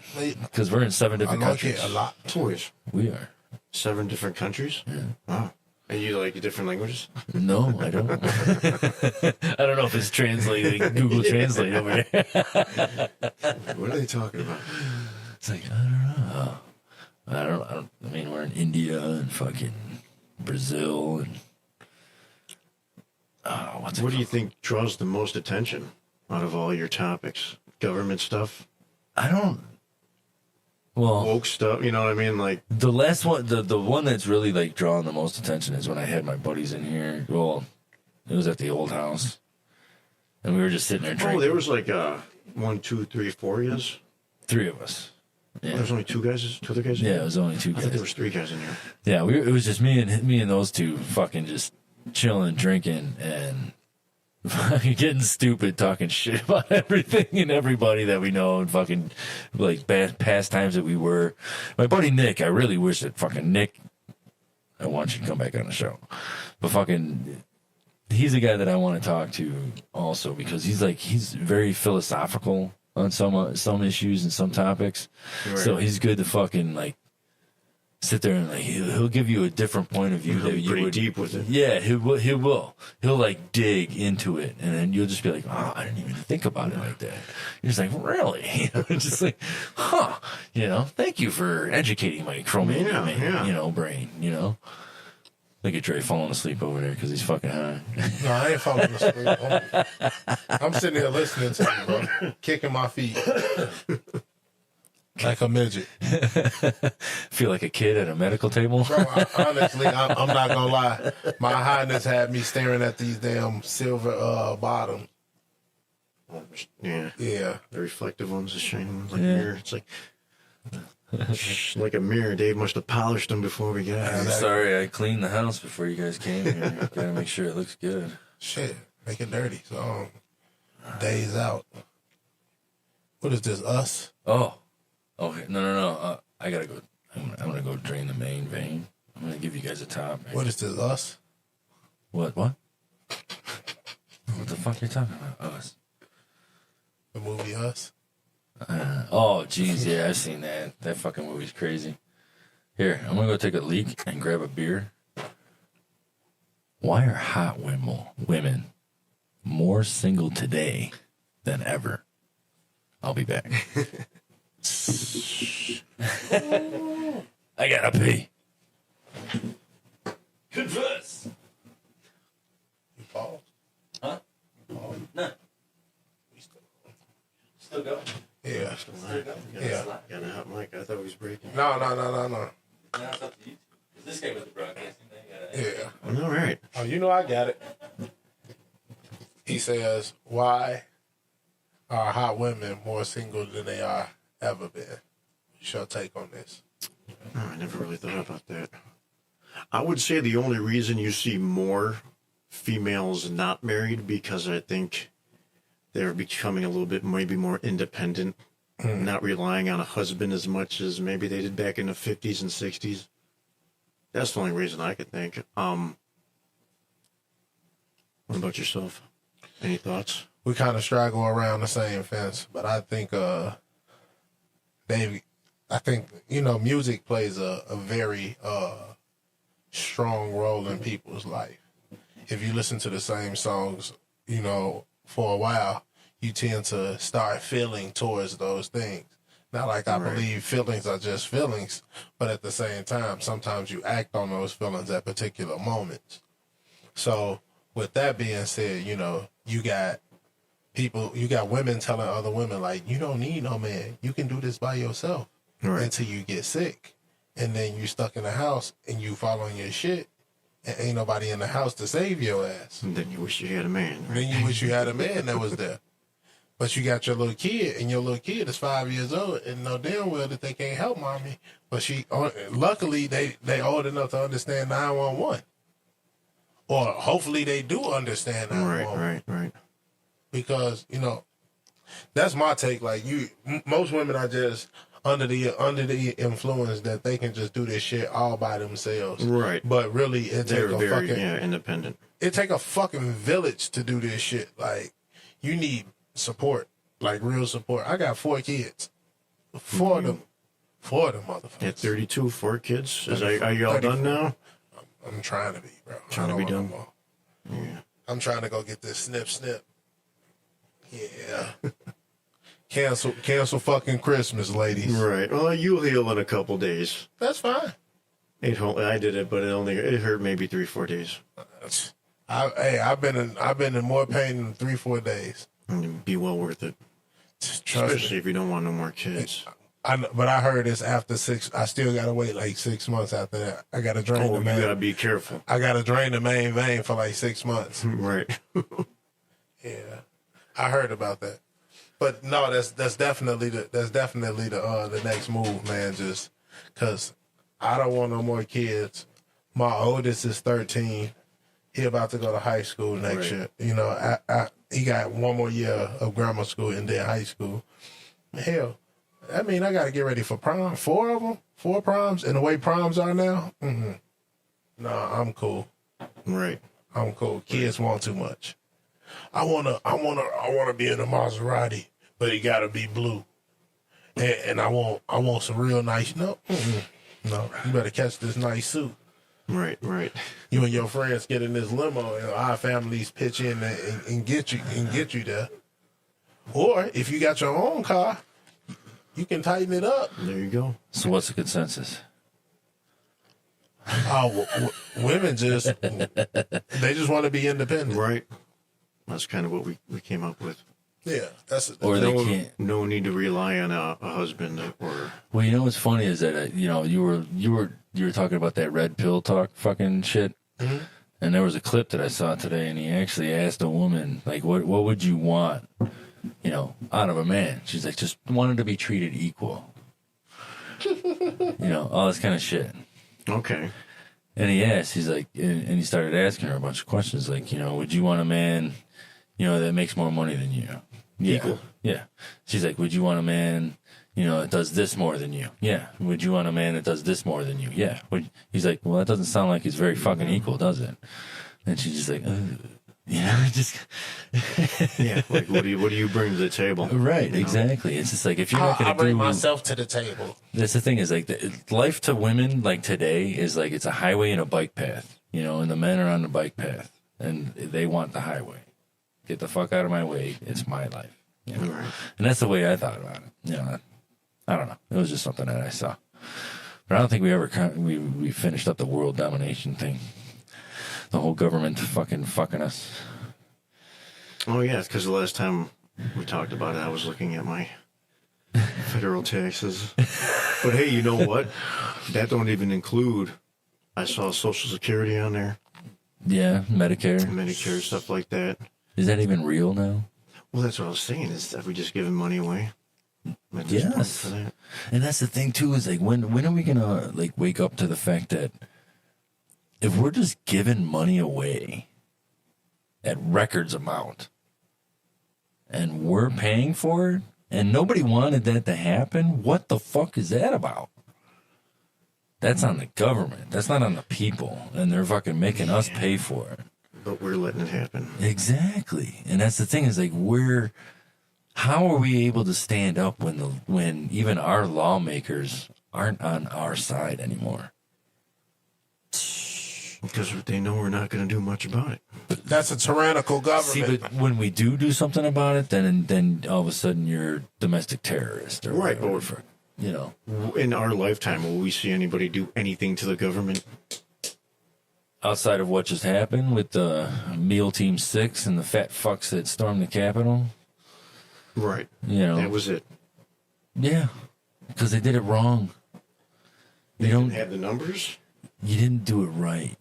Speaker 6: Because we're in 7
Speaker 4: I
Speaker 6: different
Speaker 4: like
Speaker 6: countries.
Speaker 4: it a lot.
Speaker 5: Toys.
Speaker 6: We are.
Speaker 5: 7 different countries? Yeah. Wow. And you like different languages?
Speaker 6: No, I don't. I don't know if it's translated, Google Translate over there.
Speaker 5: What are they talking about?
Speaker 6: It's like, I don't know. I mean, we're in India and fucking Brazil and
Speaker 5: What do you think draws the most attention out of all your topics? Government stuff?
Speaker 6: I don't. Well,
Speaker 5: Woke stuff, you know what I mean? Like,
Speaker 6: the last one, the one that's really like drawing the most attention is when I had my buddies in here. Well, it was at the old house, and we were just sitting there drinking.
Speaker 5: oh, there was like 1, 2, 3, 4 years?
Speaker 6: 3 of us. Yeah.
Speaker 5: There's only two other guys in
Speaker 6: Yeah,
Speaker 5: here?
Speaker 6: it was only 2
Speaker 5: I
Speaker 6: guys.
Speaker 5: thought there was 3 guys in here.
Speaker 6: Yeah, it was just me and those two fucking just chilling, drinking, and fucking getting stupid, talking shit about everything and everybody that we know, and fucking like past times that we were. My buddy Nick, I really wish that fucking Nick, I want you to come back on the show, but fucking, he's a guy that I want to talk to also, because he's very philosophical on some issues and some topics.
Speaker 5: Right.
Speaker 6: So he's good to fucking like sit there and like he'll give you a different point of view that you
Speaker 5: Pretty
Speaker 6: would
Speaker 5: deep with it.
Speaker 6: Yeah, he will. He'll like dig into it, and then you'll just be like, "Oh, I didn't even think about it like that." You're just like, "Really?" You know, just like, "Huh?" You know, thank you for educating my Cro-Magnon, brain. You know, look at Dre falling asleep over there because he's fucking high.
Speaker 4: No, I ain't falling asleep. I'm sitting here listening to you, bro. Kicking my feet. Like a midget.
Speaker 6: Feel like a kid at a medical table.
Speaker 4: Bro, honestly, I'm not going to lie. My highness had me staring at these damn silver bottoms.
Speaker 5: Yeah.
Speaker 4: Yeah.
Speaker 5: The reflective ones, the shining ones, like a mirror. It's like a mirror. Dave must have polished them before we got
Speaker 6: I'm
Speaker 5: here.
Speaker 6: sorry, I cleaned the house before you guys came here. Gotta make sure it looks good.
Speaker 4: Shit. Make it dirty. So, days out. What is this, us?
Speaker 6: Oh. Okay. No. I gotta go. I'm gonna go drain the main vein. I'm gonna give you guys a topic.
Speaker 4: What is this, us?
Speaker 6: What? What the fuck are you talking about? Us.
Speaker 4: The movie Us?
Speaker 6: Oh, jeez, yeah, I've seen that. That fucking movie's crazy. Here, I'm gonna go take a leak and grab a beer. Why are hot women more single today than ever? I'll be back. I gotta pee. Confess.
Speaker 4: You paused?
Speaker 6: Huh? No. Still going?
Speaker 4: Yeah.
Speaker 5: Got a hot mic. I thought he was breaking.
Speaker 4: No.
Speaker 6: No, it's up to you. This guy with the broadcasting thing.
Speaker 4: Yeah.
Speaker 5: All right.
Speaker 4: Oh, you know I got it. He says, why are hot women more single than they are ever been? What's your take on this?
Speaker 5: Oh, I never really thought about that. I would say the only reason you see more females not married because I think they're becoming a little bit maybe more independent, not relying on a husband as much as maybe they did back in the 50s and 60s. That's the only reason I could think. What about yourself? Any thoughts?
Speaker 4: We kind of straggle around the same fence, but I think, music plays a very strong role in people's life. If you listen to the same songs, for a while, you tend to start feeling towards those things. Not like I believe feelings are just feelings, but at the same time, sometimes you act on those feelings at particular moments. So with that being said, you got women telling other women, like, you don't need no man. You can do this by yourself until you get sick. And then you stuck in the house and you following your shit and ain't nobody in the house to save your ass.
Speaker 5: And then you wish you had a man. Right?
Speaker 4: Then you wish you had a man that was there. But you got your little kid, and your little kid is 5 years old, and know damn well that they can't help mommy. But luckily, they old enough to understand 911. Or hopefully they do understand 911.
Speaker 5: Right.
Speaker 4: Because, that's my take. Like, most women are just under the influence that they can just do this shit all by themselves.
Speaker 5: Right.
Speaker 4: But really,
Speaker 5: They're very independent.
Speaker 4: It take a fucking village to do this shit. Like, you need support, like real support. I got 4 kids. 4 of them motherfuckers.
Speaker 5: At 32, 4 kids. Are you all done now?
Speaker 4: I'm trying to be, bro.
Speaker 5: Trying to be done.
Speaker 4: Yeah. I'm trying to go get this snip. Yeah. Cancel fucking Christmas, ladies.
Speaker 5: Right. Well, you'll heal in a couple days.
Speaker 4: That's fine.
Speaker 5: I did it, but it hurt maybe 3-4 days.
Speaker 4: I've been in more pain in 3-4 days.
Speaker 5: It'd be well worth it.
Speaker 4: Trust
Speaker 5: Especially
Speaker 4: me.
Speaker 5: if you don't want no more kids.
Speaker 4: But I heard it's after 6. I still gotta wait like 6 months after that. I gotta drain
Speaker 5: Oh,
Speaker 4: the
Speaker 5: you
Speaker 4: main.
Speaker 5: gotta be careful.
Speaker 4: I gotta drain the main vein for like 6 months.
Speaker 5: Right.
Speaker 4: Yeah, I heard about that. But no, that's definitely the next move, man. Just because I don't want no more kids. My oldest is 13. He about to go to high school next year. You know, he got one more year of grammar school and then high school. Hell, I mean, I got to get ready for prom. 4 of them, 4 proms, and the way proms are now. No, I'm cool.
Speaker 5: Right.
Speaker 4: I'm cool. Kids want too much. I wanna be in a Maserati, but it gotta be blue. And I want some real nice. No, no. You better catch this nice suit.
Speaker 5: Right.
Speaker 4: You and your friends get in this limo, and our families pitch in and get you there. Or if you got your own car, you can tighten it up.
Speaker 5: There you go.
Speaker 6: So what's the consensus?
Speaker 4: Women they just want to be independent.
Speaker 5: Right. That's kind of what we came up with.
Speaker 4: Yeah, that's
Speaker 6: Or they can't.
Speaker 5: No need to rely on a husband or.
Speaker 6: Well, you know what's funny is that you were talking about that red pill talk fucking shit, and there was a clip that I saw today, and he actually asked a woman like, what would you want, out of a man? She's like, just wanted to be treated equal, all this kind of shit.
Speaker 5: Okay.
Speaker 6: And he asked, he's like, and he started asking her a bunch of questions like, would you want a man, that makes more money than you? Yeah.
Speaker 5: Equal.
Speaker 6: Yeah. She's like, would you want a man, that does this more than you? Yeah. Would you want a man that does this more than you? Yeah. He's like, well, that doesn't sound like he's very fucking equal, does it? And she's just like, just.
Speaker 5: Yeah. Like, what do you bring to the table?
Speaker 6: Right. Exactly. It's just like, if you're not going
Speaker 4: I
Speaker 6: to
Speaker 4: bring myself to the table.
Speaker 6: That's the thing is like life to women like today is like it's a highway and a bike path, and the men are on the bike path and they want the highway. Get the fuck out of my way. It's my life.
Speaker 5: Right.
Speaker 6: And that's the way I thought about it. I don't know. It was just something that I saw. But I don't think we finished up the world domination thing. The whole government fucking us.
Speaker 5: Oh yeah, it's because the last time we talked about it, I was looking at my federal taxes. But hey, you know what? That don't even include. I saw Social Security on there.
Speaker 6: Yeah,
Speaker 5: Medicare, stuff like that.
Speaker 6: Is that even real now?
Speaker 5: Well, that's what I was saying. Is that we just giving money away?
Speaker 6: Yes.
Speaker 5: For that.
Speaker 6: And that's the thing too, is like when are we gonna like wake up to the fact that if we're just giving money away at records amount and we're paying for it and nobody wanted that to happen, what the fuck is that about? That's on the government. That's not on the people. And they're fucking making us pay for it.
Speaker 5: But we're letting it happen.
Speaker 6: Exactly. And that's the thing is like how are we able to stand up when even our lawmakers aren't on our side anymore?
Speaker 5: Because they know we're not going to do much about it.
Speaker 4: That's a tyrannical government.
Speaker 6: See, but when we do something about it, then all of a sudden you're a domestic terrorist, or
Speaker 5: Right,
Speaker 6: whatever.
Speaker 5: In our lifetime, will we see anybody do anything to the government?
Speaker 6: Outside of what just happened with the Meal Team 6 and the fat fucks that stormed the Capitol.
Speaker 5: Right. That was it.
Speaker 6: Yeah, because they did it wrong.
Speaker 5: They don't have the numbers?
Speaker 6: You didn't do it right.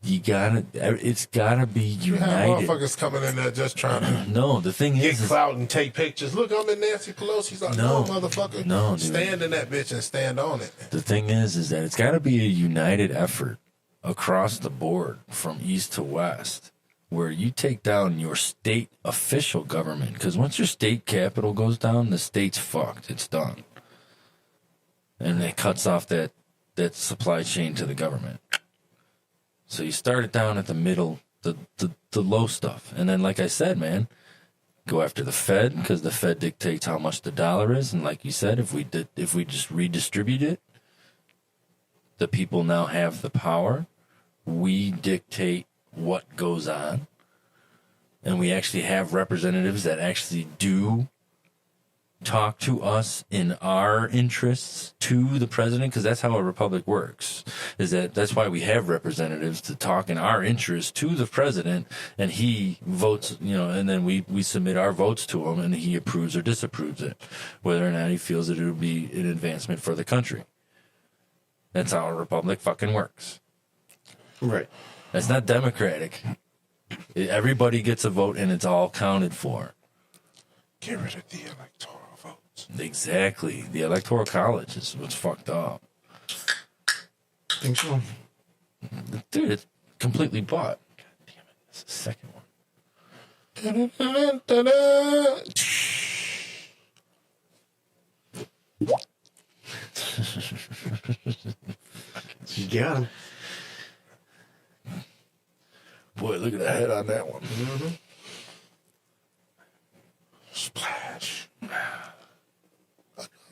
Speaker 6: It's gotta be
Speaker 4: You have
Speaker 6: united.
Speaker 4: motherfuckers coming in there just trying to
Speaker 6: No, the thing
Speaker 4: get
Speaker 6: is
Speaker 4: clout and take pictures. Look, I'm in Nancy Pelosi's like, no, motherfucker.
Speaker 6: No, dude.
Speaker 4: Stand in that bitch and stand on it.
Speaker 6: the thing is that it's gotta be a united effort across the board from east to west, where you take down your state official government. Because once your state capital goes down, the state's fucked. It's done. And it cuts off that supply chain to the government. So you start it down at the middle, the low stuff. And then, like I said, man, go after the Fed, because the Fed dictates how much the dollar is. And like you said, if we just redistribute it, the people now have the power. We dictate what goes on. And we actually have representatives that actually do talk to us in our interests to the president, because that's how a republic works, that's why we have representatives to talk in our interest to the president, and he votes, and then we submit our votes to him, and he approves or disapproves it, whether or not he feels that it would be an advancement for the country. That's how a republic fucking works.
Speaker 5: Right.
Speaker 6: That's not democratic. Everybody gets a vote, and it's all counted for.
Speaker 4: Get rid of the electoral votes.
Speaker 6: Exactly. The electoral college is what's fucked up.
Speaker 5: Think so?
Speaker 6: Dude, it's completely bought. God damn it. That's the second one.
Speaker 5: You got him.
Speaker 6: Boy, look at the head on that one.
Speaker 5: Mm-hmm.
Speaker 4: Splash. Another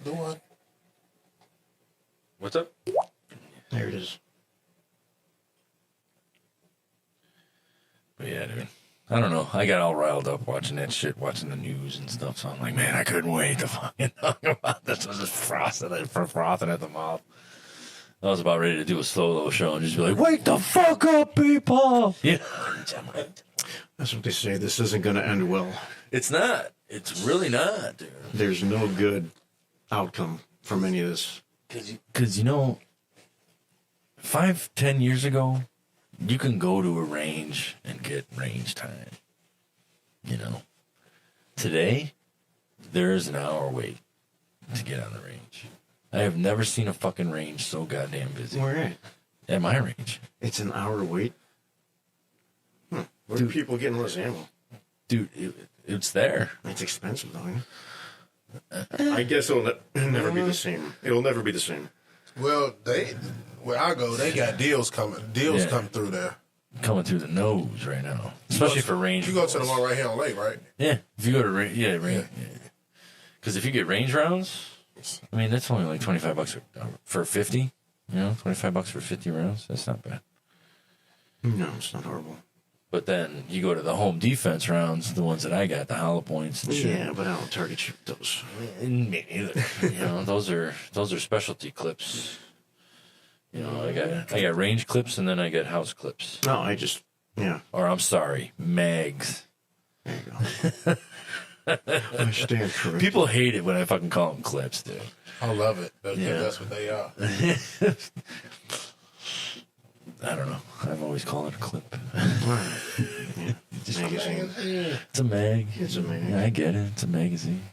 Speaker 4: one.
Speaker 6: What's up?
Speaker 5: There it is.
Speaker 6: But yeah, dude. I don't know. I got all riled up watching that shit, watching the news and stuff. So I'm like, man, I couldn't wait to fucking talk about this. I was just frothing at the mouth. I was about ready to do a solo show and just be like, wake the fuck up, people! Yeah.
Speaker 5: That's what they say. This isn't going to end well.
Speaker 6: It's not. It's really not, dude.
Speaker 5: There's no good outcome from any of this.
Speaker 6: Because 5-10 years ago, you can go to a range and get range time. Today, there is an hour wait to get on the range. I have never seen a fucking range so goddamn busy.
Speaker 5: Where at?
Speaker 6: At my range.
Speaker 5: It's an hour wait? Where are people getting less ammo?
Speaker 6: Dude, it's there.
Speaker 5: It's expensive, though. I guess it'll never be the same. It'll never be the same.
Speaker 4: Well, where I go, they got deals coming. Deals come through there.
Speaker 6: Coming through the nose right now. Especially for range.
Speaker 4: You go to the one right here on Lake, right?
Speaker 6: Yeah. If you go to range, range. Because if you get range rounds, I mean, that's only like $25 for 50. $25 for 50 rounds. That's not bad.
Speaker 5: No, it's not horrible.
Speaker 6: But then you go to the home defense rounds, the ones that I got, the hollow points and shit.
Speaker 5: Yeah, but I don't target shoot those.
Speaker 6: Me neither. Those are specialty clips. I got range clips and then I got house clips.
Speaker 5: No, yeah.
Speaker 6: Or I'm sorry, mags.
Speaker 5: There you go. I stand corrected.
Speaker 6: People hate it when I fucking call them clips, dude.
Speaker 4: I love it. That's what they are.
Speaker 6: I don't know. I've always called it a clip.
Speaker 5: Yeah. Magazine.
Speaker 6: It's a mag.
Speaker 5: It's a mag.
Speaker 6: Yeah, I get it. It's a magazine.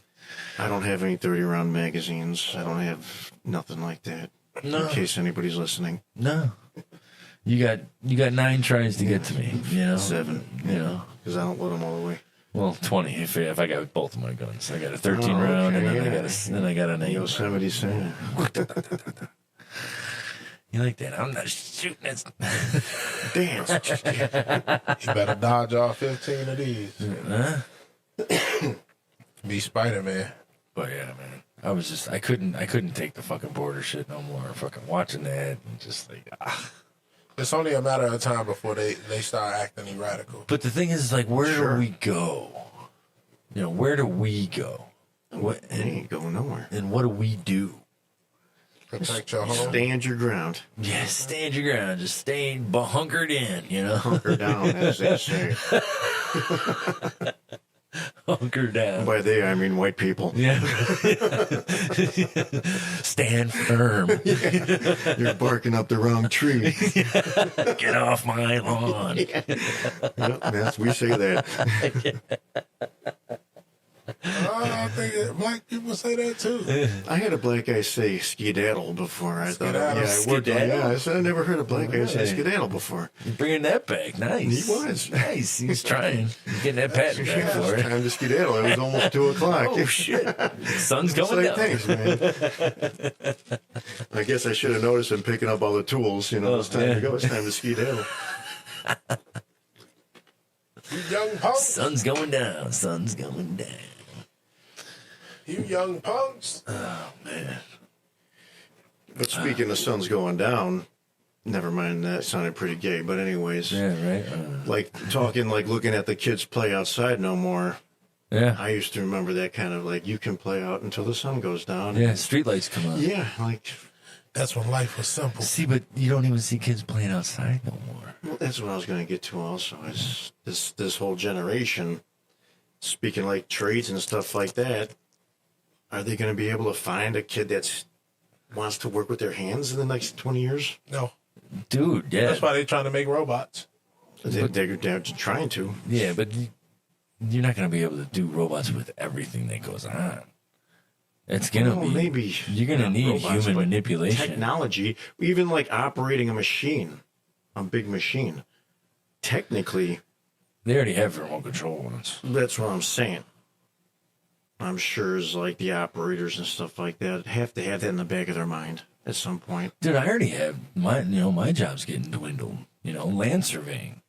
Speaker 5: I don't have any 30-round magazines. I don't have nothing like that.
Speaker 6: No.
Speaker 5: In case anybody's listening.
Speaker 6: No. You got 9 tries to get to me.
Speaker 5: 7. Because I don't load them all the way.
Speaker 6: Well, 20 if I got both of my guns. I got a 13 round and then I got an 8.
Speaker 5: Yosemite Sam.
Speaker 6: You like that? I'm not shooting it.
Speaker 5: Damn.
Speaker 4: You better dodge all 15 of these.
Speaker 6: Huh?
Speaker 4: Be Spider-Man.
Speaker 6: But yeah, man. I couldn't take the fucking border shit no more. Fucking watching that and just like,
Speaker 4: It's only a matter of time before they start acting radical.
Speaker 6: But the thing is, like, where do we go? Where do we go?
Speaker 5: We ain't going nowhere.
Speaker 6: And what do we do?
Speaker 4: Protect your home.
Speaker 5: Stand your ground.
Speaker 6: Yeah, stand your ground. Just stay hunkered in,
Speaker 5: Hunker down, as they say.
Speaker 6: Hunker down.
Speaker 5: By they, I mean white people.
Speaker 6: Yeah. Stand firm.
Speaker 5: You're barking up the wrong tree.
Speaker 6: Get off my lawn.
Speaker 5: Yep, we say that.
Speaker 4: I think black people say that too.
Speaker 5: I had a black guy say skedaddle before. I thought,
Speaker 4: Skedaddle.
Speaker 5: I worked on. Yeah, I said I never heard a black guy say skedaddle before.
Speaker 6: You're bringing that back. Nice.
Speaker 5: He was.
Speaker 6: Nice. He's trying. He's getting that patent back
Speaker 5: Yeah,
Speaker 6: for it.
Speaker 5: time to skedaddle. It was almost 2:00.
Speaker 6: Oh, shit. Sun's
Speaker 5: It's
Speaker 6: going
Speaker 5: like,
Speaker 6: down.
Speaker 5: thanks, man. I guess I should have noticed him picking up all the tools. It's time to go. It's time to skedaddle.
Speaker 4: You young punks.
Speaker 6: Sun's going down. Sun's going down.
Speaker 4: You young punks.
Speaker 6: Oh, man.
Speaker 5: But speaking of sun's going down, never mind, that sounded pretty gay. But anyways,
Speaker 6: Yeah, right?
Speaker 5: like looking at the kids play outside no more.
Speaker 6: Yeah.
Speaker 5: I used to remember that kind of like you can play out until the sun goes down.
Speaker 6: Yeah, streetlights come on.
Speaker 5: Yeah, like
Speaker 4: That's when life was simple.
Speaker 6: See, but you don't even see kids playing outside no more.
Speaker 5: well, that's what I was going to get to. Also, is this whole generation speaking like trades and stuff like that? Are they going to be able to find a kid that wants to work with their hands in the next 20 years?
Speaker 4: No.
Speaker 6: Dude, yeah.
Speaker 4: That's why they're trying to make robots.
Speaker 5: They're trying to.
Speaker 6: Yeah, but you're not going to be able to do robots with everything that goes on. It's going to
Speaker 5: Well,
Speaker 6: be...
Speaker 5: maybe
Speaker 6: You're going to
Speaker 5: not
Speaker 6: need
Speaker 5: robots,
Speaker 6: human
Speaker 5: but
Speaker 6: manipulation.
Speaker 5: technology, even like operating a machine, a big machine. Technically,
Speaker 6: They already have remote control ones.
Speaker 5: that's what I'm saying. I'm sure is like the operators and stuff like that have to have that in the back of their mind at some point.
Speaker 6: Dude, I already have my job's getting dwindled. Land surveying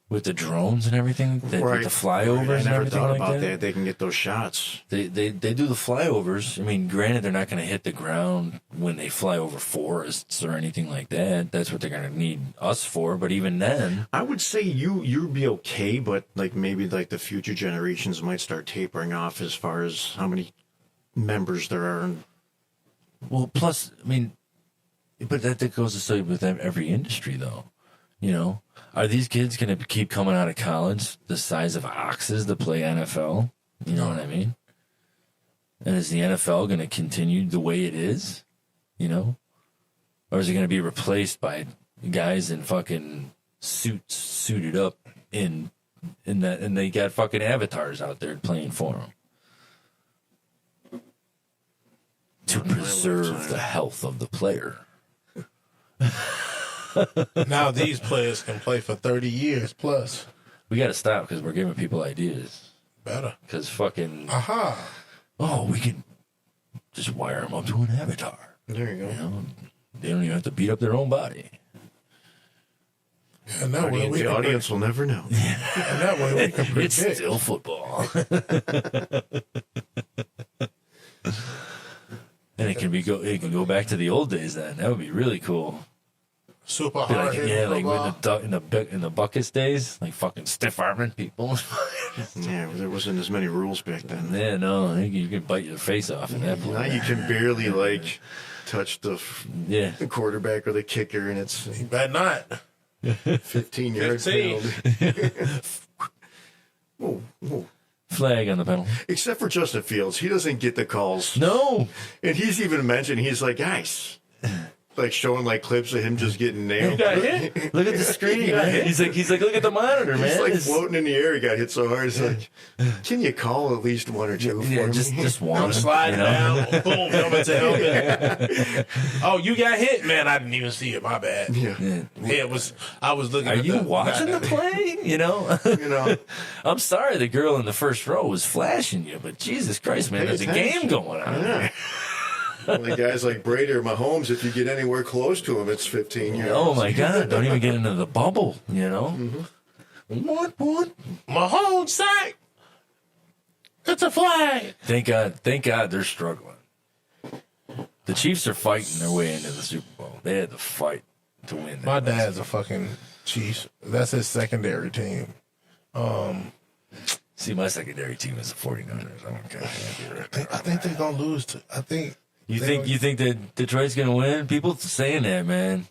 Speaker 6: with the drones and everything, with the flyovers
Speaker 5: I
Speaker 6: and
Speaker 5: never
Speaker 6: everything
Speaker 5: thought
Speaker 6: like
Speaker 5: about
Speaker 6: that.
Speaker 5: that. They can get those shots.
Speaker 6: They do the flyovers. I mean, granted, they're not going to hit the ground when they fly over forests or anything like that. That's what they're going to need us for. But even then,
Speaker 5: I would say you'd be okay, but like maybe like the future generations might start tapering off as far as how many members there are.
Speaker 6: well, plus, I mean, but that goes to say with every industry, though. Are these kids going to keep coming out of college the size of oxes to play NFL? You know what I mean? And is the NFL going to continue the way it is? Or is it going to be replaced by guys in fucking suits, suited up in that, and they got fucking avatars out there playing for them to preserve the health of the player.
Speaker 4: Now these players can play for 30 years plus.
Speaker 6: We got to stop because we're giving people ideas.
Speaker 4: Better.
Speaker 6: Because fucking,
Speaker 4: Aha.
Speaker 6: we can just wire them up to an avatar.
Speaker 5: There you go.
Speaker 6: They don't even have to beat up their own body.
Speaker 4: And that way we
Speaker 5: The
Speaker 4: can
Speaker 5: audience will never know.
Speaker 4: and that way we can
Speaker 6: It's
Speaker 4: predict.
Speaker 6: still football. And it can go back to the old days then. That would be really cool.
Speaker 4: Super
Speaker 6: Be
Speaker 4: hard
Speaker 6: like,
Speaker 4: hitting
Speaker 6: like
Speaker 4: football.
Speaker 6: in the buckets days, like fucking stiff arming people.
Speaker 5: Yeah, there wasn't as many rules back then.
Speaker 6: Yeah, no, you can bite your face off in that
Speaker 5: Now
Speaker 6: point.
Speaker 5: you can barely like touch the
Speaker 6: Yeah.
Speaker 5: quarterback or the kicker, and it's
Speaker 4: You better not.
Speaker 5: 15 yards
Speaker 4: 15.
Speaker 5: penalty. Whoa.
Speaker 6: Flag on the penalty.
Speaker 5: Except for Justin Fields, he doesn't get the calls.
Speaker 6: No.
Speaker 5: And he's even mentioned, he's like, guys, like showing like clips of him just getting
Speaker 6: He
Speaker 5: nailed.
Speaker 6: got hit. Look at the screen.
Speaker 5: He got hit.
Speaker 6: He's like, look at the monitor, man.
Speaker 5: He's like
Speaker 6: It's-
Speaker 5: floating in the air. He got hit so hard. It's like, can you call at least one or two for
Speaker 6: yeah,
Speaker 5: me?
Speaker 6: just one.
Speaker 4: I'm sliding
Speaker 6: you know?
Speaker 4: down. Boom, helmet to helmet. Oh, you got hit, man. I didn't even see it. My bad.
Speaker 5: Yeah.
Speaker 6: Yeah.
Speaker 4: Yeah, I was looking
Speaker 6: Are
Speaker 4: at
Speaker 6: you watching the play?
Speaker 5: You know,
Speaker 6: I'm sorry the girl in the first row was flashing you, but Jesus Christ, man,
Speaker 5: Pay
Speaker 6: there's a
Speaker 5: attention.
Speaker 6: game going on.
Speaker 5: yeah. Only guys like Brady or Mahomes, if you get anywhere close to him, it's 15 yards.
Speaker 6: Oh my God! Don't even get into the bubble. What?
Speaker 4: Mahomes sack. It's a flag.
Speaker 6: Thank God they're struggling. The Chiefs are fighting their way into the Super Bowl. They had to fight to win.
Speaker 4: My
Speaker 6: that.
Speaker 4: dad's a fucking Chiefs. That's his secondary team.
Speaker 6: See, my secondary team is the 49ers. I don't care.
Speaker 4: I think they're gonna lose.
Speaker 6: You think that Detroit's gonna win? People saying that, man.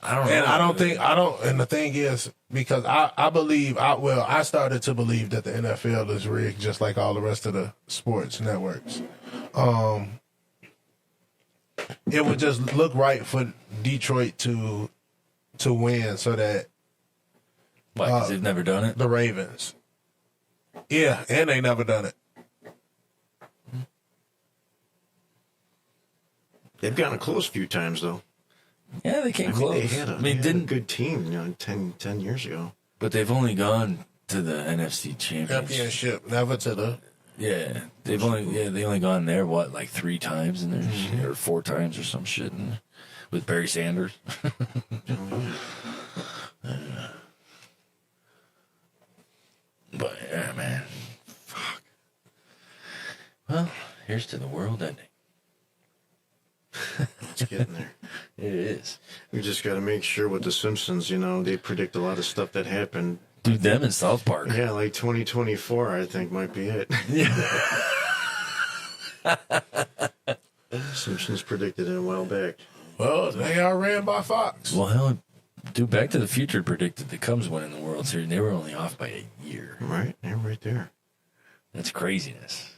Speaker 6: I don't know.
Speaker 4: And and the thing is, because I started to believe that the NFL is rigged just like all the rest of the sports networks. It would just look right for Detroit to win so that
Speaker 6: Why? Because they've never done it.
Speaker 4: the Ravens. Yeah, and they never done it.
Speaker 5: They've gotten close a few times, though.
Speaker 6: Yeah, they came
Speaker 5: I mean,
Speaker 6: close.
Speaker 5: they had a,
Speaker 6: they
Speaker 5: had a
Speaker 6: didn't.
Speaker 5: good team, 10 years ago.
Speaker 6: But they've only gone to the NFC Championship.
Speaker 4: Championship, never to the.
Speaker 6: Yeah, they only gone there like 3 times in there or 4 times or some shit with Barry Sanders. But yeah, man, fuck. Well, here's to the world ending.
Speaker 5: It's getting there.
Speaker 6: It is.
Speaker 5: We just got to make sure with the Simpsons, they predict a lot of stuff that happened
Speaker 6: Do them in South Park.
Speaker 5: Yeah, like 2024, I think might be it. Simpsons predicted it a while back.
Speaker 4: Well, they are ran by Fox.
Speaker 6: Well, hell, dude, Back to the Future predicted the Cubs winning the World Series. They were only off by a year.
Speaker 5: Right, they're right there.
Speaker 6: That's craziness.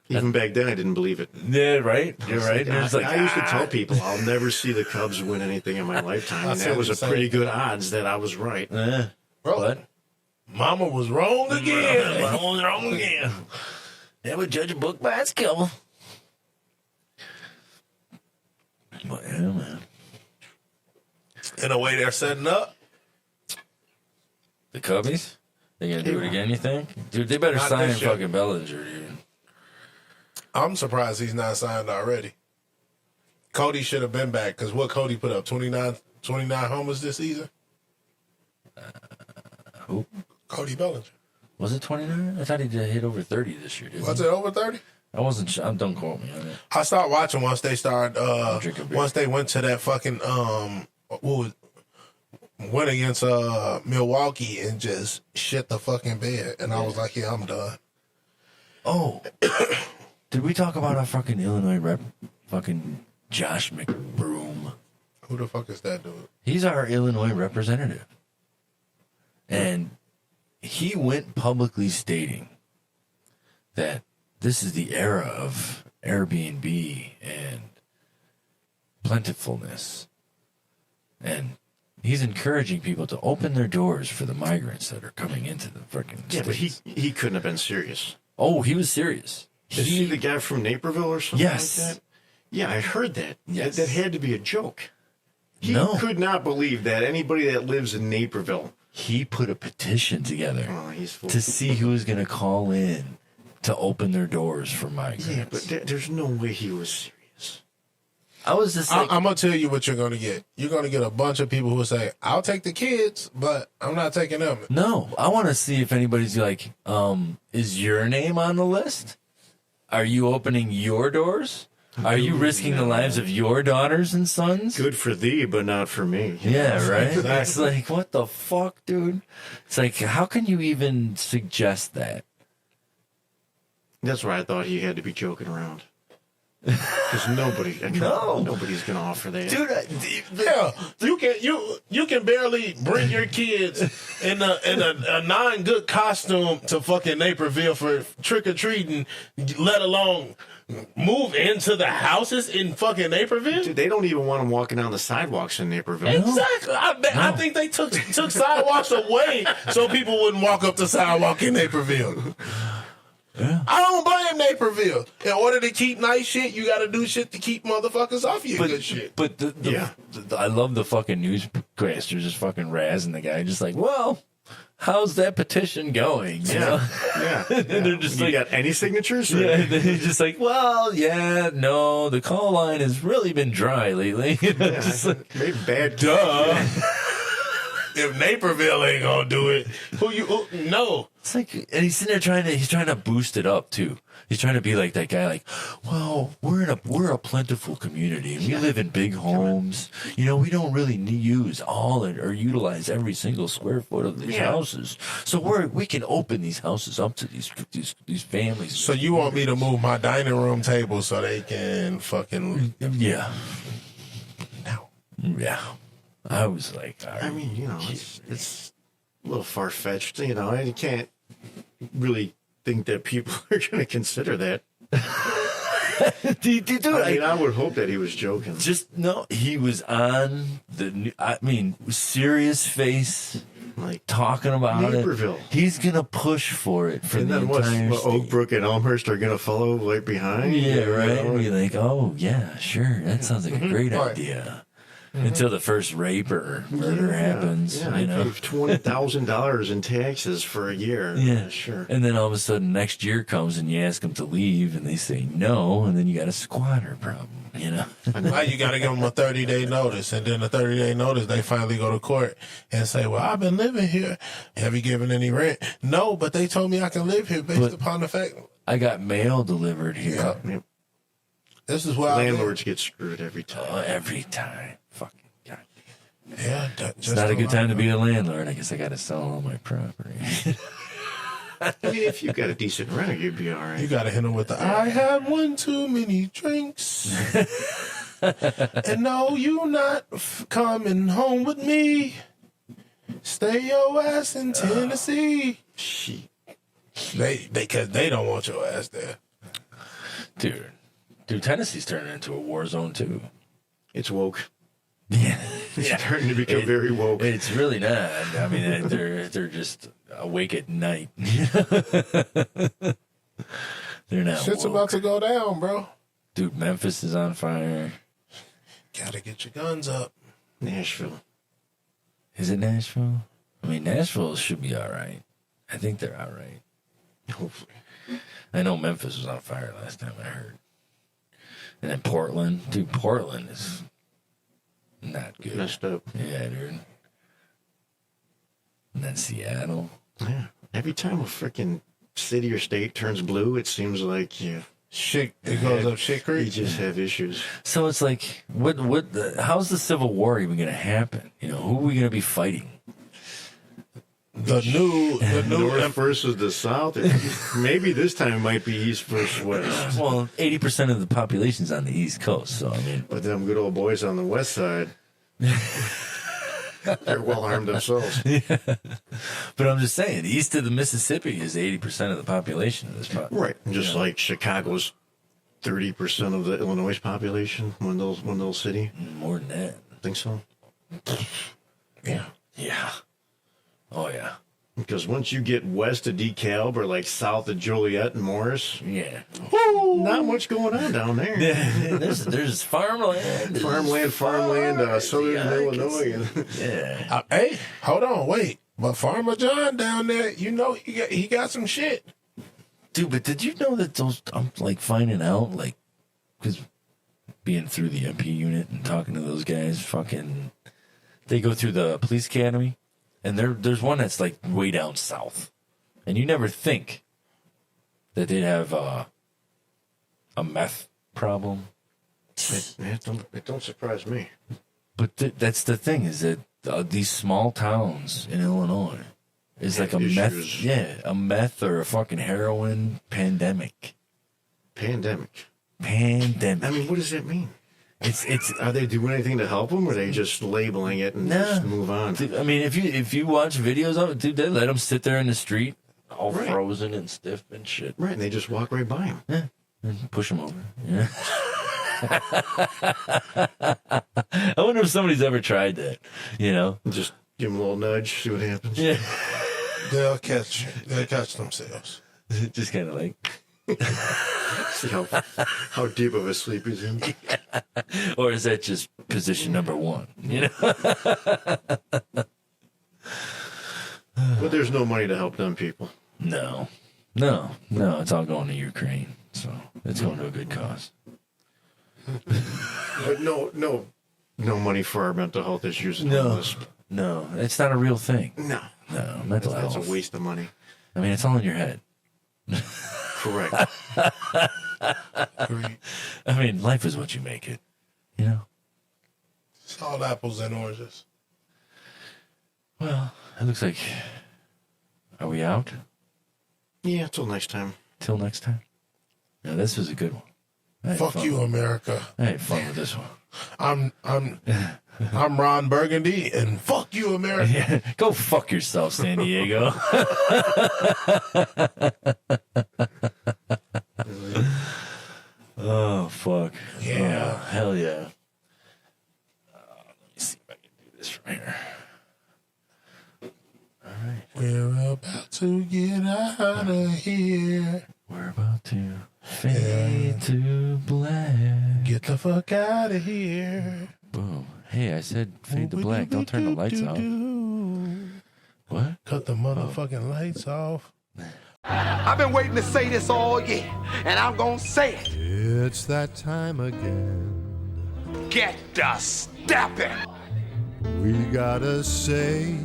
Speaker 5: Even back then, I didn't believe it.
Speaker 6: Yeah, right. You're right.
Speaker 5: I used to tell people I'll never see the Cubs win anything in my lifetime. And that was a pretty good odds that I was right.
Speaker 4: Bro,
Speaker 6: But
Speaker 4: Mama was wrong again.
Speaker 6: I was wrong again. That would judge a book by its cover. But yeah, man.
Speaker 4: In the way they're setting up.
Speaker 6: The Cubbies? They gonna do it again, you think? Dude, they better
Speaker 4: Not
Speaker 6: sign
Speaker 4: this year.
Speaker 6: fucking Bellinger, dude.
Speaker 4: I'm surprised he's not signed already. Cody should have been back because what Cody put up 29 homers this season.
Speaker 6: Who?
Speaker 4: Cody Bellinger.
Speaker 6: Was it 29? I thought he did hit over 30 this year, didn't
Speaker 4: Was
Speaker 6: he?
Speaker 4: it over 30?
Speaker 6: I wasn't sure. Don't quote me on it.
Speaker 4: I started watching once they started.
Speaker 6: Drink a beer.
Speaker 4: Once they went to that fucking went against Milwaukee and just shit the fucking bed, and I was like, yeah, I'm done.
Speaker 6: Oh. Did we talk about our fucking Illinois rep? Fucking Josh McBroom.
Speaker 4: Who the fuck is that dude?
Speaker 6: He's our Illinois representative. And he went publicly stating that this is the era of Airbnb and plentifulness. And he's encouraging people to open their doors for the migrants that are coming into the freaking
Speaker 5: Yeah, but
Speaker 6: states.
Speaker 5: he couldn't have been serious.
Speaker 6: Oh, he was serious.
Speaker 5: Is he the guy from Naperville or something
Speaker 6: Yes.
Speaker 5: like that? Yeah, I heard that.
Speaker 6: Yes.
Speaker 5: That had to be a joke. He
Speaker 6: No.
Speaker 5: could not believe that anybody that lives in Naperville.
Speaker 6: He put a petition together
Speaker 5: Oh, he's full.
Speaker 6: to see who was going to call in to open their doors for migrants.
Speaker 5: Yeah, but there's no way he was serious.
Speaker 6: I was just like,
Speaker 4: I'm gonna tell you what you're gonna get. You're gonna get a bunch of people who will say, "I'll take the kids, but I'm not taking them."
Speaker 6: no, I want to see if anybody's like, is your name on the list? Are you opening your doors? Are you risking the lives of your daughters and sons?
Speaker 5: Good for thee, but not for me.
Speaker 6: Yeah, right?
Speaker 4: Exactly.
Speaker 6: It's like, what the fuck, dude? It's like, how can you even suggest that?
Speaker 5: That's why I thought he had to be joking around. Because nobody's going to offer that.
Speaker 6: Dude,
Speaker 4: Yeah, you can barely bring your kids in a non-good costume to fucking Naperville for trick or treating, let alone move into the houses in fucking Naperville.
Speaker 5: Dude, they don't even want him walking down the sidewalks in Naperville.
Speaker 4: Exactly. I think they took sidewalks away so people wouldn't walk up the sidewalk in Naperville.
Speaker 6: Yeah.
Speaker 4: I don't blame Naperville. In order to keep nice shit, you got to do shit to keep motherfuckers off your good shit.
Speaker 6: But I love the fucking newscasters just fucking razzing the guy, just like, well, how's that petition going? You know?
Speaker 5: Yeah.
Speaker 6: And they're just
Speaker 5: You
Speaker 6: like,
Speaker 5: got any signatures?
Speaker 6: yeah, they're just like, well, yeah, no, the call line has really been dry lately. You know, just like,
Speaker 5: Maybe bad.
Speaker 4: Duh. If Naperville ain't gonna do it, no.
Speaker 6: it's like, and he's sitting there he's trying to boost it up too. He's trying to be like that guy, like, well, we're a plentiful community, and we live in big homes. You know, we don't really use all or utilize every single square foot of these houses. So we can open these houses up to these families.
Speaker 4: So you want me to move my dining room table so they can fucking
Speaker 6: yeah,
Speaker 4: no.
Speaker 6: yeah. I was like,
Speaker 5: I mean, you know, it's a little far-fetched. You know, you can't really think that people are going to consider that.
Speaker 6: dude,
Speaker 5: I would hope that he was joking.
Speaker 6: just no. He was on serious face.
Speaker 5: Like,
Speaker 6: Talking about
Speaker 5: Naperville.
Speaker 6: it. He's gonna push for it for
Speaker 5: and
Speaker 6: the
Speaker 5: then
Speaker 6: entire state.
Speaker 5: Oakbrook and Elmhurst are going to follow right behind?
Speaker 6: Yeah, right.
Speaker 5: You know?
Speaker 6: And be like, oh yeah, sure. That sounds like a great
Speaker 4: Right.
Speaker 6: idea. Until the first rape or murder happens,
Speaker 5: Yeah,
Speaker 6: you
Speaker 5: I
Speaker 6: know.
Speaker 5: paid $20,000 in taxes for a year.
Speaker 6: Yeah,
Speaker 5: Sure.
Speaker 6: And then all of a sudden, next year comes and you ask them to leave, and they say no, and then you got a squatter problem, you know.
Speaker 4: Now you got to give them a 30-day notice, and then a 30-day notice, they finally go to court and say, well, I've been living here. Have you given any rent? No, but they told me I can live here based upon the fact.
Speaker 6: I got mail delivered here
Speaker 5: Yep.
Speaker 4: This is why
Speaker 5: Landlords get screwed every time.
Speaker 6: every time. Fucking God.
Speaker 4: Yeah,
Speaker 6: It's not a good time to be a landlord. I guess I got to sell all my property.
Speaker 5: I mean, if you got a decent rent, you'd be all right.
Speaker 4: You got to hit him with the, I had one too many drinks. And no, you not coming home with me. Stay your ass in Tennessee. Because they don't want your ass there.
Speaker 6: Dude, Tennessee's turning into a war zone, too.
Speaker 5: It's woke.
Speaker 6: Yeah.
Speaker 5: It's starting to become very woke.
Speaker 6: It's really not. I mean, they're just awake at night. They're not
Speaker 4: Shit's
Speaker 6: woke.
Speaker 4: about to go down, bro.
Speaker 6: Dude, Memphis is on fire.
Speaker 4: Gotta get your guns up.
Speaker 5: Nashville.
Speaker 6: Is it Nashville? I mean, Nashville should be all right. I think they're all right.
Speaker 5: Hopefully.
Speaker 6: I know Memphis was on fire last time I heard. And then Portland. Dude, Portland is not good.
Speaker 5: Messed up.
Speaker 6: Yeah, dude. And then Seattle.
Speaker 5: Yeah. Every time a freaking city or state turns blue, it seems like it
Speaker 4: goes up shit
Speaker 5: you
Speaker 4: creek.
Speaker 5: just have issues.
Speaker 6: So it's like, how's the Civil War even going to happen? You know, who are we going to be fighting?
Speaker 4: The new
Speaker 5: North versus the South. Maybe this time it might be East versus West.
Speaker 6: Well, 80% of the population's on the East Coast, so I mean,
Speaker 5: But them good old boys on the West side, they're well armed themselves.
Speaker 6: but I'm just saying, east of the Mississippi is 80% of the population of this population.
Speaker 5: Right. Just like Chicago's 30% of the Illinois population, one little city.
Speaker 6: More than that.
Speaker 5: Think so?
Speaker 4: Yeah.
Speaker 6: Yeah. Oh, yeah.
Speaker 5: Because once you get west of DeKalb or like south of Joliet and Morris,
Speaker 6: Yeah.
Speaker 5: not much going on down there.
Speaker 6: There's farmland.
Speaker 5: Farmland, southern Illinois.
Speaker 6: Yeah.
Speaker 4: Hey, hold on, wait. But Farmer John down there, you know, he got some shit.
Speaker 6: Dude, but did you know that those, I'm like finding out, like, because being through the MP unit and talking to those guys, fucking, they go through the police academy. And there's one that's like way down south, and you never think that they'd have a meth problem.
Speaker 5: It don't surprise me.
Speaker 6: But that's the thing, is that these small towns in Illinois is like a
Speaker 5: issues.
Speaker 6: a meth or a fucking heroin pandemic.
Speaker 5: Pandemic.
Speaker 6: I
Speaker 5: I mean, what does that mean?
Speaker 6: It's
Speaker 5: Are they doing anything to help them, or are they just labeling it and just move on?
Speaker 6: Dude, I mean, if you watch videos of it, dude, they let them sit there in the street, all
Speaker 5: Right.
Speaker 6: frozen and stiff and shit.
Speaker 5: Right, and they just walk right by them.
Speaker 6: Yeah, and push them over. Yeah. I wonder if somebody's ever tried that. You know?
Speaker 5: Just give them a little nudge, see what happens.
Speaker 6: Yeah.
Speaker 4: They'll catch themselves.
Speaker 6: Just kind of like.
Speaker 5: See how deep of a sleep he's in.
Speaker 6: Or is that just position number one? You know?
Speaker 5: But there's no money to help them people.
Speaker 6: No. It's all going to Ukraine. So it's going to a good cause.
Speaker 5: But no money for our mental health issues. And all this.
Speaker 6: No, it's not a real thing.
Speaker 5: No.
Speaker 6: No, mental
Speaker 5: That's
Speaker 6: health.
Speaker 5: a waste of money.
Speaker 6: I mean, it's all in your head.
Speaker 5: Correct.
Speaker 6: I mean, life is what you make it. You know?
Speaker 4: It's all apples and oranges.
Speaker 6: Well, it looks like. Are we out?
Speaker 5: Yeah, till next time.
Speaker 6: Till next time? No, this was a good one. I had
Speaker 4: Fuck
Speaker 6: fun.
Speaker 4: you, America.
Speaker 6: I had fun with this one.
Speaker 4: I'm Ron Burgundy, and fuck you, America.
Speaker 6: Yeah, go fuck yourself, San Diego. Oh, fuck.
Speaker 4: Yeah.
Speaker 6: Oh, hell yeah. Let me see if I can do this from here. All right.
Speaker 4: We're about to get out of here.
Speaker 6: We're about to fade to black.
Speaker 4: Get the fuck out of here.
Speaker 6: Boom. Hey, I said fade to black. Don't turn the lights off. What?
Speaker 4: Cut the motherfucking lights off.
Speaker 2: I've been waiting to say this all year, and I'm gonna say it.
Speaker 9: It's that time again.
Speaker 2: Get the stepping.
Speaker 9: We gotta say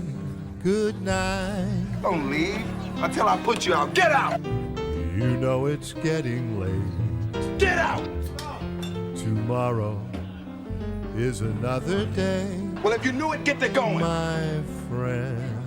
Speaker 9: goodnight.
Speaker 2: Don't leave until I put you out. Get out!
Speaker 9: You know it's getting late.
Speaker 2: Get out!
Speaker 9: Tomorrow is another day,
Speaker 2: Well, if you knew it, get to going.
Speaker 9: my friend.